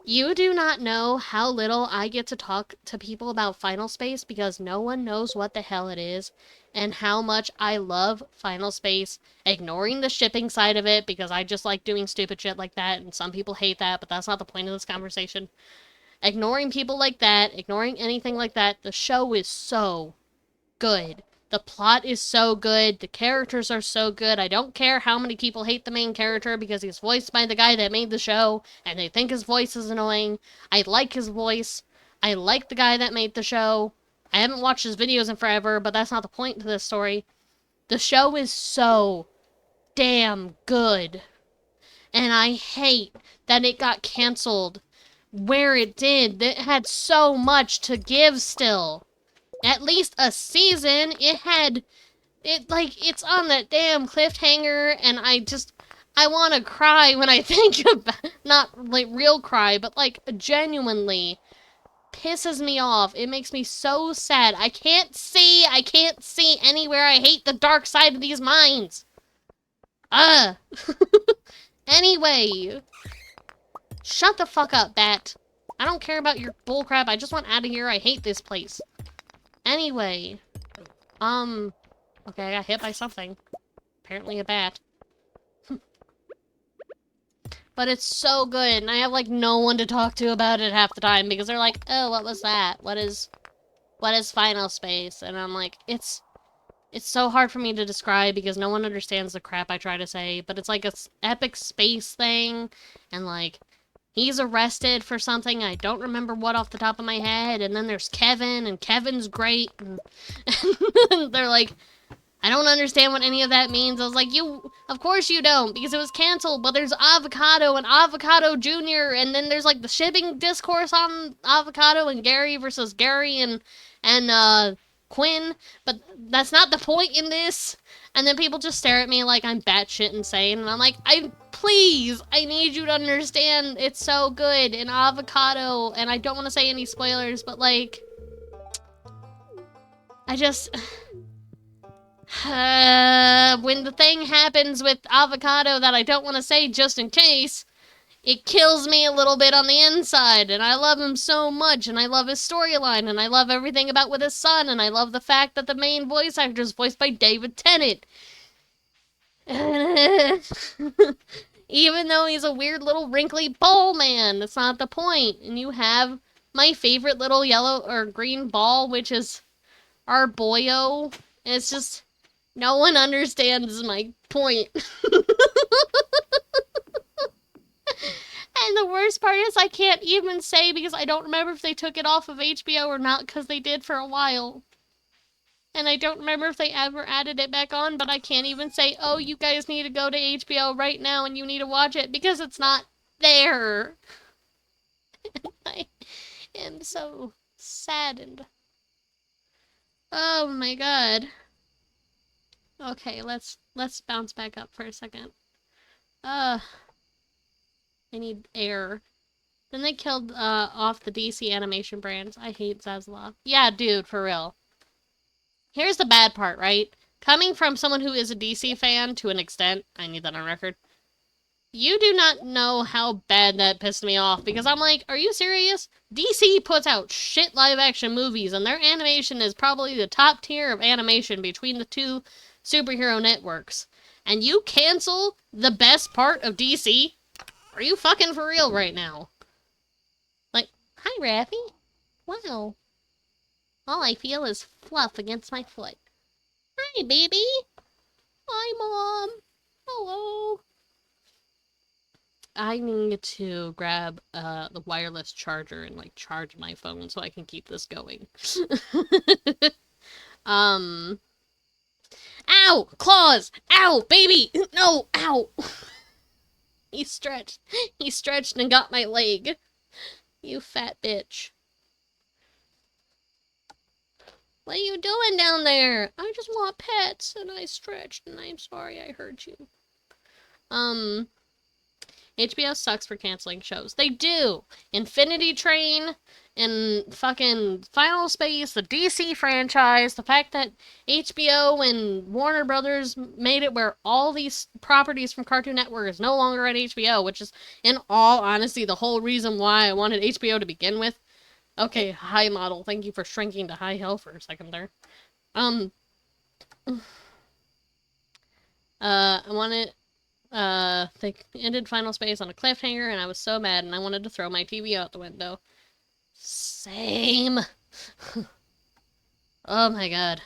You do not know how little I get to talk to people about Final Space because no one knows what the hell it is and how much I love Final Space, ignoring the shipping side of it because I just like doing stupid shit like that, and some people hate that, but that's not the point of this conversation. Ignoring people like that, ignoring anything like that, the show is so good. The plot is so good. The characters are so good. I don't care how many people hate the main character because he's voiced by the guy that made the show, and they think his voice is annoying. I like his voice. I like the guy that made the show. I haven't watched his videos in forever, but that's not the point to this story. The show is so damn good. And I hate that it got canceled where it did. It had so much to give still. At least a season. It's on that damn cliffhanger, and I want to cry when I think about, not like real cry, but like genuinely pisses me off. It makes me so sad. I can't see anywhere. I hate the dark side of these mines. Anyway, shut the fuck up, Bat. I don't care about your bullcrap. I just want out of here. I hate this place. Anyway, okay, I got hit by something. Apparently a bat. But it's so good, and I have, like, no one to talk to about it half the time, because they're like, oh, what was that? What is Final Space? And I'm like, it's so hard for me to describe, because no one understands the crap I try to say, but it's like a epic space thing, and, like, He's arrested for something. I don't remember what off the top of my head. And then there's Kevin, and Kevin's great. And they're like, I don't understand what any of that means. I was like, of course you don't, because it was canceled, but there's Avocado and Avocado Jr., and then there's like the shipping discourse on Avocado and Gary versus Gary and Quinn, but that's not the point in this. And then people just stare at me like I'm batshit insane, and I'm like, please, I need you to understand it's so good in Avocado, and I don't want to say any spoilers, but like, I just... when the thing happens with Avocado that I don't want to say just in case, it kills me a little bit on the inside, and I love him so much, and I love his storyline, and I love everything about with his son, and I love the fact that the main voice actor is voiced by David Tennant. Even though he's a weird little wrinkly ball man, that's not the point. And you have my favorite little yellow or green ball, which is our boyo. It's just... no one understands my point. And the worst part is I can't even say because I don't remember if they took it off of HBO or not, because they did for a while. And I don't remember if they ever added it back on, but I can't even say, oh, you guys need to go to HBO right now and you need to watch it, because it's not there. I am so saddened. Oh my god. Okay, let's bounce back up for a second. I need air. Then they killed off the DC animation brands. I hate Zaslav. Yeah, dude, for real. Here's the bad part, right? Coming from someone who is a DC fan to an extent, I need that on record. You do not know how bad that pissed me off, because I'm like, are you serious? DC puts out shit live action movies, and their animation is probably the top tier of animation between the two superhero networks. And you cancel the best part of DC? Are you fucking for real right now? Like, hi, Raffy. Wow. All I feel is fluff against my foot. Hi, baby. Hi, Mom. Hello. I need to grab the wireless charger and like charge my phone so I can keep this going. Ow! Claws! Ow! Baby! No! Ow! He stretched. He stretched and got my leg. You fat bitch. What are you doing down there? I just want pets, and I stretched, and I'm sorry I hurt you. HBO sucks for canceling shows. They do! Infinity Train, and fucking Final Space, the DC franchise, the fact that HBO and Warner Brothers made it where all these properties from Cartoon Network is no longer at HBO, which is, in all honesty, the whole reason why I wanted HBO to begin with. Okay, high model, thank you for shrinking to high hell for a second there. I wanted, they ended Final Space on a cliffhanger, and I was so mad, and I wanted to throw my TV out the window. Same. Oh my god.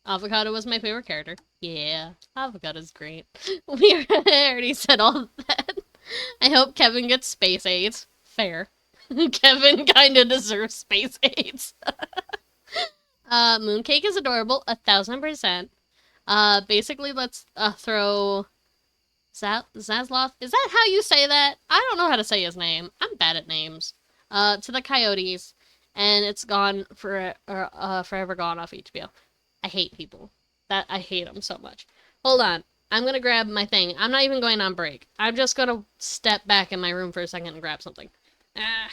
Avocado was my favorite character. Yeah, Avocado's great. We already said all that. I hope Kevin gets space AIDS. Fair. Kevin kinda deserves space AIDS. Mooncake is adorable, 1000%. Basically, let's throw Zasloth. Is that how you say that? I don't know how to say his name. I'm bad at names. To the Coyotes, and it's gone for forever gone off HBO. I hate people. I hate them so much. Hold on. I'm gonna grab my thing. I'm not even going on break. I'm just gonna step back in my room for a second and grab something. Ah.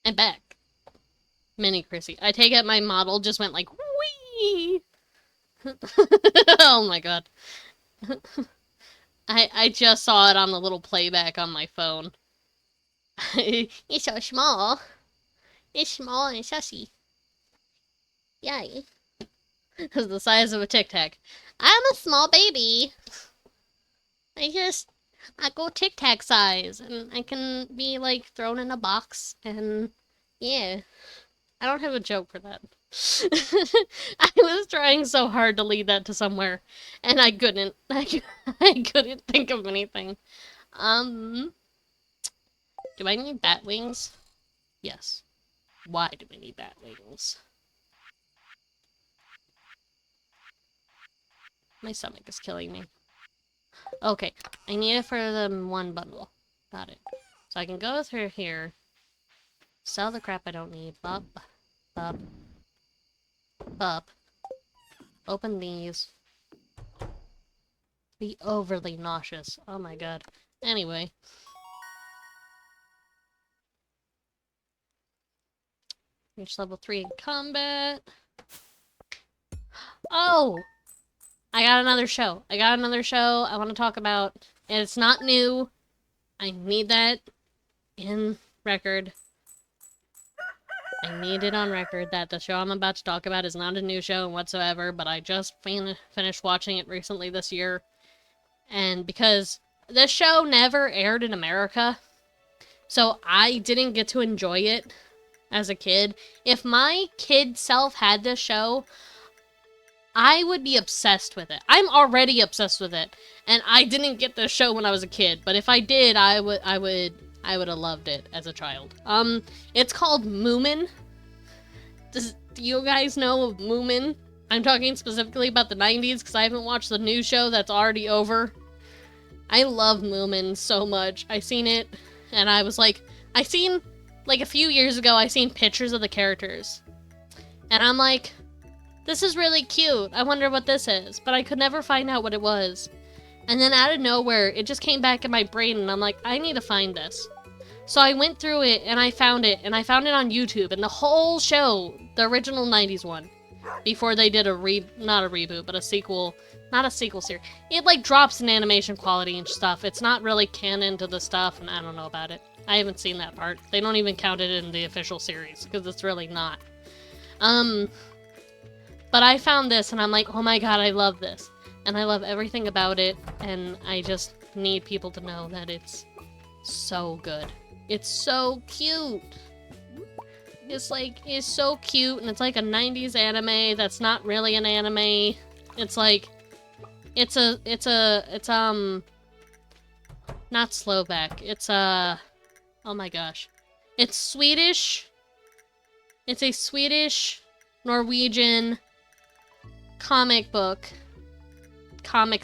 I'm back. Mini Chrissy. I take it my model just went like, wee! Oh my god. I just saw it on the little playback on my phone. It's so small. It's small and sussy. Yay. It's the size of a Tic Tac. I'm a small baby. I go Tic Tac size, and I can be like thrown in a box, and yeah. I don't have a joke for that. I was trying so hard to lead that to somewhere, and I couldn't. I couldn't think of anything. Um, do I need bat wings? Yes. Why do we need bat wings? My stomach is killing me. Okay, I need it for the one bundle. Got it. So I can go through here, sell the crap I don't need. Up, up, up. Open these. Be overly nauseous. Oh my god. Anyway. Reach level 3 in combat. Oh! I got another show. I want to talk about. And it's not new. I need that in record. I need it on record that the show I'm about to talk about is not a new show whatsoever, but I just finished watching it recently this year. And because this show never aired in America, so I didn't get to enjoy it as a kid. If my kid self had this show, I would be obsessed with it. I'm already obsessed with it, and I didn't get this show when I was a kid. But if I did, I would have loved it as a child. It's called Moomin. Do you guys know of Moomin? I'm talking specifically about the 90s because I haven't watched the new show that's already over. I love Moomin so much. I seen it, and I was like, a few years ago, I seen pictures of the characters. And I'm like, this is really cute. I wonder what this is. But I could never find out what it was. And then out of nowhere, it just came back in my brain, and I'm like, I need to find this. So I went through it, and I found it on YouTube, and the whole show, the original 90s one, before they did not a reboot, but a sequel, not a sequel series. It, like, drops in animation quality and stuff. It's not really canon to the stuff, and I don't know about it. I haven't seen that part. They don't even count it in the official series, because it's really not. But I found this, and I'm like, oh my god, I love this. And I love everything about it, and I just need people to know that it's so good. It's so cute. It's so cute, and it's like a 90s anime that's not really an anime. It's like, it's not Slovak. It's, oh my gosh. It's Swedish. It's a Swedish, Norwegian comic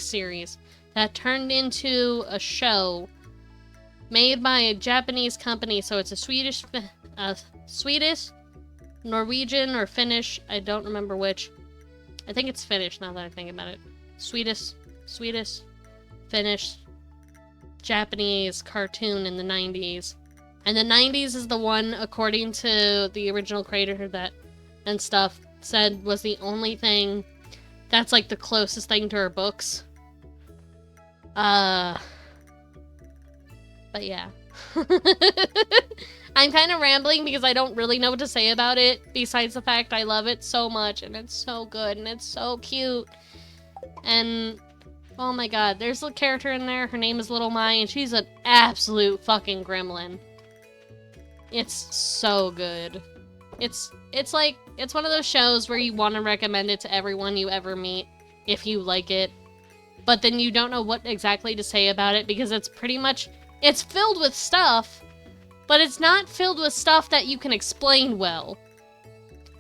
series that turned into a show made by a Japanese company. So it's a Swedish, Norwegian, or Finnish. I don't remember which. I think it's Finnish now that I think about it. Swedish, Finnish, Japanese cartoon in the 90s. And the 90s is the one, according to the original creator that and stuff, said was the only thing that's like the closest thing to her books. But yeah. I'm kind of rambling because I don't really know what to say about it, besides the fact I love it so much, and it's so good, and it's so cute. And, oh my god, there's a character in there, her name is Little Mai, and she's an absolute fucking gremlin. It's so good. It's one of those shows where you want to recommend it to everyone you ever meet, if you like it. But then you don't know what exactly to say about it, because it's pretty much, it's filled with stuff, but it's not filled with stuff that you can explain well.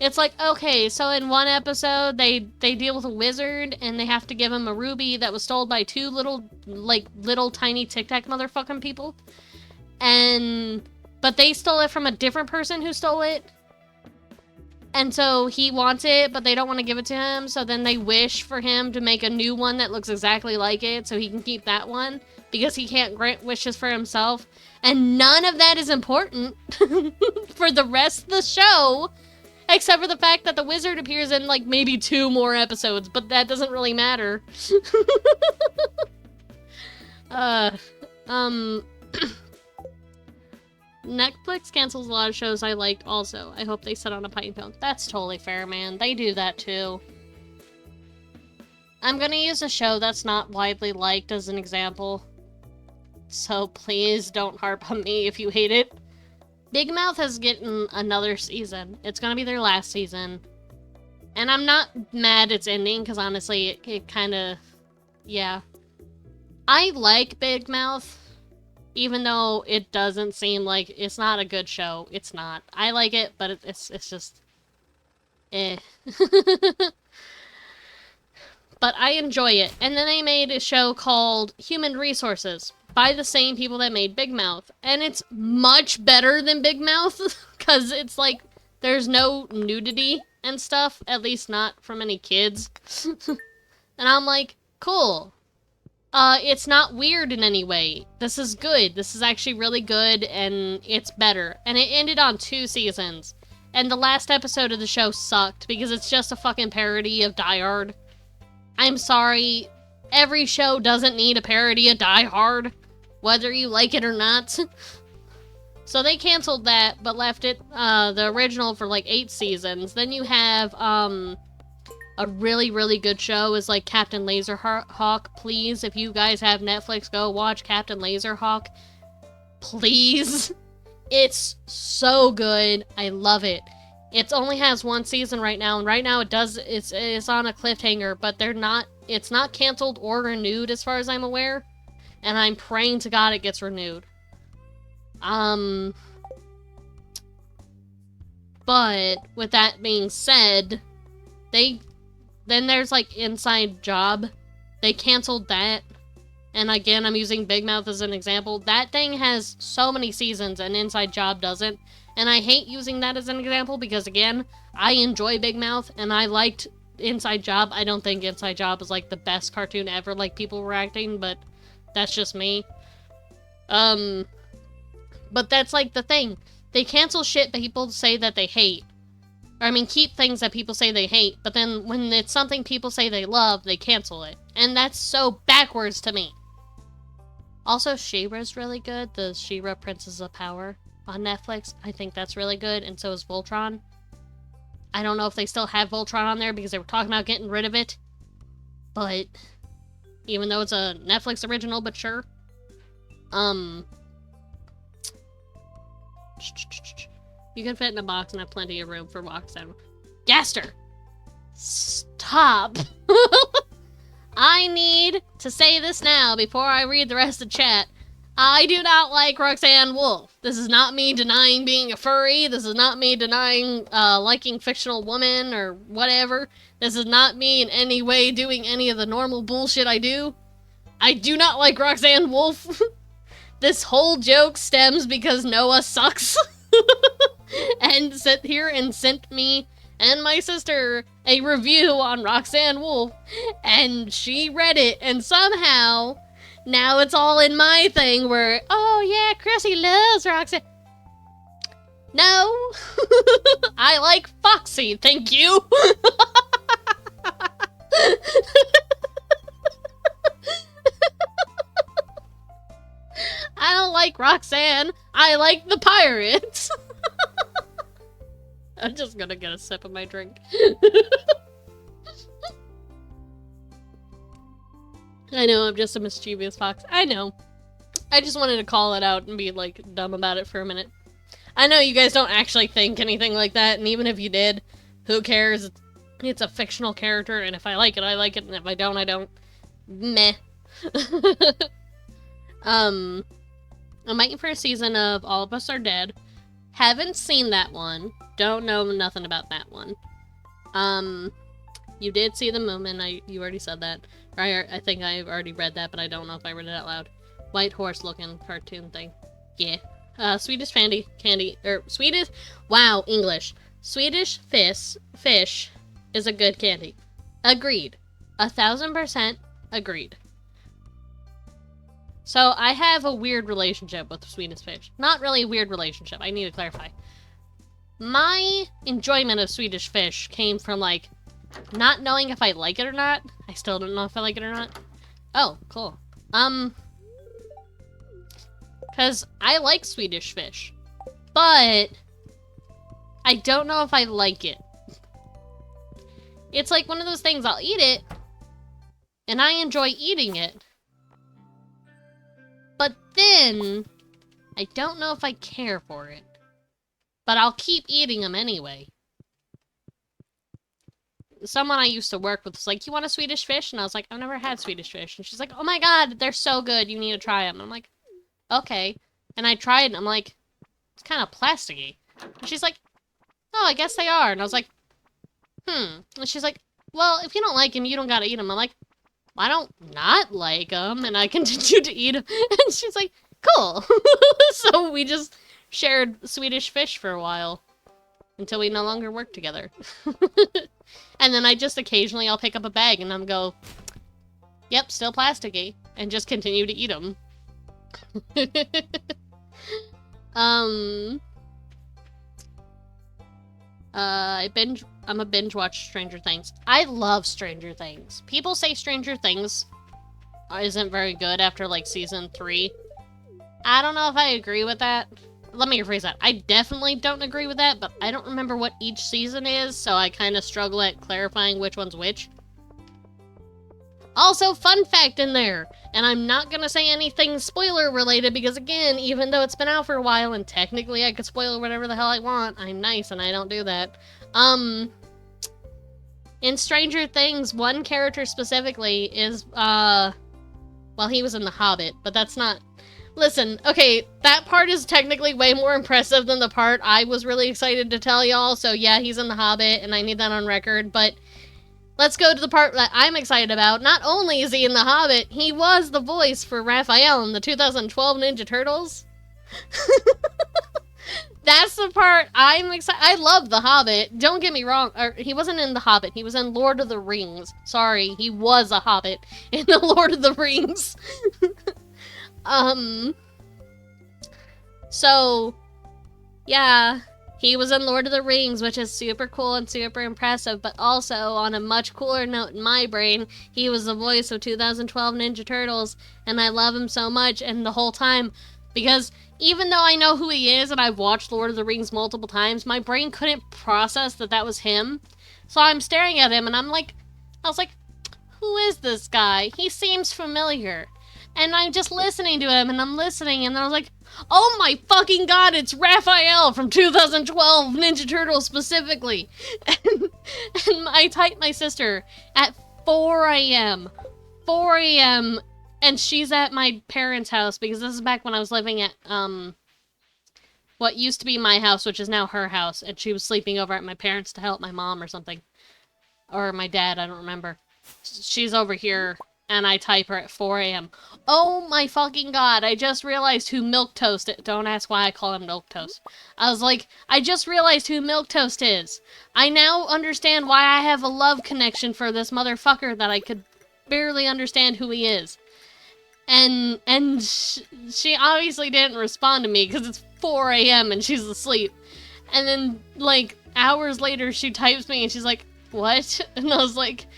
It's like, okay, so in one episode, they deal with a wizard, and they have to give him a ruby that was stolen by two little tiny Tic Tac motherfucking people. But they stole it from a different person who stole it. And so he wants it, but they don't want to give it to him, so then they wish for him to make a new one that looks exactly like it, so he can keep that one, because he can't grant wishes for himself. And none of that is important for the rest of the show, except for the fact that the wizard appears in, like, maybe 2 more episodes, but that doesn't really matter. Um, Netflix cancels a lot of shows I liked also. I hope they sit on a pine cone. That's totally fair, man. They do that too. I'm gonna use a show that's not widely liked as an example. So please don't harp on me if you hate it. Big Mouth has gotten another season. It's gonna be their last season. And I'm not mad it's ending, because honestly, it kinda... yeah. I like Big Mouth. Even though it doesn't seem like... it's not a good show. It's not. I like it, but it's just... eh. But I enjoy it. And then they made a show called Human Resources by the same people that made Big Mouth. And it's much better than Big Mouth, because it's like, there's no nudity and stuff, at least not from any kids. And I'm like, cool. It's not weird in any way. This is good. This is actually really good, and it's better. And it ended on 2 seasons. And the last episode of the show sucked, because it's just a fucking parody of Die Hard. I'm sorry, every show doesn't need a parody of Die Hard, whether you like it or not. So they canceled that, but left it, the original for like 8 seasons. Then you have, a really, really good show is like Captain Laserhawk. Please, if you guys have Netflix, go watch Captain Laserhawk. Please. It's so good. I love it. It only has 1 season right now, and right now it's on a cliffhanger, but it's not canceled or renewed as far as I'm aware. And I'm praying to God it gets renewed. But with that being said, then there's like Inside Job. They canceled that. And again, I'm using Big Mouth as an example. That thing has so many seasons and Inside Job doesn't. And I hate using that as an example because, again, I enjoy Big Mouth and I liked Inside Job. I don't think Inside Job is like the best cartoon ever, like people were acting, but that's just me. But that's like the thing. They cancel shit that people say that they hate. Or, I mean, keep things that people say they hate, but then when it's something people say they love, they cancel it. And that's so backwards to me. Also, She-Ra's really good. The She-Ra Princess of Power on Netflix. I think that's really good, and so is Voltron. I don't know if they still have Voltron on there because they were talking about getting rid of it. But, even though it's a Netflix original, but sure. You can fit in a box and have plenty of room for walks down. Gaster! Stop! I need to say this now before I read the rest of the chat. I do not like Roxanne Wolf. This is not me denying being a furry. This is not me denying liking fictional women or whatever. This is not me in any way doing any of the normal bullshit I do. I do not like Roxanne Wolf. This whole joke stems because Noah sucks. And sit here and sent me and my sister a review on Roxanne Wolf, and she read it, and somehow now it's all in my thing where, oh yeah, Chrissy loves Roxanne. No. I like Foxy, thank you. I don't like Roxanne. I like the pirates. I'm just gonna get a sip of my drink. I know, I'm just a mischievous fox. I know. I just wanted to call it out and be, like, dumb about it for a minute. I know you guys don't actually think anything like that, and even if you did, who cares? It's a fictional character, and if I like it, I like it, and if I don't, I don't. Meh. I'm waiting for a season of All of Us Are Dead. Haven't seen that one. Don't know nothing about that one. You did see The Moomin. You already said that. I think I already read that, but I don't know if I read it out loud. White horse looking cartoon thing. Yeah. Swedish candy, Swedish, wow, English. Swedish fish is a good candy. Agreed. 1000% agreed. So, I have a weird relationship with Swedish fish. Not really a weird relationship, I need to clarify. My enjoyment of Swedish fish came from, like, not knowing if I like it or not. I still don't know if I like it or not. Oh, cool. Because I like Swedish fish. But I don't know if I like it. It's like one of those things, I'll eat it, and I enjoy eating it. But then, I don't know if I care for it. But I'll keep eating them anyway. Someone I used to work with was like, you want a Swedish fish? And I was like, I've never had Swedish fish. And she's like, oh my god, they're so good, you need to try them. And I'm like, okay. And I tried, and I'm like, it's kind of plasticky. And she's like, oh, I guess they are. And I was like, And she's like, well, if you don't like them, you don't gotta eat them. I'm like, I don't not like them. And I continued to eat them. And she's like, cool. So we just shared Swedish fish for a while. Until we no longer work together. And then I just occasionally, I'll pick up a bag and I'm go, yep, still plasticky. And just continue to eat them. I'm a binge watch Stranger Things. I love Stranger Things. People say Stranger Things isn't very good after like season 3. I don't know if I agree with that. Let me rephrase that. I definitely don't agree with that, but I don't remember what each season is, so I kind of struggle at clarifying which one's which. Also, fun fact in there, and I'm not gonna say anything spoiler related because again, even though it's been out for a while and technically I could spoil whatever the hell I want, I'm nice and I don't do that. In Stranger Things, one character specifically is, well, he was in The Hobbit, but that's not... Listen, okay, that part is technically way more impressive than the part I was really excited to tell y'all, so yeah, he's in The Hobbit, and I need that on record, but let's go to the part that I'm excited about. Not only is he in The Hobbit, he was the voice for Raphael in the 2012 Ninja Turtles. That's the part I'm excited. I love The Hobbit, don't get me wrong, he wasn't in The Hobbit, he was in Lord of the Rings. Sorry, he was a Hobbit in the Lord of the Rings. So, yeah, he was in Lord of the Rings, which is super cool and super impressive, but also, on a much cooler note in my brain, he was the voice of 2012 Ninja Turtles, and I love him so much, and the whole time, because even though I know who he is, and I've watched Lord of the Rings multiple times, my brain couldn't process that that was him, so I'm staring at him, and I was like, who is this guy? He seems familiar. And I'm just listening to him, and I'm listening, and I was like, oh my fucking god, it's Raphael from 2012 Ninja Turtles specifically. And I typed my sister at 4 a.m. 4 a.m. And she's at my parents' house, because this is back when I was living at, what used to be my house, which is now her house, and she was sleeping over at my parents' to help my mom or something. Or my dad, I don't remember. She's over here. And I type her at 4 a.m. Oh my fucking god, I just realized who Milquetoast is. Don't ask why I call him Milquetoast. I was like, I just realized who Milquetoast is. I now understand why I have a love connection for this motherfucker that I could barely understand who he is. And she obviously didn't respond to me because it's 4 a.m. and she's asleep. And then, like, hours later she types me and she's like, what? And I was like...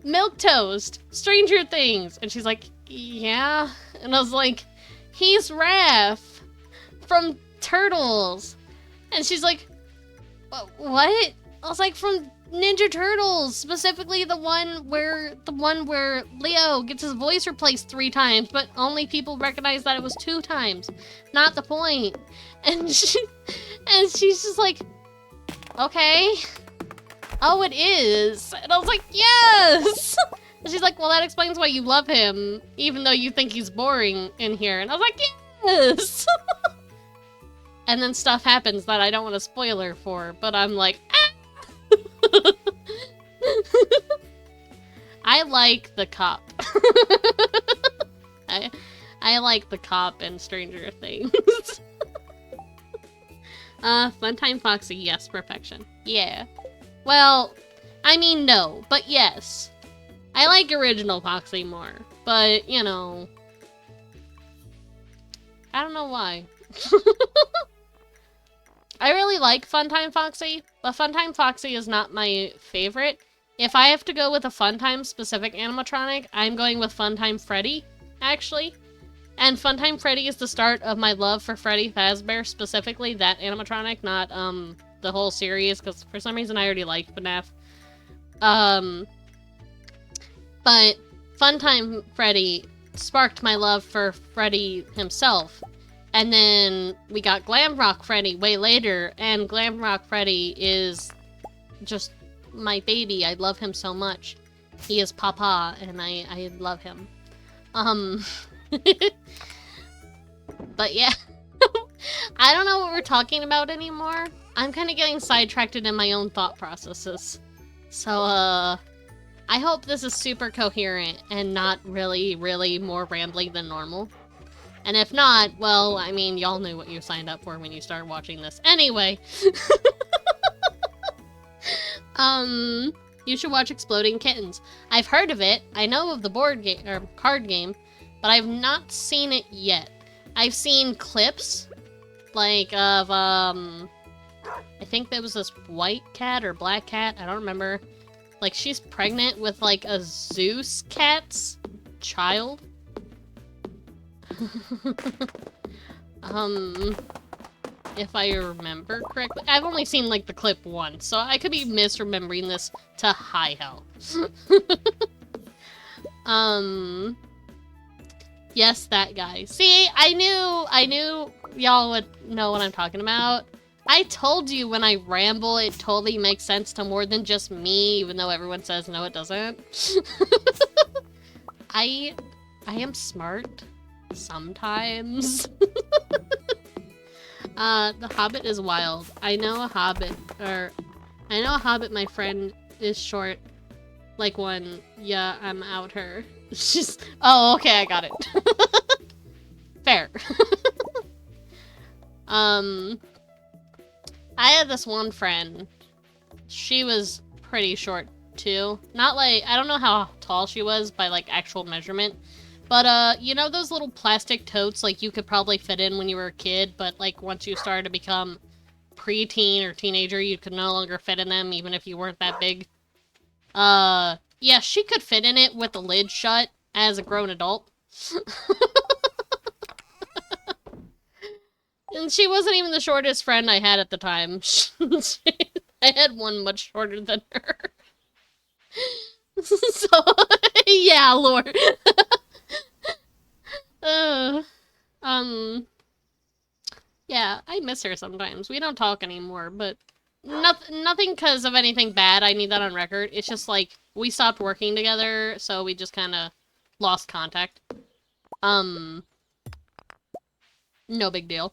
Milquetoast, Stranger Things. And she's like, yeah. And I was like, he's Raph from Turtles. And she's like, what? I was like, from Ninja Turtles, specifically the one where Leo gets his voice replaced 3 times, but only people recognize that it was 2 times. Not the point. And she's just like, okay. Oh, it is. And I was like, yes! And she's like, well, that explains why you love him, even though you think he's boring in here. And I was like, yes! And then stuff happens that I don't want to spoil her for, but I'm like, ah! I like the cop. I like the cop in Stranger Things. Funtime Foxy, yes, perfection. Yeah. Well, I mean, no, but yes. I like original Foxy more, but, you know. I don't know why. I really like Funtime Foxy, but Funtime Foxy is not my favorite. If I have to go with a Funtime specific animatronic, I'm going with Funtime Freddy, actually. And Funtime Freddy is the start of my love for Freddy Fazbear, specifically that animatronic, not the whole series, because for some reason I already liked FNAF. But Funtime Freddy sparked my love for Freddy himself. And then we got Glam Rock Freddy way later, and Glam Rock Freddy is just my baby. I love him so much. He is Papa, and I love him. But yeah. I don't know what we're talking about anymore. I'm kind of getting sidetracked in my own thought processes. So, I hope this is super coherent and not really, really more rambling than normal. And if not, well, I mean, y'all knew what you signed up for when you started watching this. Anyway. You should watch Exploding Kittens. I've heard of it. I know of the board game, or card game, but I've not seen it yet. I've seen clips, like, of, I think there was this white cat or black cat, I don't remember. Like, she's pregnant with, like, a Zeus cat's child. If I remember correctly. I've only seen, like, the clip once, so I could be misremembering this to high hell. Yes, that guy. See, I knew y'all would know what I'm talking about. I told you when I ramble, it totally makes sense to more than just me, even though everyone says no, it doesn't. I am smart. Sometimes. The Hobbit is wild. I know a Hobbit my friend is short. Like one, yeah, I'm out her. She's, oh, okay, I got it. Fair. I had this one friend. She was pretty short, too. Not like, I don't know how tall she was by, like, actual measurement. But, you know those little plastic totes, like, you could probably fit in when you were a kid, but, like, once you started to become preteen or teenager, you could no longer fit in them, even if you weren't that big? Yeah, she could fit in it with the lid shut as a grown adult. And she wasn't even the shortest friend I had at the time. I had one much shorter than her. So, yeah, Lord. Yeah, I miss her sometimes. We don't talk anymore, but nothing because of anything bad. I need that on record. It's just like we stopped working together, so we just kind of lost contact. No big deal.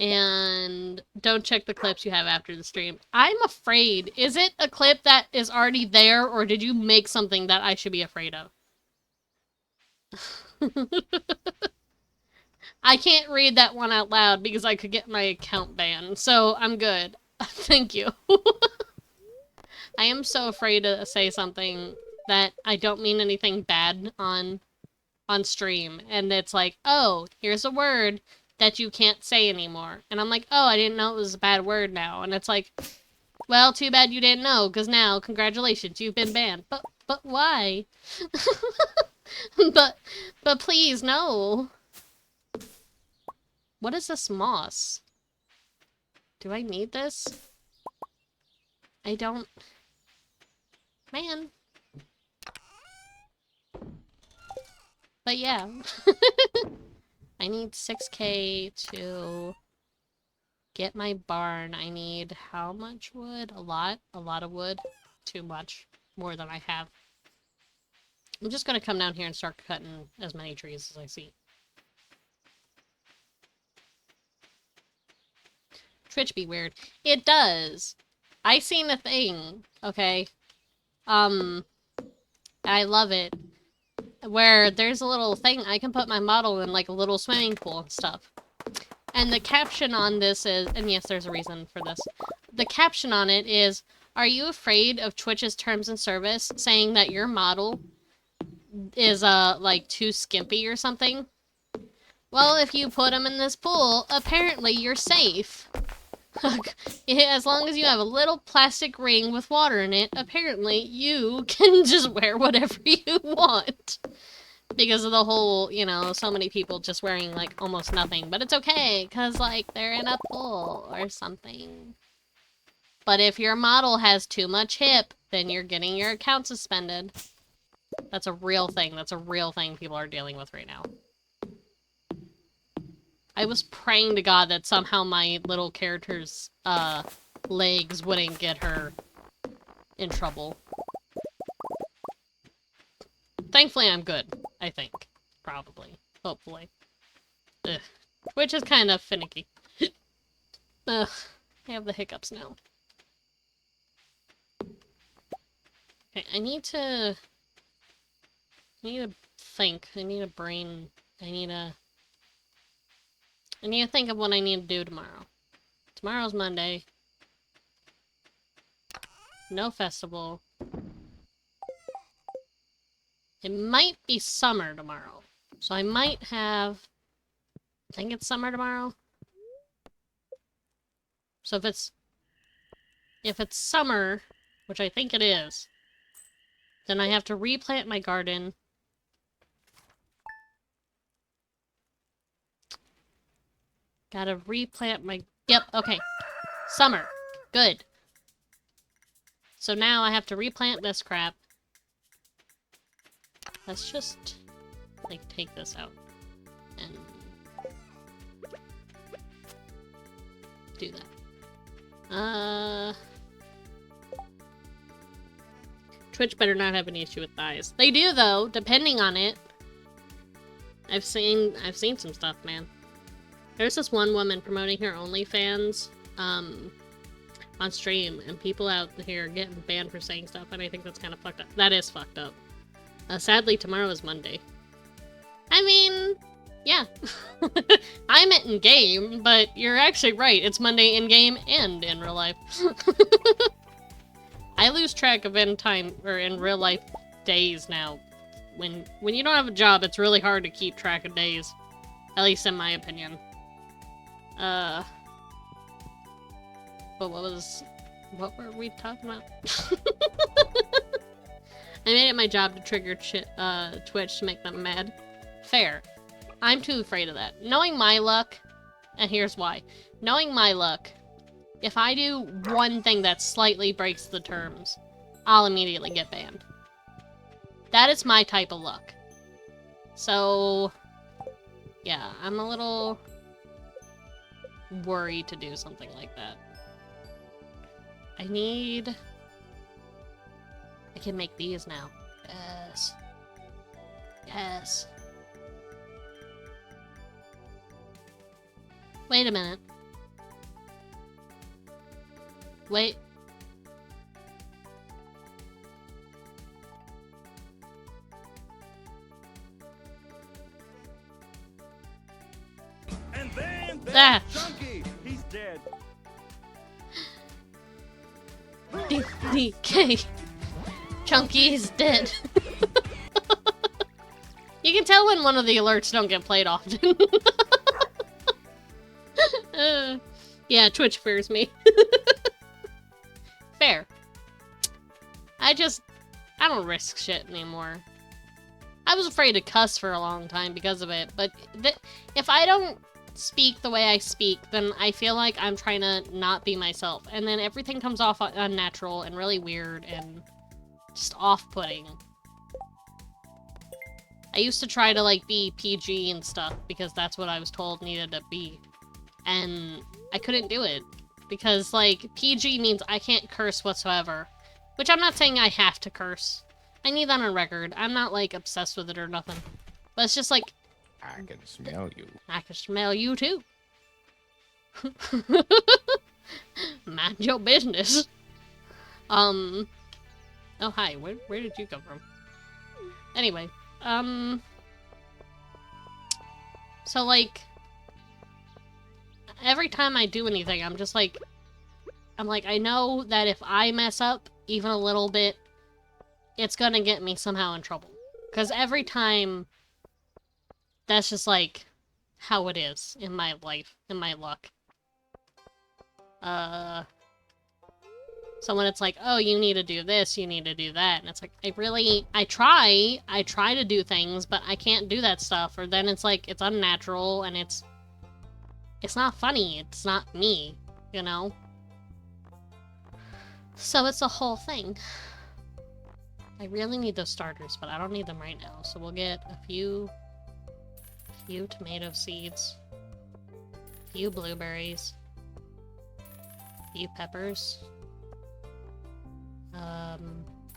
And don't check the clips you have after the stream. I'm afraid. Is it a clip that is already there, or did you make something that I should be afraid of? I can't read that one out loud because I could get my account banned, so I'm good. Thank you. I am so afraid to say something that I don't mean anything bad on stream, and it's like, oh, here's a word that you can't say anymore. And I'm like, oh, I didn't know it was a bad word now. And it's like, well, too bad you didn't know, because now, congratulations, you've been banned. But why? but please, no. What is this moss? Do I need this? I don't... Man. But yeah. I need 6K to get my barn. I need how much wood? A lot? A lot of wood? Too much. More than I have. I'm just gonna come down here and start cutting as many trees as I see. Twitch be weird. It does. I seen a thing, okay? I love it. Where there's a little thing I can put my model in, like a little swimming pool and stuff. And the caption on this is, and yes, there's a reason for this. The caption on it is, are you afraid of Twitch's terms and service saying that your model is, like, too skimpy or something? Well, if you put them in this pool, apparently you're safe. As long as you have a little plastic ring with water in it, apparently you can just wear whatever you want. Because of the whole, you know, so many people just wearing, like, almost nothing. But it's okay, because, like, they're in a pool or something. But if your model has too much hip, then you're getting your account suspended. That's a real thing. That's a real thing people are dealing with right now. I was praying to God that somehow my little character's, legs wouldn't get her in trouble. Thankfully, I'm good, I think. Probably. Hopefully. Ugh. Which is kind of finicky. Ugh. I have the hiccups now. Okay, I need to think. I need a brain. I need to think of what I need to do tomorrow. Tomorrow's Monday. No festival. It might be summer tomorrow. So I might have... I think it's summer tomorrow. So if it's summer, which I think it is, then I have to replant my garden. Gotta replant my... Yep, okay. Summer. Good. So now I have to replant this crap. Let's just, like, take this out. And... do that. Twitch better not have an issue with thighs. They do, though, depending on it. I've seen some stuff, man. There's this one woman promoting her OnlyFans, on stream, and people out here are getting banned for saying stuff, and I think that's kind of fucked up. That is fucked up. Sadly, tomorrow is Monday. I mean, yeah. I meant in game, but you're actually right. It's Monday in game and in real life. I lose track of in time or in real life days now. When you don't have a job, it's really hard to keep track of days. At least in my opinion. But what were we talking about? I made it my job to trigger Twitch to make them mad. Fair. I'm too afraid of that. Knowing my luck, and here's why. Knowing my luck, if I do one thing that slightly breaks the terms, I'll immediately get banned. That is my type of luck. So, yeah, I'm a little worried to do something like that. I can make these now. Yes. Yes. Wait a minute. Wait. And then Ah. Chunky, he's dead. DK. Chunky is dead. You can tell when one of the alerts don't get played often. Yeah, Twitch fears me. Fair. I don't risk shit anymore. I was afraid to cuss for a long time because of it, but if I don't speak the way I speak, then I feel like I'm trying to not be myself, and then everything comes off unnatural and really weird and just off-putting. I used to try to, like, be PG and stuff because that's what I was told needed to be, and I couldn't do it because, like, PG means I can't curse whatsoever, which I'm not saying I have to curse. I need that on record. I'm not, like, obsessed with it or nothing, but it's just like, I can smell you. I can smell you too. Mind your business. Oh hi, where did you come from? Anyway, so like, every time I do anything, I'm like, I know that if I mess up even a little bit, it's gonna get me somehow in trouble. 'Cause every time, that's just like how it is in my life, in my luck. So when it's like, oh, you need to do this, you need to do that, and it's like, I try to do things, but I can't do that stuff, or then it's like, it's unnatural, and it's not funny, it's not me, you know? So it's a whole thing. I really need those starters, but I don't need them right now, so we'll get a few tomato seeds, a few blueberries, a few peppers,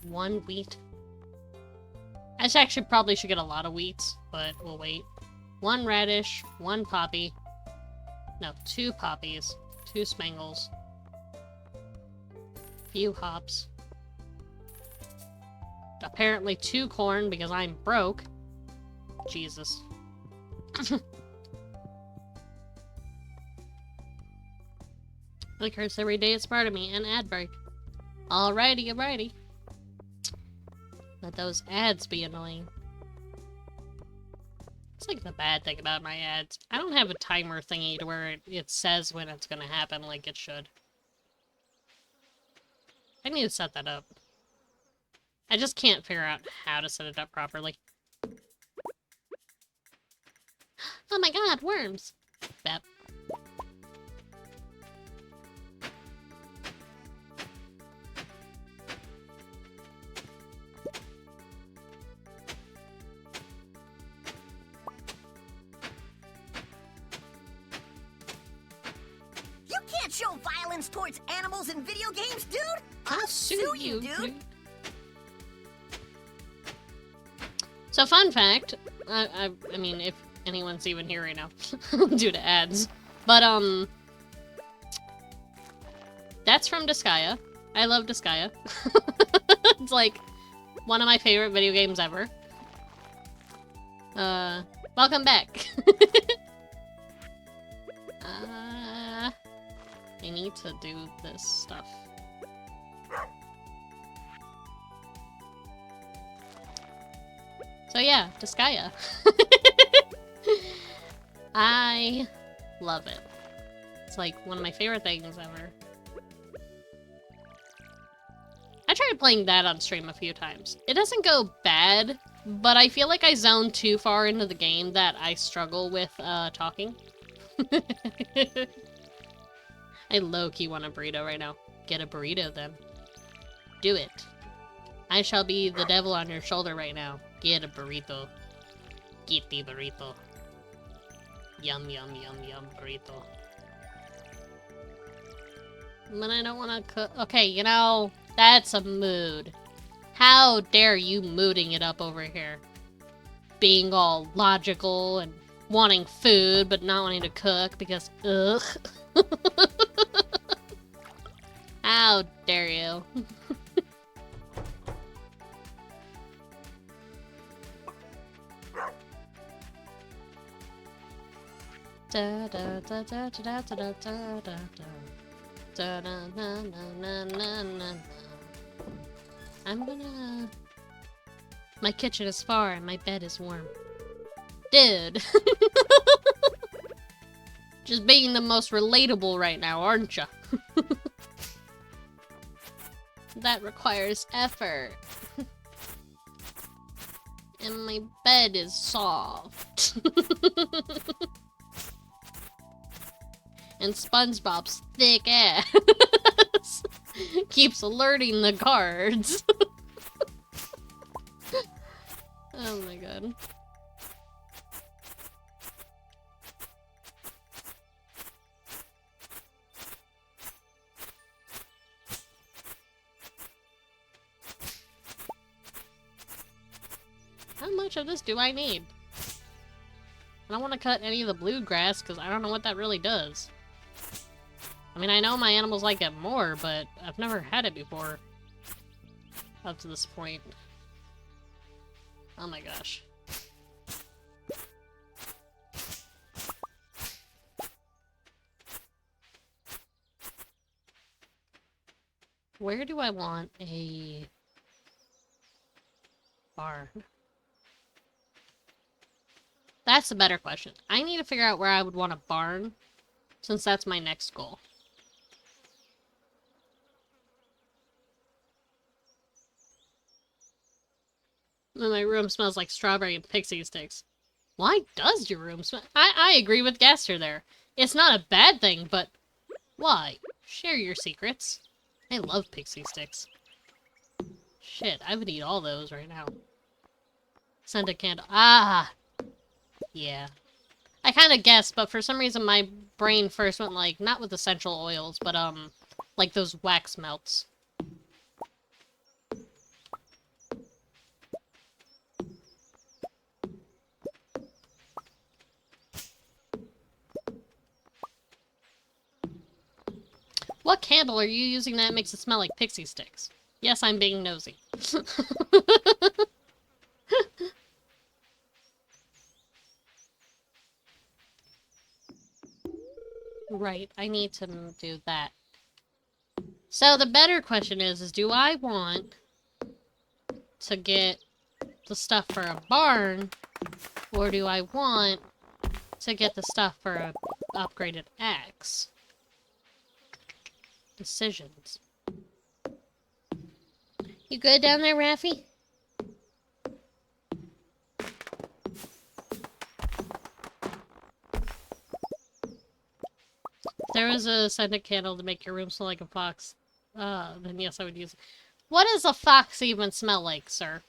1 wheat. I actually probably should get a lot of wheats, but we'll wait. 1 radish, 1 poppy. No, 2 poppies, 2 spangles, few hops. Apparently 2 corn because I'm broke. Jesus. It hurts every day it's part of me, and ad break. Alrighty. Let those ads be annoying. It's like the bad thing about my ads. I don't have a timer thingy to where it says when it's gonna happen like it should. I need to set that up. I just can't figure out how to set it up properly. Oh my god, worms! Bep. You can't show violence towards animals in video games, dude! I'll sue you, dude! So fun fact, I mean, if anyone's even here right now, due to ads, but that's from Disgaea. I love Disgaea. It's like one of my favorite video games ever. Welcome back. I need to do this stuff. So yeah, Disgaea. I love it. It's like one of my favorite things ever. I tried playing that on stream a few times. It doesn't go bad, but I feel like I zone too far into the game that I struggle with talking. I low-key want a burrito right now. Get a burrito then. Do it. I shall be the devil on your shoulder right now. Get a burrito. Get the burrito. Yum, yum, yum, yum, burrito. But I don't want to cook. Okay, you know, that's a mood. How dare you mooding it up over here? Being all logical and wanting food, but not wanting to cook because, ugh. How dare you? Da da da da da da da da da da da na na na na na. I'm gonna. My kitchen is far and my bed is warm. Dude. Just being the most relatable right now, aren't ya? That requires effort. And my bed is soft. And SpongeBob's thick ass keeps alerting the guards. Oh my god. How much of this do I need? I don't want to cut any of the bluegrass because I don't know what that really does. I mean, I know my animals like it more, but I've never had it before. Up to this point. Oh my gosh. Where do I want a barn? That's a better question. I need to figure out where I would want a barn, since that's my next goal. My room smells like strawberry and pixie sticks. Why does your room smell? I agree with Gaster there. It's not a bad thing, but why? Share your secrets. I love pixie sticks. Shit, I would eat all those right now. Send a candle. Ah! Yeah. I kind of guessed, but for some reason my brain first went like, not with essential oils, but like those wax melts. What candle are you using that makes it smell like pixie sticks? Yes, I'm being nosy. Right, I need to do that. So the better question is do I want to get the stuff for a barn, or do I want to get the stuff for a upgraded axe? Decisions. You good down there, Raffi? If there was a scented candle to make your room smell like a fox, then yes, I would use it. What does a fox even smell like, sir?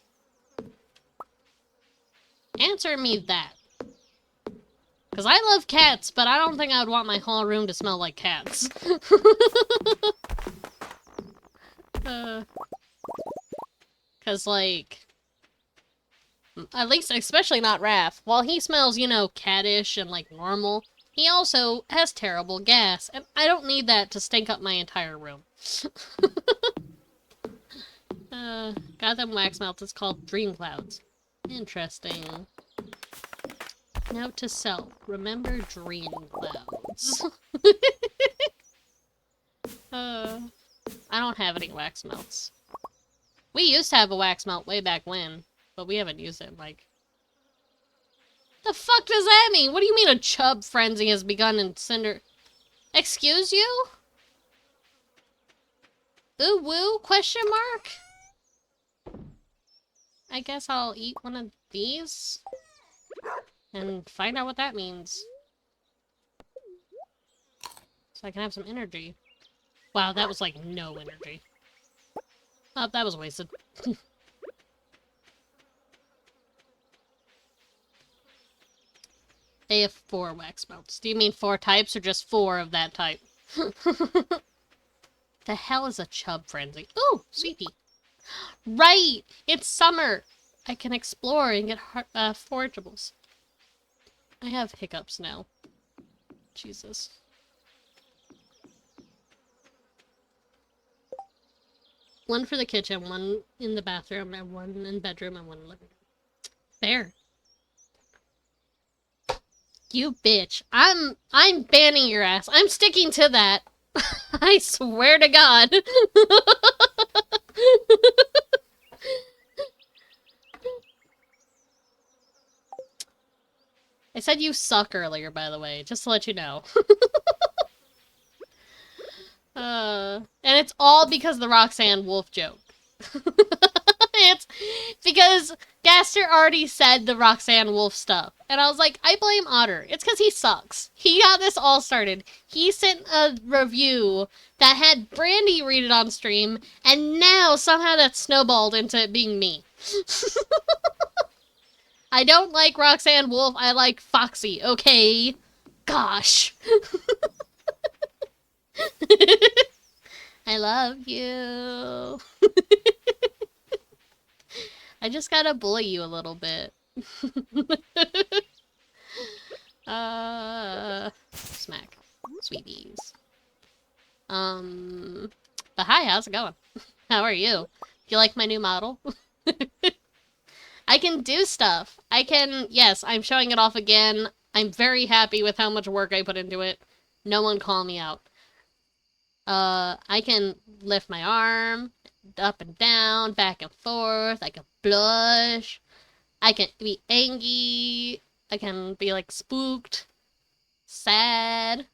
Answer me that. Because I love cats, but I don't think I would want my whole room to smell like cats. Because, like, at least, especially not Raph, while he smells, you know, cattish and, like, normal, he also has terrible gas, and I don't need that to stink up my entire room. Got them wax melts, it's called Dream Clouds. Interesting. Note to self, remember dream clouds. I don't have any wax melts. We used to have a wax melt way back when, but we haven't used it in, like... The fuck does that mean? What do you mean a chub frenzy has begun in Cinder... Excuse you? Ooh woo? Question mark? I guess I'll eat one of these and find out what that means. So I can have some energy. Wow, that was like no energy. Oh, that was wasted. They have 4 wax melts. Do you mean 4 types or just 4 of that type? The hell is a chub frenzy? Ooh, sweetie. Right! It's summer! I can explore and get forageables. I have hiccups now. Jesus. One for the kitchen, one in the bathroom, and one in the bedroom, and one in the living room. There. You bitch. I'm banning your ass. I'm sticking to that. I swear to God. I said you suck earlier, by the way, just to let you know. And it's all because of the Roxanne Wolf joke. It's because Gaster already said the Roxanne Wolf stuff. And I was like, I blame Otter. It's because he sucks. He got this all started. He sent a review that had Brandy read it on stream, and now somehow that snowballed into it being me. I don't like Roxanne Wolf, I like Foxy, okay? Gosh. I love you. I just gotta bully you a little bit. Smack. Sweeties. But hi, how's it going? How are you? Do you like my new model? I can do stuff. I can, yes, I'm showing it off again. I'm very happy with how much work I put into it. No one call me out. I can lift my arm up and down, back and forth. I can blush. I can be angry. I can be like spooked, sad.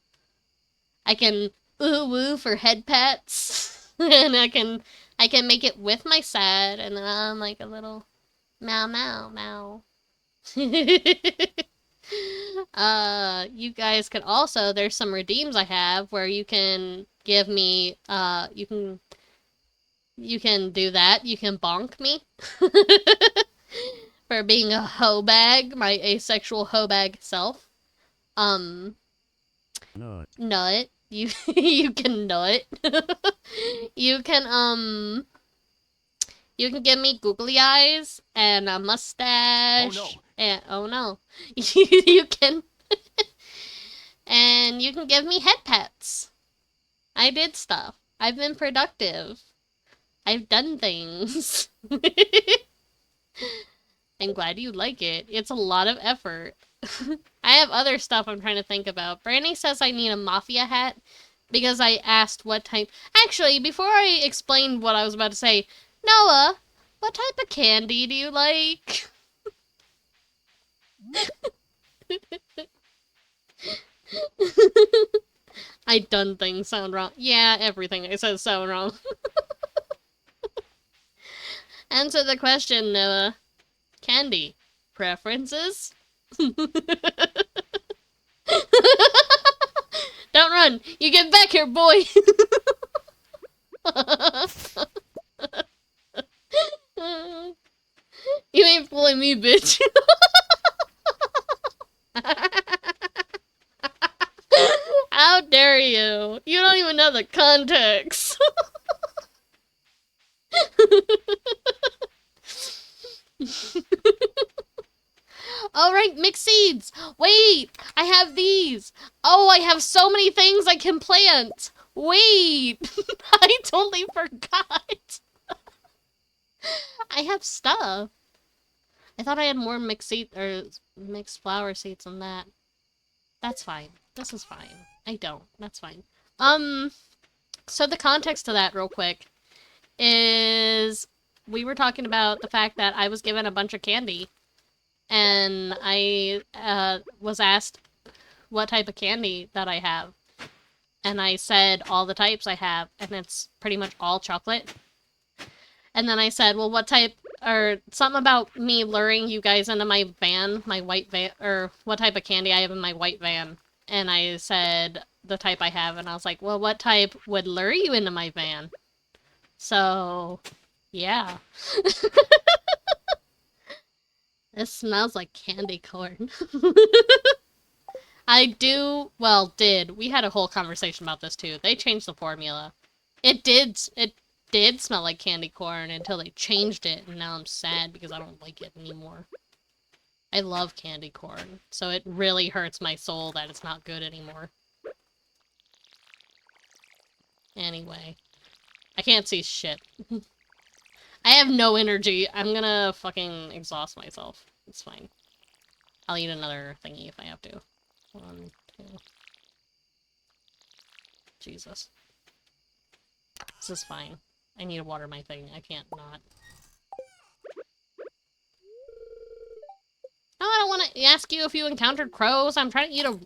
I can ooh woo for head pets, and I can make it with my sad, and then I'm like a little Meow, meow, meow. You guys could also, there's some redeems I have where you can give me, you can do that. You can bonk me for being a hoe bag, my asexual hoe bag self. Um, Nut. Nut. You you can nut. You can you can give me googly eyes and a mustache. Oh, no. And oh no. You can and you can give me head pets. I did stuff. I've been productive. I've done things. I'm glad you like it. It's a lot of effort. I have other stuff I'm trying to think about. Brandy says I need a mafia hat because I asked what type. Actually, before I explained what I was about to say, Noah, what type of candy do you like? I done things sound wrong. Yeah, everything I said sound wrong. Answer the question, Noah. Candy. Preferences? Don't run! You get back here, boy! You ain't fooling me, bitch. How dare you? You don't even know the context. Alright, mixed seeds! Wait! I have these! Oh, I have so many things I can plant! Wait! I totally forgot! I have stuff. I thought I had more mixed seed or mixed flower seeds than that. That's fine. This is fine. I don't. That's fine. So the context to that real quick is we were talking about the fact that I was given a bunch of candy and I was asked what type of candy that I have. And I said all the types I have, and it's pretty much all chocolate. And then I said, well, what type, or something about me luring you guys into my van, my white van, or what type of candy I have in my white van. And I said the type I have, and I was like, well, what type would lure you into my van? So, yeah. This smells like candy corn. I do, well, we had a whole conversation about this too. They changed the formula. It did smell like candy corn until they changed it, and now I'm sad because I don't like it anymore. I love candy corn, so it really hurts my soul that it's not good anymore. Anyway, I can't see shit. I have no energy. I'm gonna fucking exhaust myself. It's fine. I'll eat another thingy if I have to. 1, 2. Jesus. This is fine. I need to water my thing. I can't not. No, I don't want to ask you if you encountered crows. I'm trying to eat a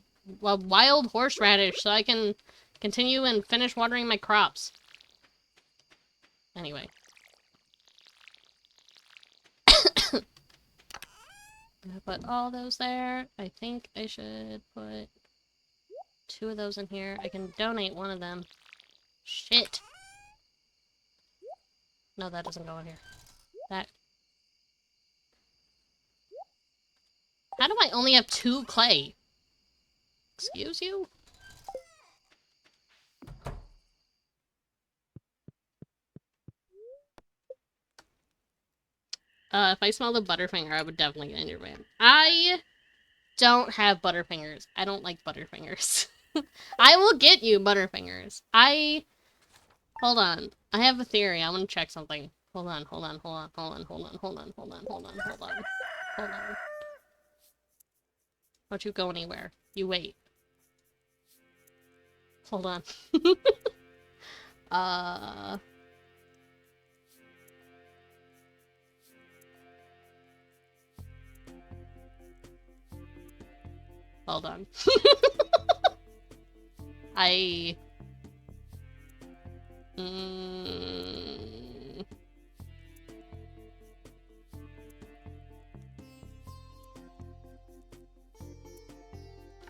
wild horseradish so I can continue and finish watering my crops. Anyway. I put all those there. I think I should put 2 of those in here. I can donate 1 of them. Shit. No, that doesn't go in here. That. How do I only have 2 clay? Excuse you? If I smell the Butterfinger, I would definitely get in your van. I don't have Butterfingers. I don't like Butterfingers. I will get you Butterfingers. Hold on. I have a theory. I want to check something. Hold on. Don't you go anywhere. You wait. Hold on. Hold on.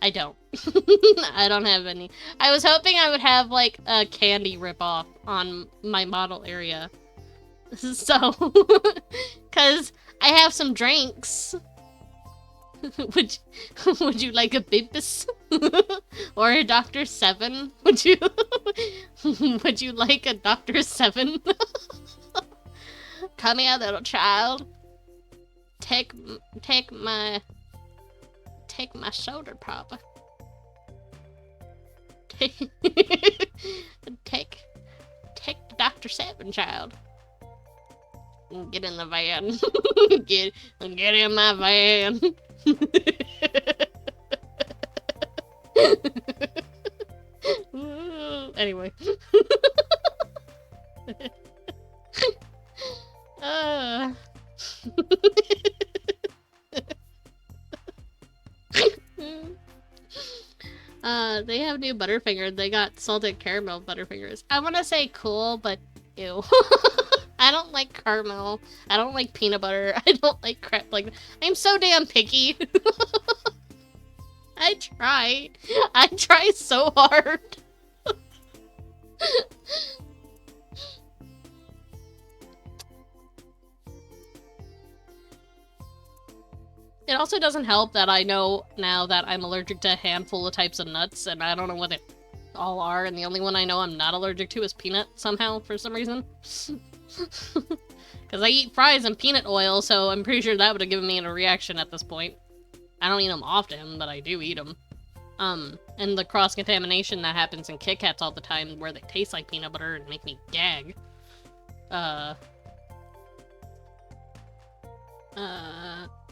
I don't. I don't have any. I was hoping I would have, like, a candy ripoff on my model area. So, because I have some drinks. would, would you like a Bibis? Or a Dr. Seven? Would you like a Dr. Seven? Come here, little child. Take my shoulder pop. Take the Dr. Seven, child. Get in the van. get in my van. Anyway. They have new Butterfinger. They got salted caramel Butterfingers. I want to say cool, but ew. I don't like caramel. I don't like peanut butter. I don't like crap like that. I'm so damn picky. I try so hard. It also doesn't help that I know now that I'm allergic to a handful of types of nuts, and I don't know what they all are, and the only one I know I'm not allergic to is peanut, somehow, for some reason. Because I eat fries and peanut oil, so I'm pretty sure that would have given me a reaction at this point. I don't eat them often, but I do eat them. And the cross-contamination that happens in Kit Kats all the time, where they taste like peanut butter and make me gag.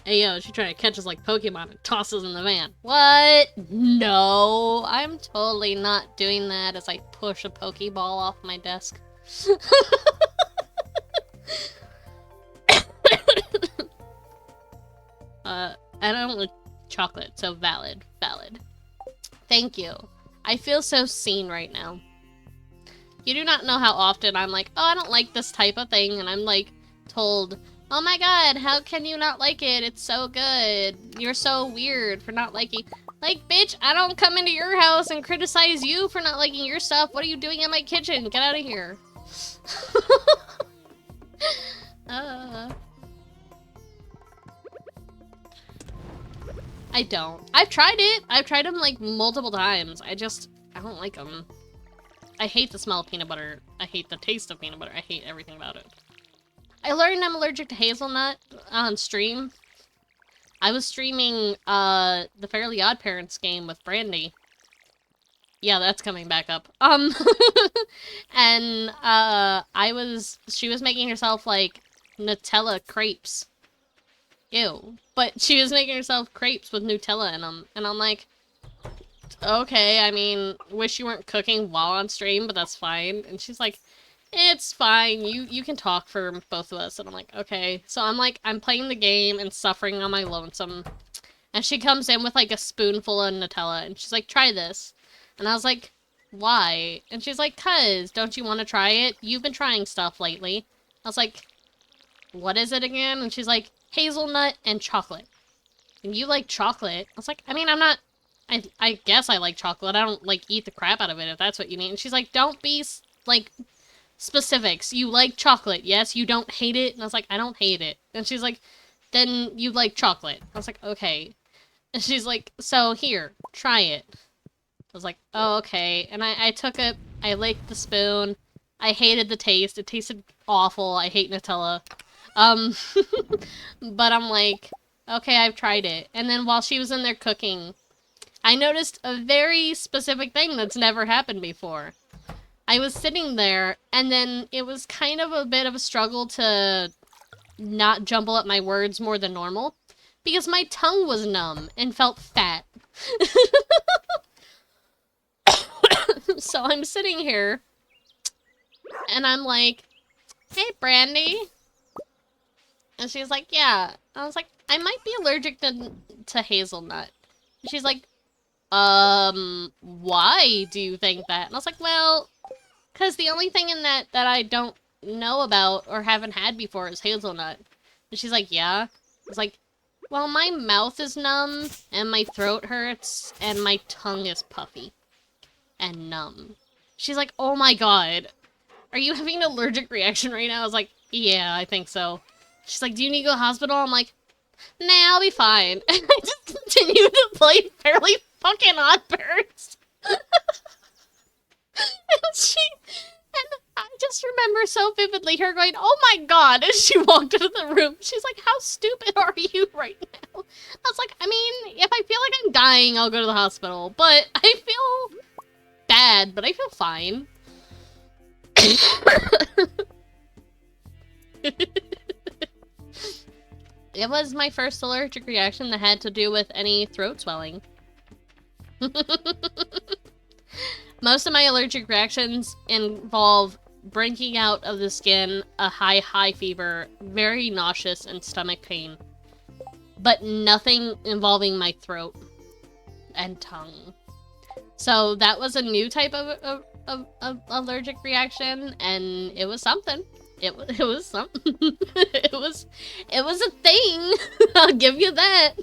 Hey yo, she trying to catch us like Pokemon and toss us in the van. What? No, I'm totally not doing that as I push a Pokeball off my desk. I don't like chocolate, so valid. Thank you. I feel so seen right now. You do not know how often I'm like, oh, I don't like this type of thing, and I'm like told, oh my god, how can you not like it? It's so good. You're so weird for not liking. Like, bitch, I don't come into your house and criticize you for not liking your stuff. What are you doing in my kitchen? Get out of here. I don't. I've tried it. I've tried them like multiple times. I don't like them. I hate the smell of peanut butter. I hate the taste of peanut butter. I hate everything about it. I learned I'm allergic to hazelnut on stream. I was streaming the Fairly Odd Parents game with Brandy. Yeah, that's coming back up. And she was making herself like Nutella crepes. Ew. But she was making herself crepes with Nutella in them, and I'm like, okay, I mean, wish you weren't cooking while on stream, but that's fine. And she's like, it's fine, you can talk for both of us. And I'm like, okay. So I'm playing the game and suffering on my lonesome. And she comes in with like a spoonful of Nutella, and she's like, try this. And I was like, why? And she's like, cuz, don't you want to try it? You've been trying stuff lately. I was like, what is it again? And she's like, hazelnut and chocolate. And you like chocolate? I was like, I mean, I guess I like chocolate. I don't, like, eat the crap out of it, if that's what you mean. And she's like, don't be, like, specifics. You like chocolate, yes? You don't hate it? And I was like, I don't hate it. And she's like, then you like chocolate. I was like, okay. And she's like, so here, try it. I was like, oh, okay. And I took it, I licked the spoon. I hated the taste. It tasted awful. I hate Nutella. But I'm like, okay, I've tried it. And then while she was in there cooking, I noticed a very specific thing that's never happened before. I was sitting there, and then it was kind of a bit of a struggle to not jumble up my words more than normal, because my tongue was numb and felt fat. So I'm sitting here, and I'm like, hey, Brandy. And she's like, yeah. I was like, I might be allergic to hazelnut. And she's like, why do you think that? And I was like, well, because the only thing in that I don't know about or haven't had before is hazelnut. And she's like, yeah. I was like, Well, my mouth is numb, and my throat hurts, and my tongue is puffy and numb. She's like, oh my god, are you having an allergic reaction right now? I was like, yeah, I think so. She's like, do you need to go to the hospital? I'm like, nah, I'll be fine. And I just continue to play Fairly Fucking Odd Birds. And I just remember so vividly her going, oh my god, as she walked into the room. She's like, how stupid are you right now? I was like, I mean, if I feel like I'm dying, I'll go to the hospital. But I feel bad, but I feel fine. It was my first allergic reaction that had to do with any throat swelling. Most of my allergic reactions involve breaking out of the skin, a high fever, very nauseous, and stomach pain. But nothing involving my throat and tongue. So that was a new type of allergic reaction, and it was something. It was something. it was a thing. I'll give you that.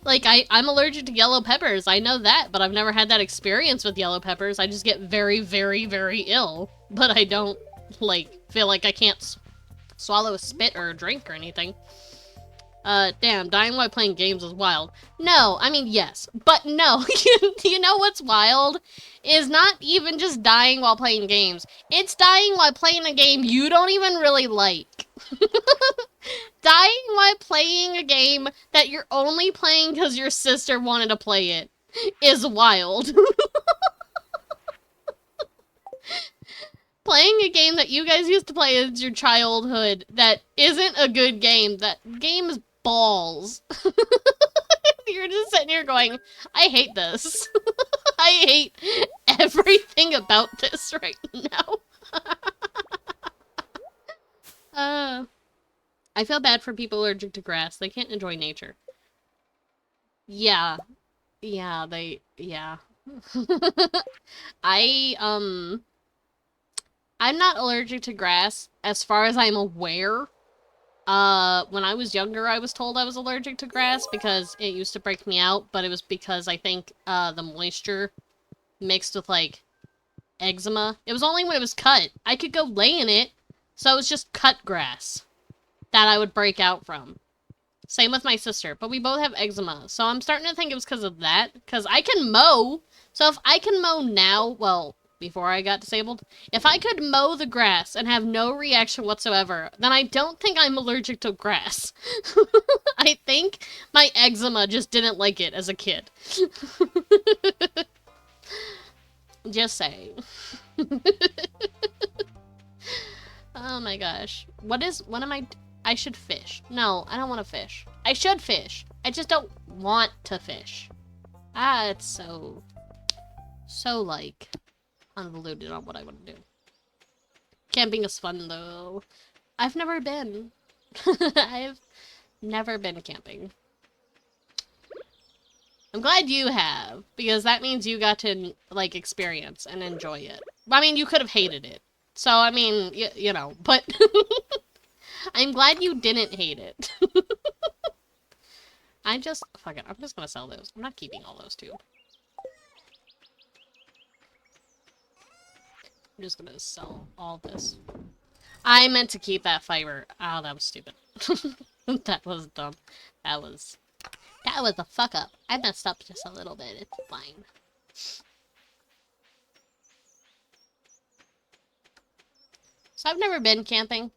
Like, I'm allergic to yellow peppers. I know that, but I've never had that experience with yellow peppers. I just get very, very, very ill. But I don't, like, feel like I can't swallow a spit or a drink or anything. Damn, dying while playing games is wild. No, I mean, yes. But no, you know what's wild? Is not even just dying while playing games. It's dying while playing a game you don't even really like. Dying while playing a game that you're only playing because your sister wanted to play it is wild. Playing a game that you guys used to play as your childhood that isn't a good game. That game is balls. You're just sitting here going, I hate this. I hate everything about this right now. I feel bad for people allergic to grass. They can't enjoy nature. Yeah. Yeah, yeah. I'm not allergic to grass as far as I'm aware. When I was younger, I was told I was allergic to grass because it used to break me out, but it was because I think, the moisture mixed with, like, eczema. It was only when it was cut. I could go lay in it, so it was just cut grass that I would break out from. Same with my sister, but we both have eczema, so I'm starting to think it was because of that, because I can mow, so if I can mow now, well, before I got disabled, if I could mow the grass and have no reaction whatsoever, then I don't think I'm allergic to grass. I think my eczema just didn't like it as a kid. Just saying. Oh my gosh. What am I should fish. No, I don't want to fish. I should fish. I just don't want to fish. Ah, it's so, like, convoluted on what I want to do. Camping is fun, though. I've never been. I've never been camping. I'm glad you have, because that means you got to, like, experience and enjoy it. I mean, you could have hated it. So, I mean, you know, but I'm glad you didn't hate it. Fuck it, I'm just gonna sell those. I'm not keeping all those, too. I'm just gonna sell all this. I meant to keep that fiber. Oh, that was stupid. That was dumb. That was a fuck up. I messed up just a little bit. It's fine. So I've never been camping.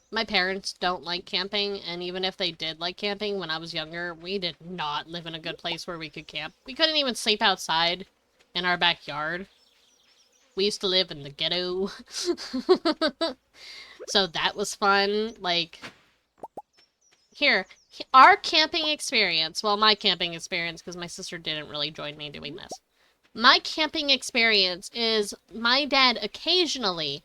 My parents don't like camping, and even if they did like camping when I was younger, we did not live in a good place where we could camp. We couldn't even sleep outside in our backyard. We used to live in the ghetto. So that was fun. Like, here, our camping experience, well, my camping experience, because my sister didn't really join me doing this. My camping experience is my dad occasionally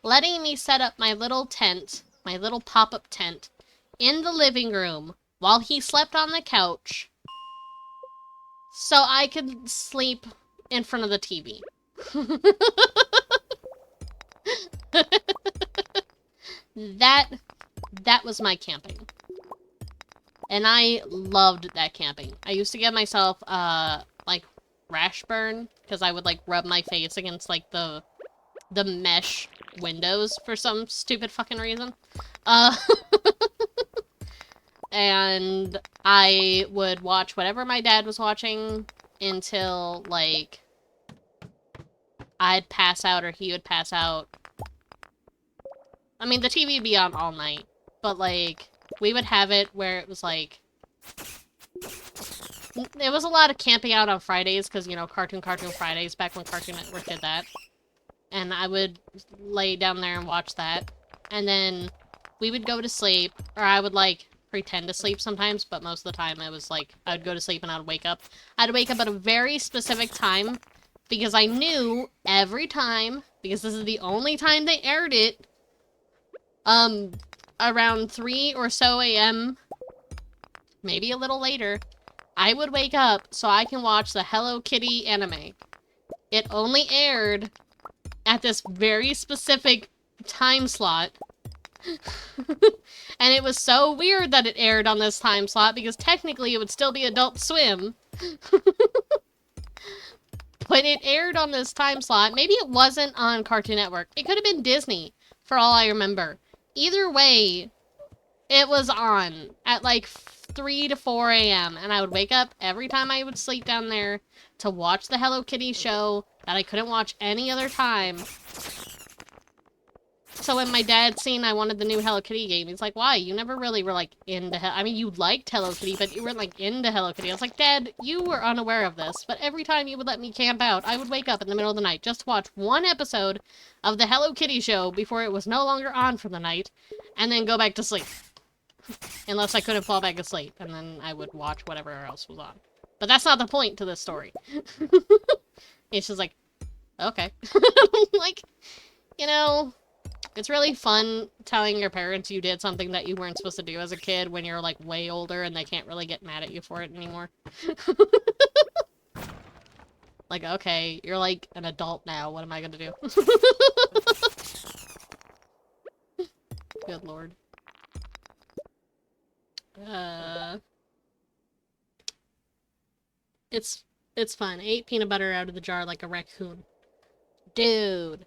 letting me set up my little tent, my little pop-up tent, in the living room while he slept on the couch so I could sleep in front of the TV. That that was my camping. And I loved that camping. I used to give myself, like, rash burn, because I would, like, rub my face against, like, the mesh windows for some stupid fucking reason. And I would watch whatever my dad was watching until, like, I'd pass out or he would pass out. I mean, the TV would be on all night, but, like, we would have it where it was, like... It was a lot of camping out on Fridays, because, you know, Cartoon Fridays, back when Cartoon Network did that. And I would lay down there and watch that. And then we would go to sleep, or I would, like, pretend to sleep sometimes, but most of the time it was, like, I would go to sleep and I would wake up. I'd wake up at a very specific time, because I knew every time, because this is the only time they aired it, around 3 or so a.m., maybe a little later, I would wake up so I can watch the Hello Kitty anime. It only aired at this very specific time slot. And it was so weird that it aired on this time slot, because technically it would still be Adult Swim. But it aired on this time slot. Maybe it wasn't on Cartoon Network. It could have been Disney, for all I remember. Either way, it was on at like 3 to 4 a.m. And I would wake up every time I would sleep down there to watch the Hello Kitty show that I couldn't watch any other time. So when my dad seen I wanted the new Hello Kitty game, he's like, why? You never really were, like, into I mean, you liked Hello Kitty, but you weren't, like, into Hello Kitty. I was like, Dad, you were unaware of this, but every time you would let me camp out, I would wake up in the middle of the night just to watch one episode of the Hello Kitty show before it was no longer on for the night, and then go back to sleep. Unless I couldn't fall back asleep, and then I would watch whatever else was on. But that's not the point to this story. It's just like, okay. Like, you know... It's really fun telling your parents you did something that you weren't supposed to do as a kid when you're, like, way older and they can't really get mad at you for it anymore. Like, okay, you're, like, an adult now. What am I gonna do? Good lord. It's fun. I ate peanut butter out of the jar like a raccoon. Dude.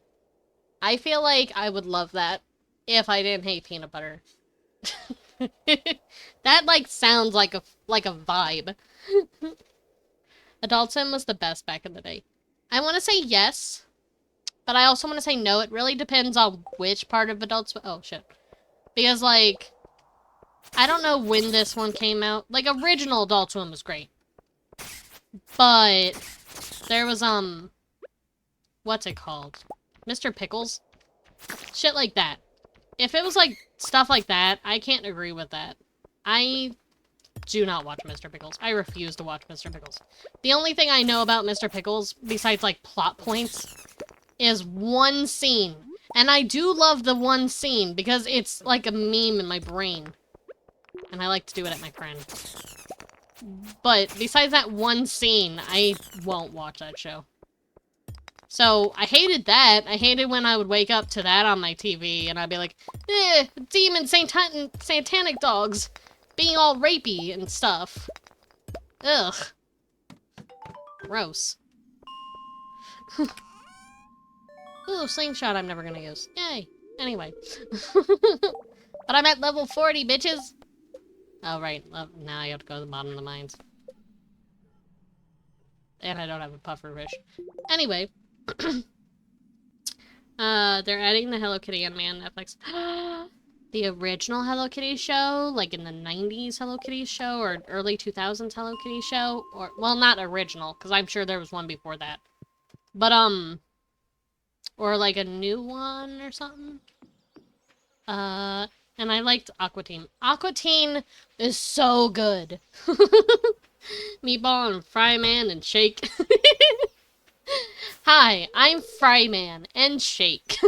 I feel like I would love that if I didn't hate peanut butter. That, like, sounds like a vibe. Adult Swim was the best back in the day. I want to say yes, but I also want to say no. It really depends on which part of Adult Swim. Oh, shit. Because, like, I don't know when this one came out. Like, original Adult Swim was great. But there was, what's it called? Mr. Pickles? Shit like that. If it was, like, stuff like that, I can't agree with that. I do not watch Mr. Pickles. I refuse to watch Mr. Pickles. The only thing I know about Mr. Pickles, besides, like, plot points, is one scene. And I do love the one scene, because it's, like, a meme in my brain. And I like to do it at my friend. But, besides that one scene, I won't watch that show. So, I hated that. I hated when I would wake up to that on my TV, and I'd be like, demon satanic dogs being all rapey and stuff. Ugh. Gross. Ooh, slingshot I'm never gonna use. Yay. Anyway. But I'm at level 40, bitches! Oh, right. Now I have to go to the bottom of the mines. And I don't have a puffer fish. Anyway. They're adding the Hello Kitty anime on Netflix. The original Hello Kitty show, like in the 90s Hello Kitty show, or early 2000s Hello Kitty show, or, well, not original, because I'm sure there was one before that. But, or like a new one or something. And I liked Aqua Teen. Aqua Teen is so good. Meatball and Fryman and Shake. Hi, I'm Fryman and Shake.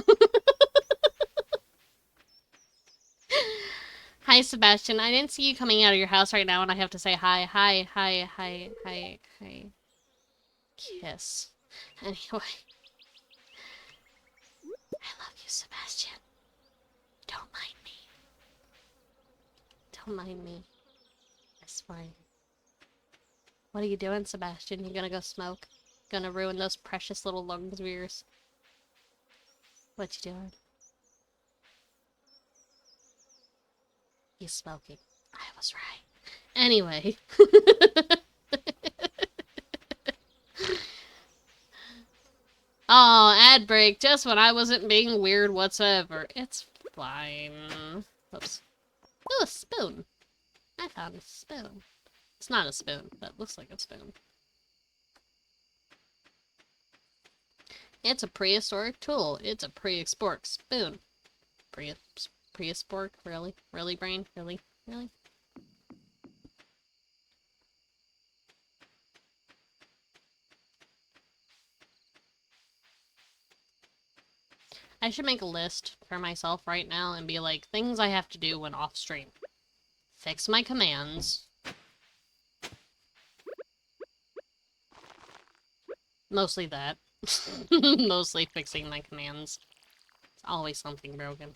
Hi, Sebastian. I didn't see you coming out of your house right now, and I have to say hi, hi, hi, hi, hi, hi. Kiss. Anyway. I love you, Sebastian. Don't mind me. Don't mind me. It's fine. What are you doing, Sebastian? You gonna go smoke? Gonna ruin those precious little lungs of yours? What you doing? He's smoking. I was right. Anyway. Oh, ad break, just when I wasn't being weird whatsoever. It's fine. Oops. Oh, a spoon. I found a spoon. It's not a spoon, but it looks like a spoon. It's a prehistoric tool. It's a prehistoric spoon. Prehistoric? Really? Really, brain? Really? Really? I should make a list for myself right now and be like, things I have to do when off stream. Fix my commands. Mostly that. Mostly fixing my commands. It's always something broken.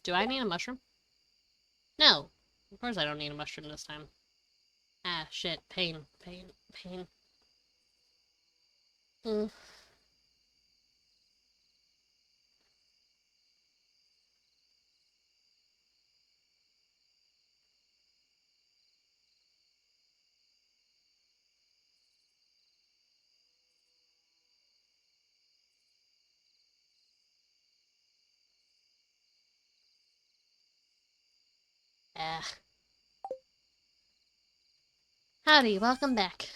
Do I need a mushroom? No. Of course I don't need a mushroom this time. Ah, shit. Pain. Pain. Pain. Ah. Howdy, welcome back.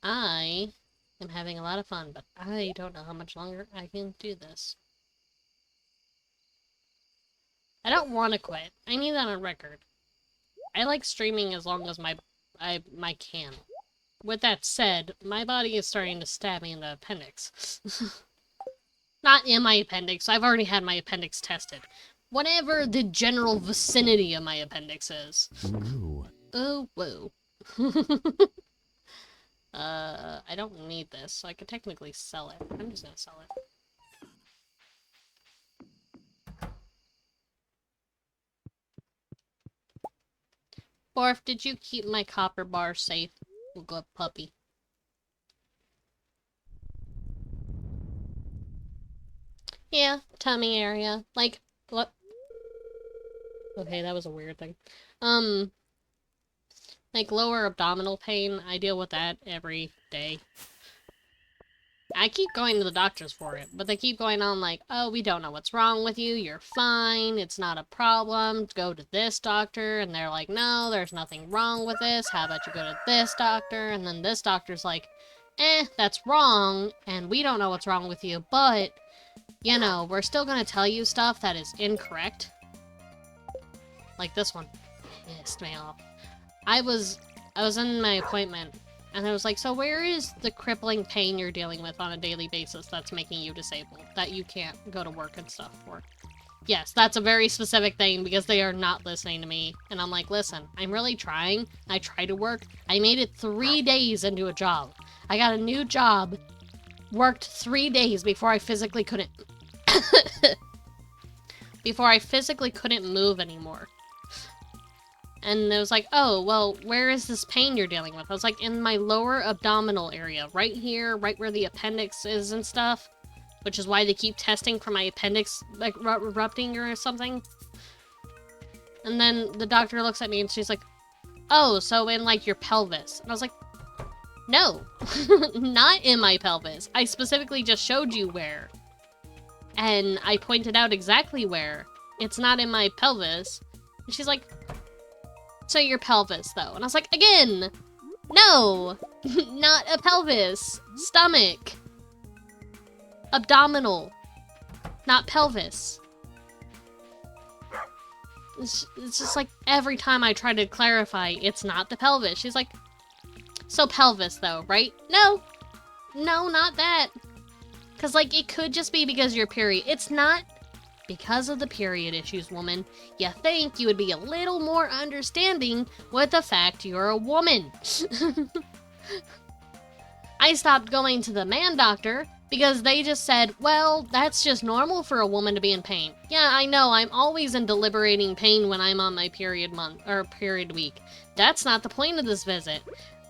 I am having a lot of fun, but I don't know how much longer I can do this. I don't want to quit. I need that on record. I like streaming as long as my can. With that said, my body is starting to stab me in the appendix. Not in my appendix. I've already had my appendix tested. Whatever the general vicinity of my appendix is. Ooh. Oh, whoa. I don't need this, so I could technically sell it. I'm just gonna sell it. Borf, did you keep my copper bar safe? We'll go up, puppy. Yeah, tummy area. Like, what? Okay, that was a weird thing. Like lower abdominal pain, I deal with that every day. I keep going to the doctors for it, but they keep going on like, oh, we don't know what's wrong with you, you're fine, it's not a problem, go to this doctor, and they're like, no, there's nothing wrong with this, how about you go to this doctor, and then this doctor's like, that's wrong, and we don't know what's wrong with you, but, you know, we're still gonna tell you stuff that is incorrect. Like this one. Pissed me off. I was in my appointment, and I was like, so where is the crippling pain you're dealing with on a daily basis that's making you disabled, that you can't go to work and stuff for? Yes, that's a very specific thing, because they are not listening to me. And I'm like, listen, I'm really trying. I try to work. I made it 3 days into a job. I got a new job, worked 3 days before I physically couldn't... before I physically couldn't move anymore. And it was like, oh, well, where is this pain you're dealing with? I was like, in my lower abdominal area, right here, right where the appendix is and stuff. Which is why they keep testing for my appendix, like, erupting or something. And then the doctor looks at me and she's like, oh, so in, like, your pelvis. And I was like, no, not in my pelvis. I specifically just showed you where. And I pointed out exactly where. It's not in my pelvis. And she's like, so your pelvis, though. And I was like, again, no, not a pelvis. Stomach. Abdominal. Not pelvis. It's just like every time I try to clarify, it's not the pelvis. She's like, so pelvis, though, right? No. No, not that. Because, like, it could just be because of your period. It's not because of the period issues, woman. You think you would be a little more understanding with the fact you're a woman. I stopped going to the man doctor Because they just said, well, that's just normal for a woman to be in pain. Yeah, I know, I'm always in deliberating pain when I'm on my period month, or period week. That's not the point of this visit.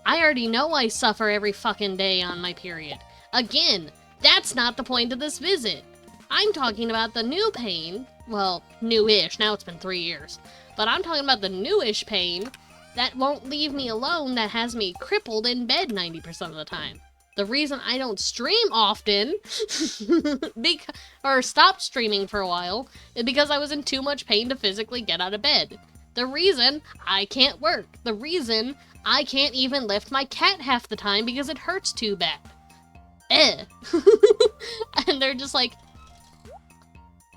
I already know I suffer every fucking day on my period. Again, that's not the point of this visit. I'm talking about the new pain, well, new-ish, now it's been 3 years. But I'm talking about the new-ish pain that won't leave me alone, that has me crippled in bed 90% of the time. The reason I don't stream often, or stopped streaming for a while, is because I was in too much pain to physically get out of bed. The reason I can't work. The reason I can't even lift my cat half the time because it hurts too bad. And they're just like,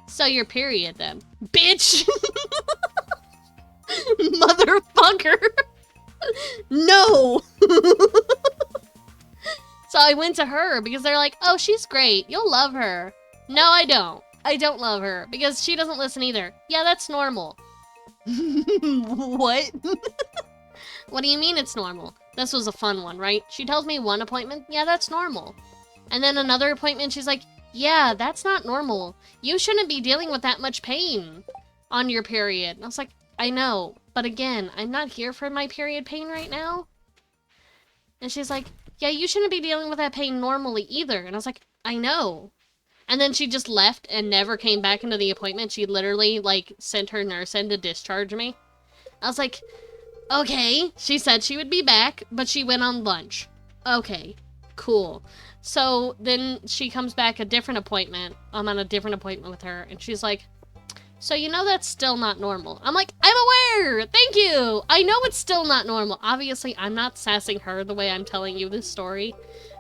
so your period then. Bitch! Motherfucker! No! So I went to her because they're like, oh, she's great. You'll love her. No, I don't. I don't love her because she doesn't listen either. Yeah, that's normal. What? What do you mean it's normal? This was a fun one, right? She tells me one appointment. Yeah, that's normal. And then another appointment, she's like, yeah, that's not normal. You shouldn't be dealing with that much pain on your period. And I was like, I know. But again, I'm not here for my period pain right now. And she's like, yeah, you shouldn't be dealing with that pain normally either. And I was like, I know. And then she just left and never came back into the appointment. She literally, like, sent her nurse in to discharge me. I was like, okay. She said she would be back, but she went on lunch. Okay, cool. So then she comes back a different appointment. I'm on a different appointment with her. And she's like, so you know that's still not normal. I'm like, I'm aware! Thank you! I know it's still not normal. Obviously, I'm not sassing her the way I'm telling you this story.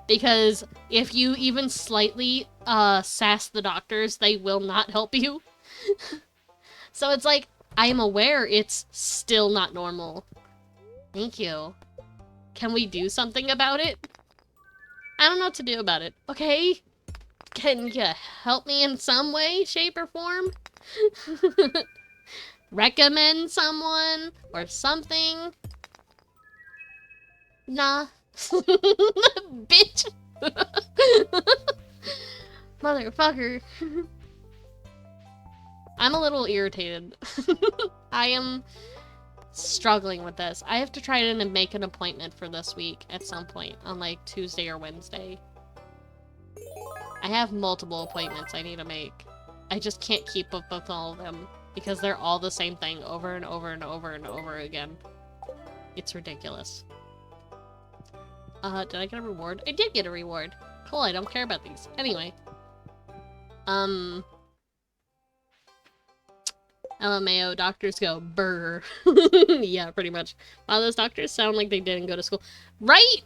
Because if you even slightly sass the doctors, they will not help you. So it's like, I am aware it's still not normal. Thank you. Can we do something about it? I don't know what to do about it. Okay? Can you help me in some way, shape, or form? Recommend someone or something? Nah. Bitch. Motherfucker. I'm a little irritated. I am struggling with this. I have to try to make an appointment for this week at some point on like Tuesday or Wednesday. I have multiple appointments I need to make. I just can't keep up with all of them because they're all the same thing over and over and over and over again. It's ridiculous. Did I get a reward? I did get a reward. Cool, I don't care about these. Anyway. LMAO, doctors go, brr. Yeah, pretty much. Wow, those doctors sound like they didn't go to school. Right?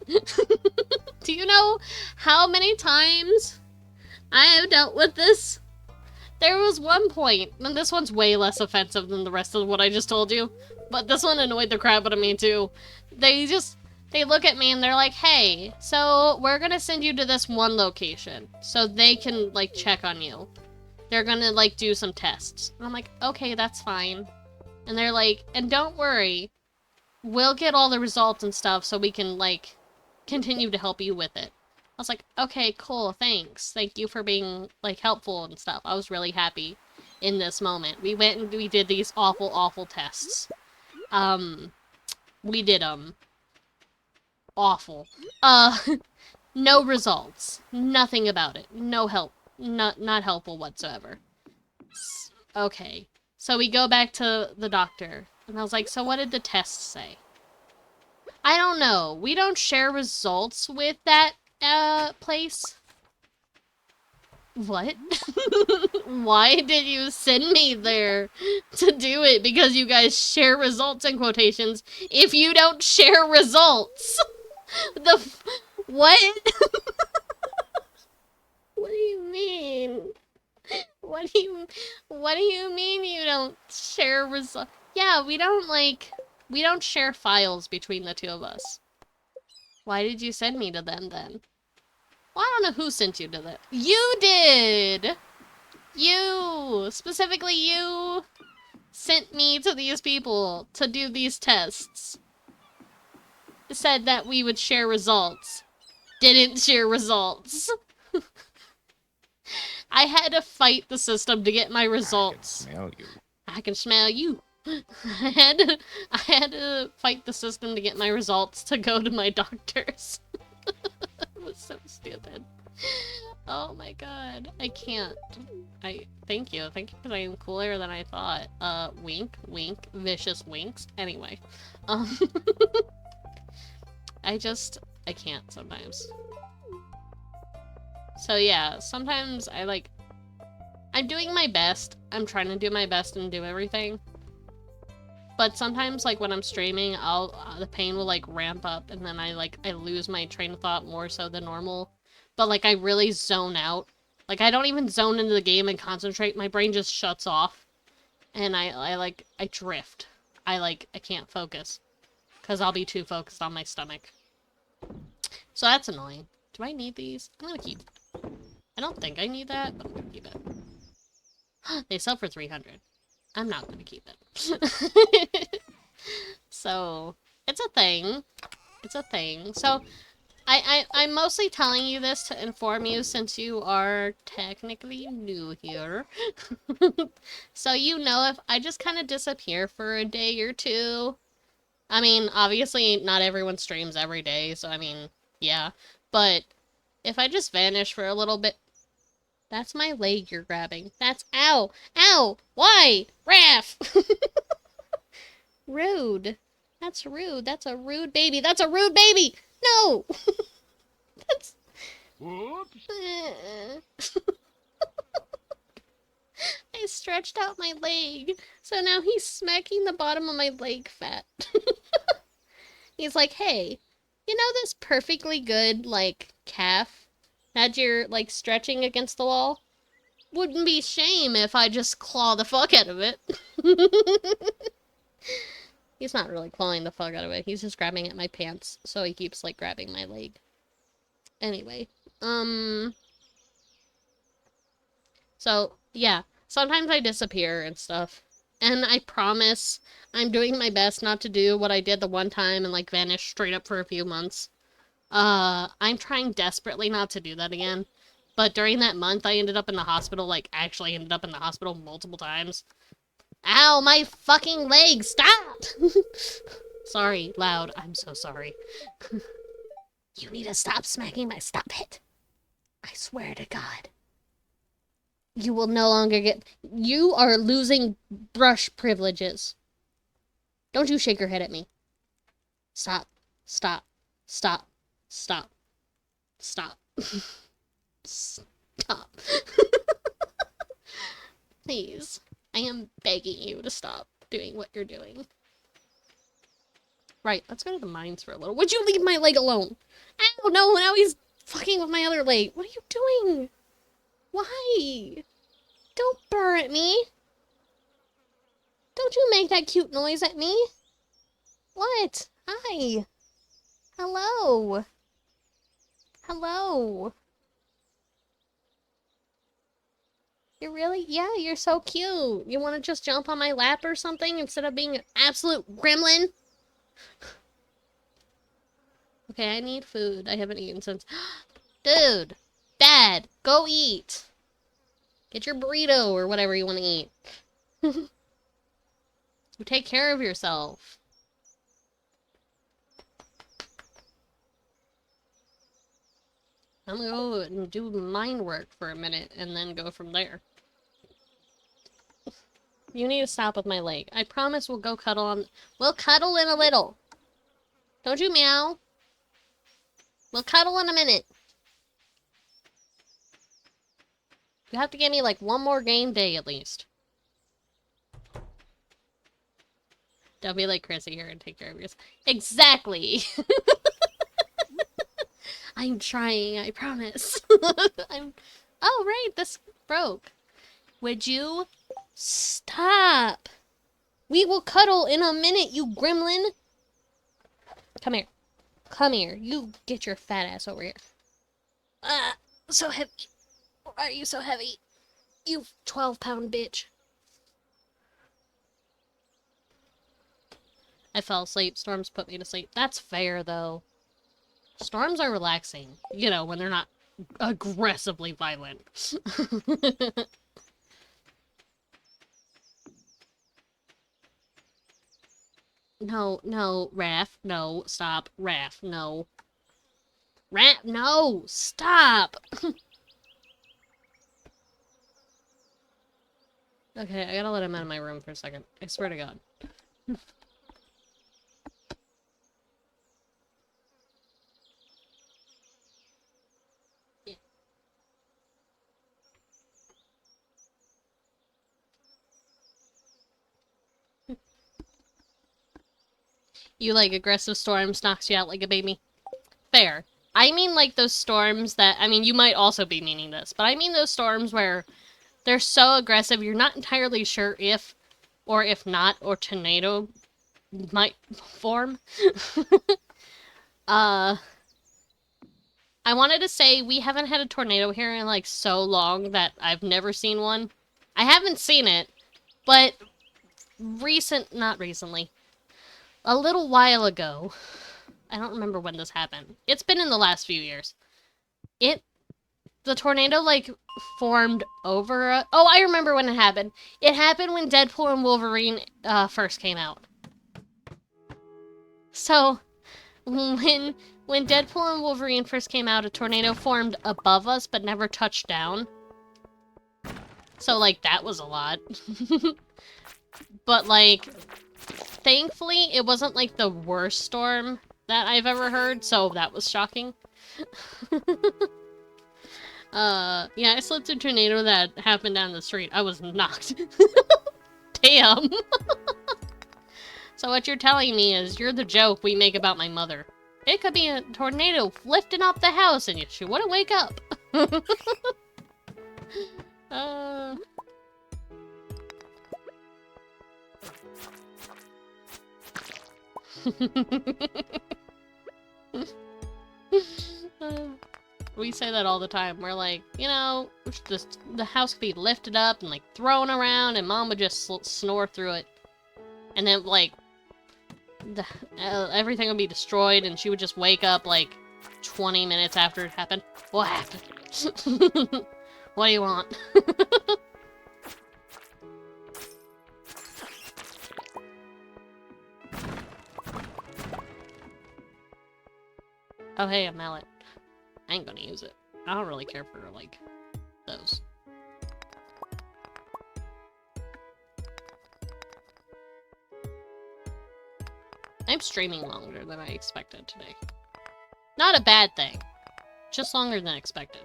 Do you know how many times I have dealt with this? There was one point, and this one's way less offensive than the rest of what I just told you, but this one annoyed the crap out of me too. They look at me and they're like, hey, so we're gonna send you to this one location so they can, like, check on you. They're gonna, like, do some tests. And I'm like, okay, that's fine. And they're like, and don't worry, we'll get all the results and stuff so we can, like, continue to help you with it. I was like, okay, cool, thanks. Thank you for being, like, helpful and stuff. I was really happy in this moment. We went and we did these awful, awful tests. We did them. Awful. No results. Nothing about it. No help. Not helpful whatsoever. Okay. So we go back to the doctor. And I was like, so what did the tests say? I don't know. We don't share results with that, place. What? Why did you send me there to do it? Because you guys share results in quotations if you don't share results. What? What do you mean? What do you mean you don't share results? Yeah, we don't share files between the two of us. Why did you send me to them then? Well, I don't know who sent you to them. You did! You! Specifically you sent me to these people to do these tests. Said that we would share results. Didn't share results. I had to fight the system to get my I can results. smell you. I can smell you. I had to fight the system to get my results to go to my doctors. It was so stupid. Oh my god. I can't. Thank you. Thank you for saying cooler than I thought. Wink, wink, vicious winks. Anyway. Um I can't sometimes. So yeah, sometimes I'm doing my best. I'm trying to do my best and do everything. But sometimes, like, when I'm streaming, the pain will, like, ramp up, and then I lose my train of thought more so than normal. But, like, I really zone out. Like, I don't even zone into the game and concentrate. My brain just shuts off. And I drift. I can't focus. Because I'll be too focused on my stomach. So that's annoying. Do I need these? I'm gonna keep... I don't think I need that, but I'm gonna keep it. They sell for 300. I'm not gonna keep it. So, it's a thing. It's a thing. So, I'm mostly telling you this to inform you since you are technically new here. So you know if I just kind of disappear for a day or two. I mean, obviously not everyone streams every day, so I mean, yeah. But if I just vanish for a little bit... That's my leg you're grabbing. That's... Ow! Ow! Why? Raph! Rude. That's rude. That's a rude baby. That's a rude baby! No! That's... Whoops. I stretched out my leg. So now he's smacking the bottom of my leg fat. He's like, hey, you know this perfectly good, like, calf that you're, like, stretching against the wall? Wouldn't be shame if I just claw the fuck out of it. He's not really clawing the fuck out of it. He's just grabbing at my pants. So he keeps, like, grabbing my leg. Anyway. So, yeah. Sometimes I disappear and stuff. And I promise I'm doing my best not to do what I did the one time and, like, vanish straight up for a few months. I'm trying desperately not to do that again. But during that month, I ended up in the hospital, like, actually ended up in the hospital multiple times. Ow, my fucking leg! Stop! Sorry, loud. I'm so sorry. You need to stop smacking my... Stop it! I swear to God. You will no longer get... You are losing brush privileges. Don't you shake your head at me. Stop. Stop. Stop. Stop. Stop. Stop. Please. I am begging you to stop doing what you're doing. Right, let's go to the mines for a little. Would you leave my leg alone? Ow, no, now he's fucking with my other leg. What are you doing? Why? Don't burr at me. Don't you make that cute noise at me. What? Hi. Hello. Hello. You're really... Yeah, you're so cute. You want to just jump on my lap or something instead of being an absolute gremlin? Okay, I need food. I haven't eaten since... Dude! Dad! Go eat! Get your burrito or whatever you want to eat. You take care of yourself. I'm gonna go and do mine work for a minute and then go from there. You need to stop with my leg. I promise we'll go cuddle on... We'll cuddle in a little. Don't you meow? We'll cuddle in a minute. You have to give me, like, one more game day at least. Don't be like Chrissy here and take care of yourself. Exactly! I'm trying, I promise. Oh, right, this broke. Would you stop? We will cuddle in a minute, you gremlin. Come here. Come here. You get your fat ass over here. So heavy. Why are you so heavy? You 12-pound bitch. I fell asleep. Storms put me to sleep. That's fair, though. Storms are relaxing. You know, when they're not aggressively violent. No, no, Raph, no, stop, Raph, no. Raph, no, stop! Okay, I gotta let him out of my room for a second. I swear to God. You like aggressive storms knocks you out like a baby? Fair. I mean like those storms that, I mean you might also be meaning this, but I mean those storms where they're so aggressive you're not entirely sure if, or if not, or tornado might form. I wanted to say we haven't had a tornado here in like so long that I've never seen one. I haven't seen it, but not recently, a little while ago, I don't remember when this happened. It's been in the last few years. The tornado, like, formed over oh, I remember when it happened. It happened when Deadpool and Wolverine, first came out. So, when Deadpool and Wolverine first came out, a tornado formed above us, but never touched down. So, like, that was a lot. But, like, thankfully, it wasn't, like, the worst storm that I've ever heard, so that was shocking. Yeah, I slipped a tornado that happened down the street. I was knocked. Damn. So what you're telling me is you're the joke we make about my mother. It could be a tornado lifting up the house and she wouldn't wake up. We say that all the time. We're like, you know, the house could be lifted up and like thrown around and Mom would just snore through it. And then like, everything would be destroyed and she would just wake up like 20 minutes after it happened. What happened? What do you want? Oh hey, a mallet. I ain't gonna use it. I don't really care for, like, those. I'm streaming longer than I expected today. Not a bad thing. Just longer than expected.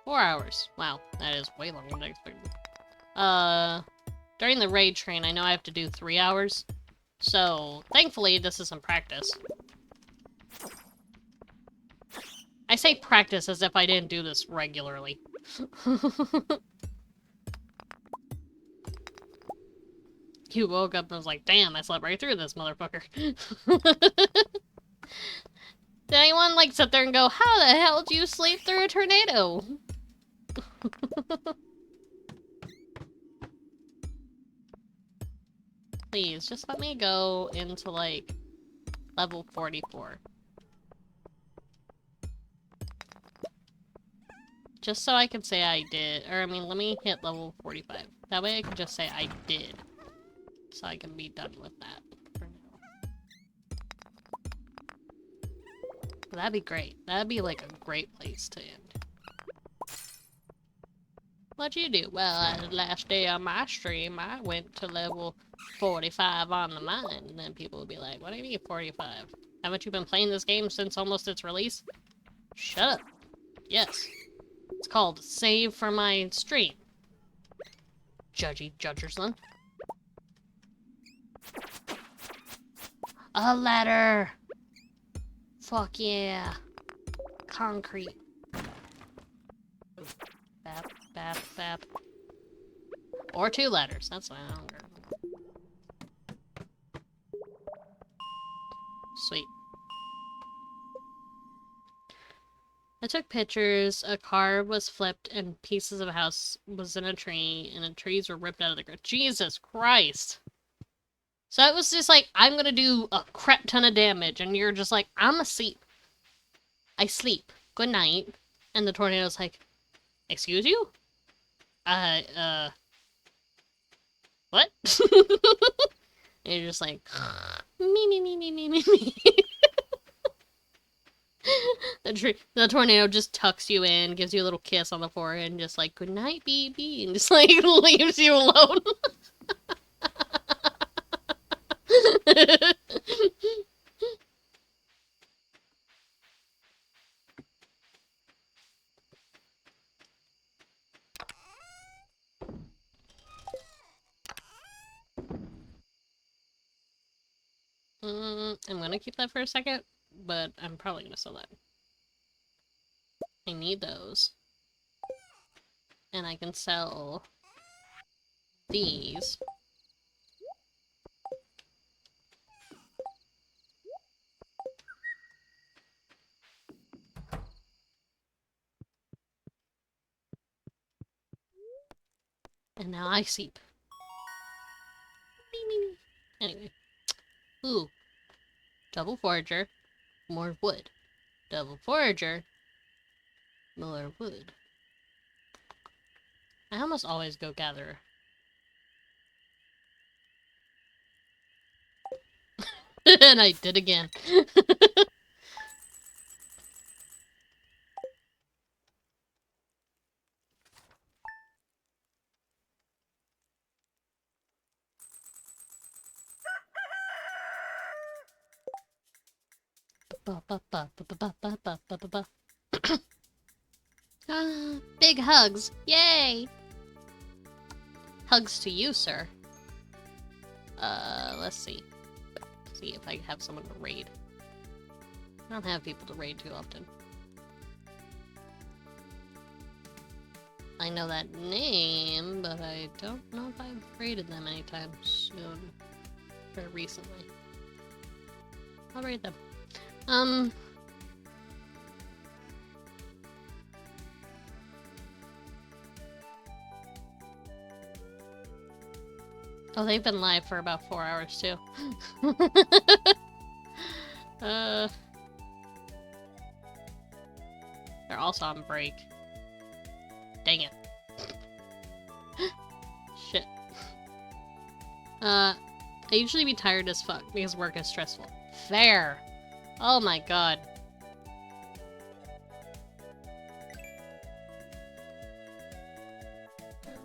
4 hours. Wow, that is way longer than I expected. During the raid train, I know I have to do 3 hours. So, thankfully, this is some practice. I say practice as if I didn't do this regularly. You woke up and was like, damn, I slept right through this motherfucker. Did anyone, like, sit there and go, how the hell do you sleep through a tornado? Please, just let me go into, like, level 44. Just so I can say I did. Or, I mean, let me hit level 45. That way I can just say I did. So I can be done with that for now. But that'd be great. That'd be, like, a great place to end. What'd you do? Well, the last day on my stream, I went to level 45 on the mine. And then people would be like, what do you mean 45? Haven't you been playing this game since almost its release? Shut up. Yes. It's called Save for My Stream. Judgy Judgerson. A ladder! Fuck yeah. Concrete. Bap, bap, bap. Or 2 ladders, that's what I don't care. Sweet. I took pictures, a car was flipped, and pieces of a house was in a tree, and the trees were ripped out of the ground. Jesus Christ! So it was just like, I'm gonna do a crap ton of damage, and you're just like, I'm asleep. I sleep. Good night. And the tornado's like, excuse you? What? And you're just like, me. The tornado just tucks you in, gives you a little kiss on the forehead, and just like, good night, baby, and just like leaves you alone. I'm gonna keep that for a second, but I'm probably gonna sell that. I need those. And I can sell these. And now I sleep. Anyway. Ooh. Double forager. More wood. Double forager. More wood. I almost always go gather. And I did again. Big hugs. Yay! Hugs to you, sir. Let's see. See if I have someone to raid. I don't have people to raid too often. I know that name, but I don't know if I've raided them anytime soon. Or recently. I'll raid them. Oh, they've been live for about 4 hours, too. They're also on break. Dang it. Shit. I usually be tired as fuck because work is stressful. Fair! Oh my god.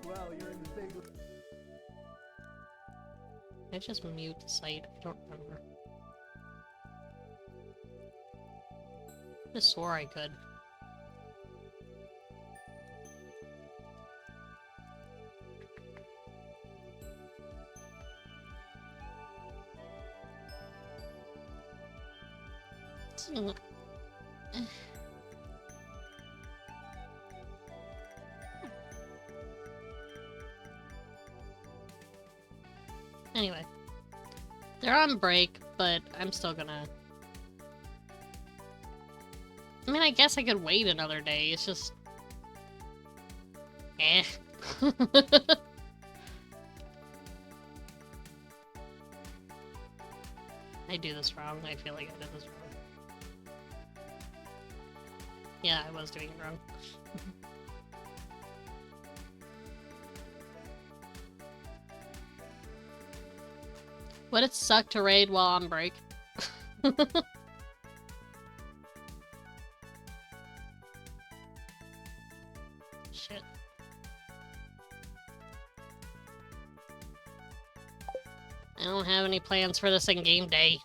Well, you're in the big... I just mute the site. I don't remember. I just swore I could. Anyway. They're on break, but I'm still gonna... I mean, I guess I could wait another day, it's just... Eh. I do this wrong, I feel like I did this wrong. Yeah, I was doing it wrong. Would it suck to raid while on break? Shit. I don't have any plans for this in-game day.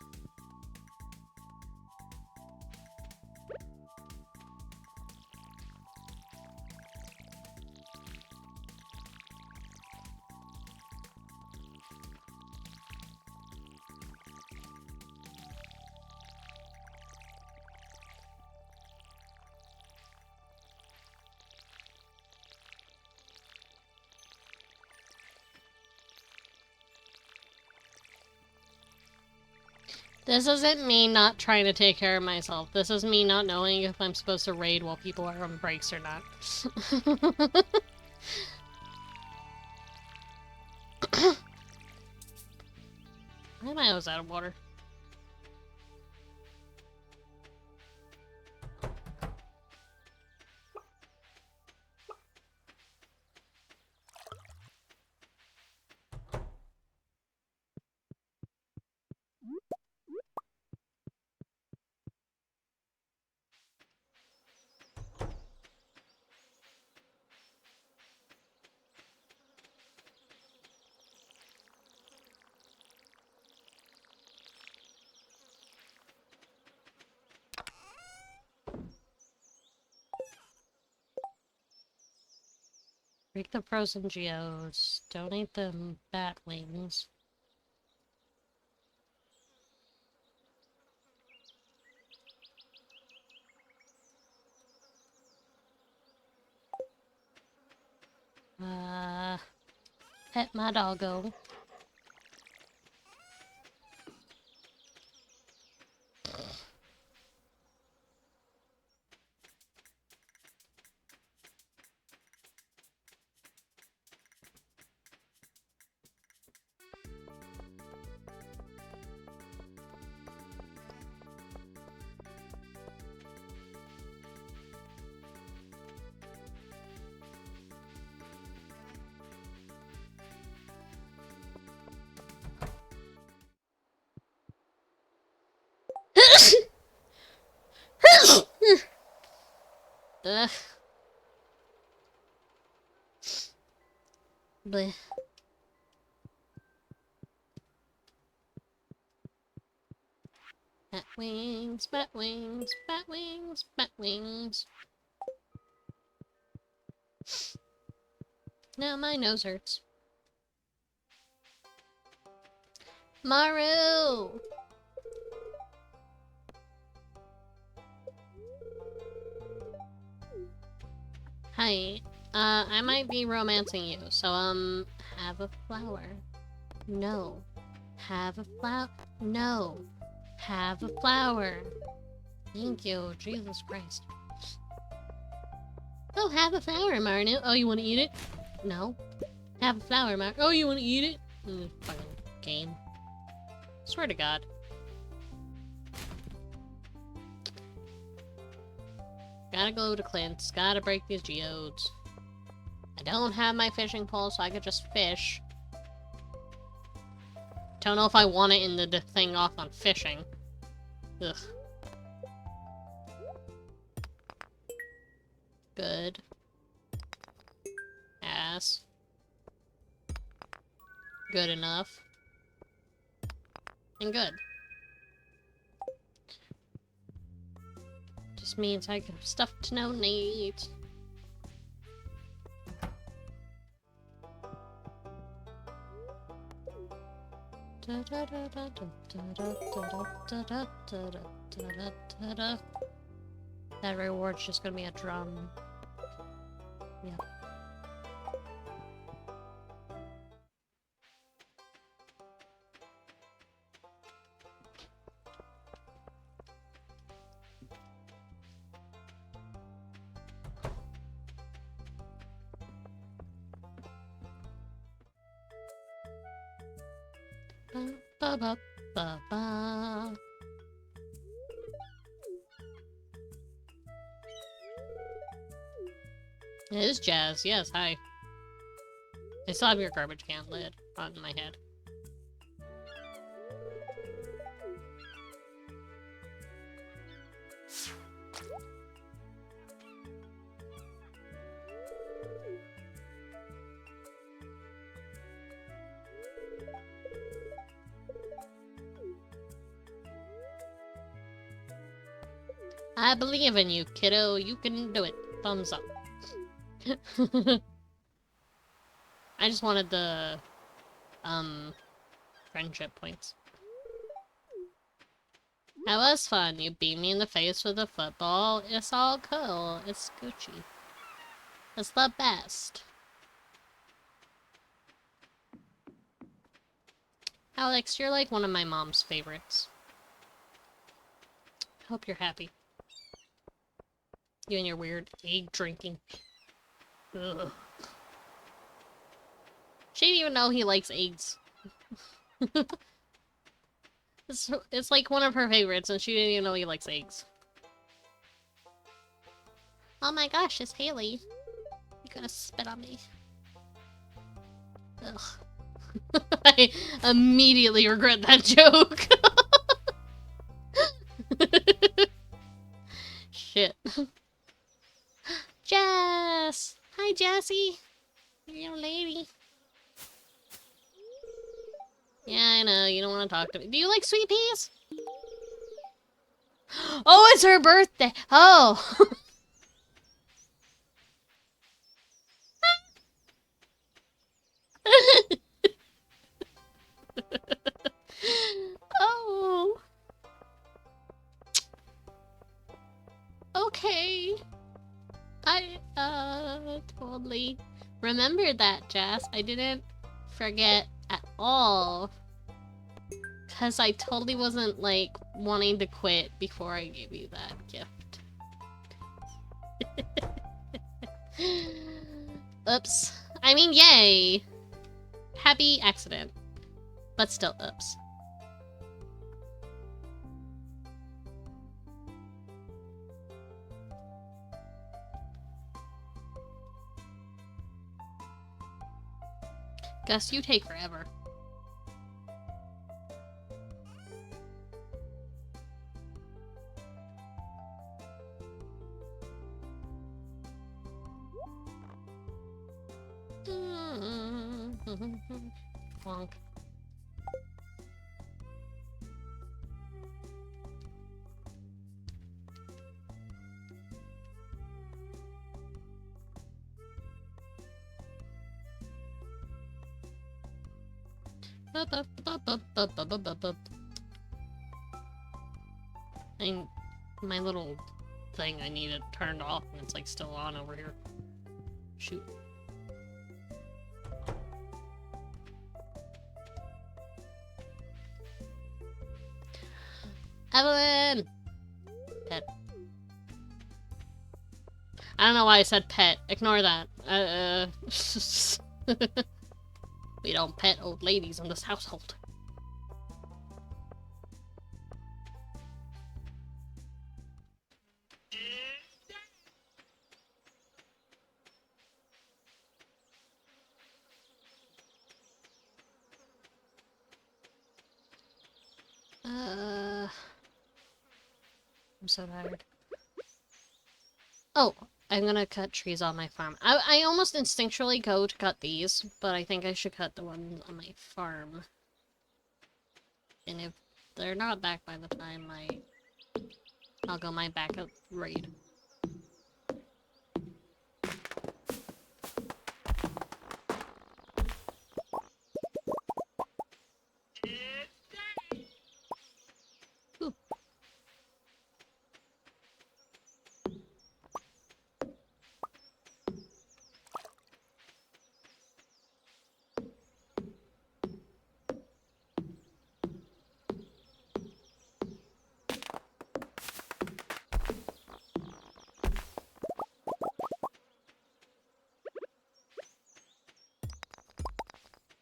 This isn't me not trying to take care of myself. This is me not knowing if I'm supposed to raid while people are on breaks or not. Why am I always out of water? Break the frozen geodes. Donate them bat wings. Pet my doggo. Ugh. Bleh. Bat wings, bat wings, bat wings, bat wings. Now my nose hurts. Maru! Hi. I might be romancing you, so, have a flower. No. Have a flower. No. Have a flower. Thank you. Jesus Christ. Oh, have a flower, Marno. Oh, you want to eat it? No. Have a flower, Marno. Oh, you want to eat it? Fucking game. Swear to God. Gotta go to Clint's. Gotta break these geodes. I don't have my fishing pole, so I could just fish. Don't know if I want to end the thing off on fishing. Ugh. Good. Ass. Good enough. And good. Just means I have stuff to donate. That reward's just gonna be a drum. Yeah. Ba ba ba ba. It is Jazz, yes, hi. I still have your garbage can lid on my head. I believe in you, kiddo. You can do it. Thumbs up. I just wanted the, friendship points. That was fun. You beat me in the face with a football. It's all cool. It's Gucci. It's the best. Alex, you're like one of my mom's favorites. Hope you're happy. You and your weird egg drinking. Ugh. She didn't even know he likes eggs. It's like one of her favorites, and she didn't even know he likes eggs. Oh my gosh, it's Haley. You're gonna spit on me. Ugh. I immediately regret that joke. Shit. Jess! Hi, Jessie! You're a lady. Yeah, I know, you don't want to talk to me. Do you like sweet peas? Oh, it's her birthday! Oh! Oh. Okay. I, totally remembered that, Jas. I didn't forget at all. Because I totally wasn't, like, wanting to quit before I gave you that gift. Oops. I mean, yay! Happy accident. But still, oops. Gus, you take forever. Wonk. And my little thing, I need it turned off and it's like still on over here. Shoot. Evelyn! Pet. I don't know why I said pet. Ignore that. We don't pet old ladies in this household. I'm so tired. Oh, I'm gonna cut trees on my farm. I almost instinctually go to cut these, but I think I should cut the ones on my farm. And if they're not back by the time I'll go my backup raid. Ooh.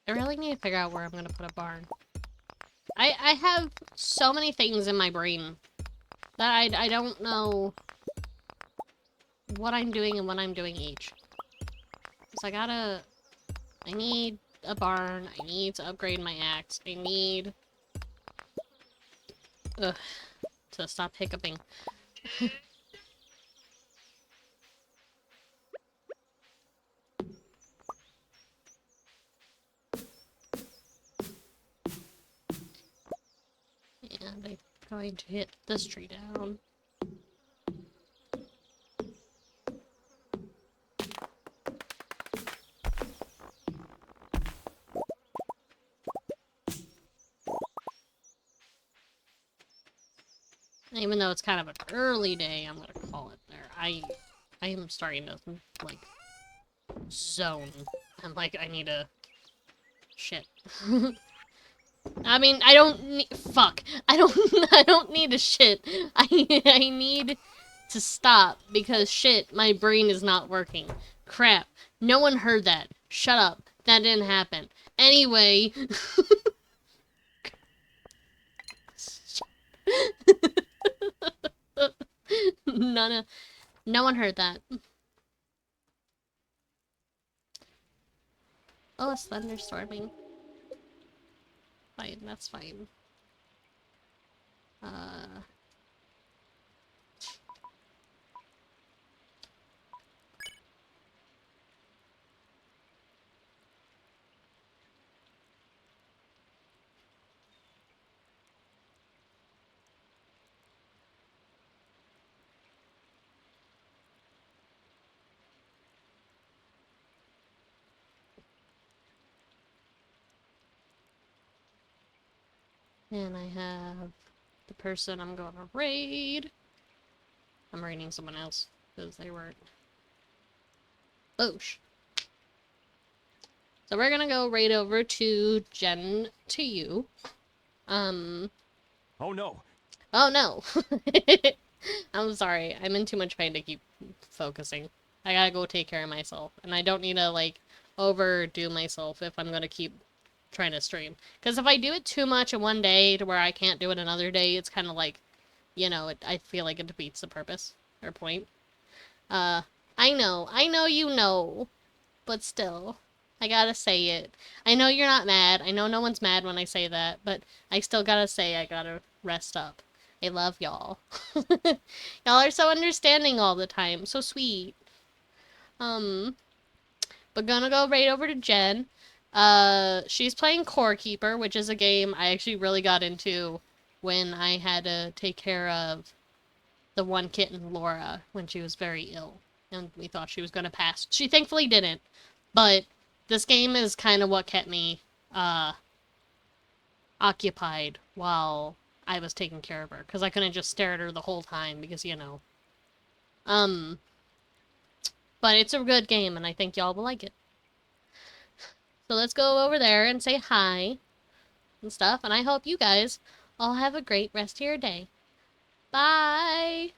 I really need to figure out where I'm gonna put a barn. I have so many things in my brain that I don't know what I'm doing and when I'm doing each. So I need a barn, I need to upgrade my axe, I need... Ugh, to stop hiccuping. And I'm going to hit this tree down. Even though it's kind of an early day, I'm gonna call it there. I am starting to, like, zone. I'm like, I need a... Shit. I mean, I don't need... Fuck. I don't need a shit. I need to stop because shit, my brain is not working. Crap. No one heard that. Shut up. That didn't happen. Anyway... No one heard that. Oh, it's thunderstorming. Fine, that's fine. And I have the person I'm gonna raid. I'm raiding someone else, because they weren't. Boosh. So we're gonna go right over to Jen to you. Oh no. Oh no. I'm sorry. I'm in too much pain to keep focusing. I gotta go take care of myself. And I don't need to, like, overdo myself if I'm gonna keep trying to stream. Because if I do it too much in one day to where I can't do it another day, it's kind of like, you know, I feel like it defeats the purpose or point. I know you know, but still, I gotta say it. I know you're not mad. I know no one's mad when I say that, but I still gotta say I gotta rest up. I love y'all. Y'all are so understanding all the time. So sweet. But gonna go right over to Jen. She's playing Core Keeper, which is a game I actually really got into when I had to take care of the one kitten, Laura, when she was very ill. And we thought she was gonna pass. She thankfully didn't. But this game is kind of what kept me, occupied while I was taking care of her. Because I couldn't just stare at her the whole time, because, you know. But it's a good game, and I think y'all will like it. So let's go over there and say hi and stuff, and I hope you guys all have a great rest of your day. Bye!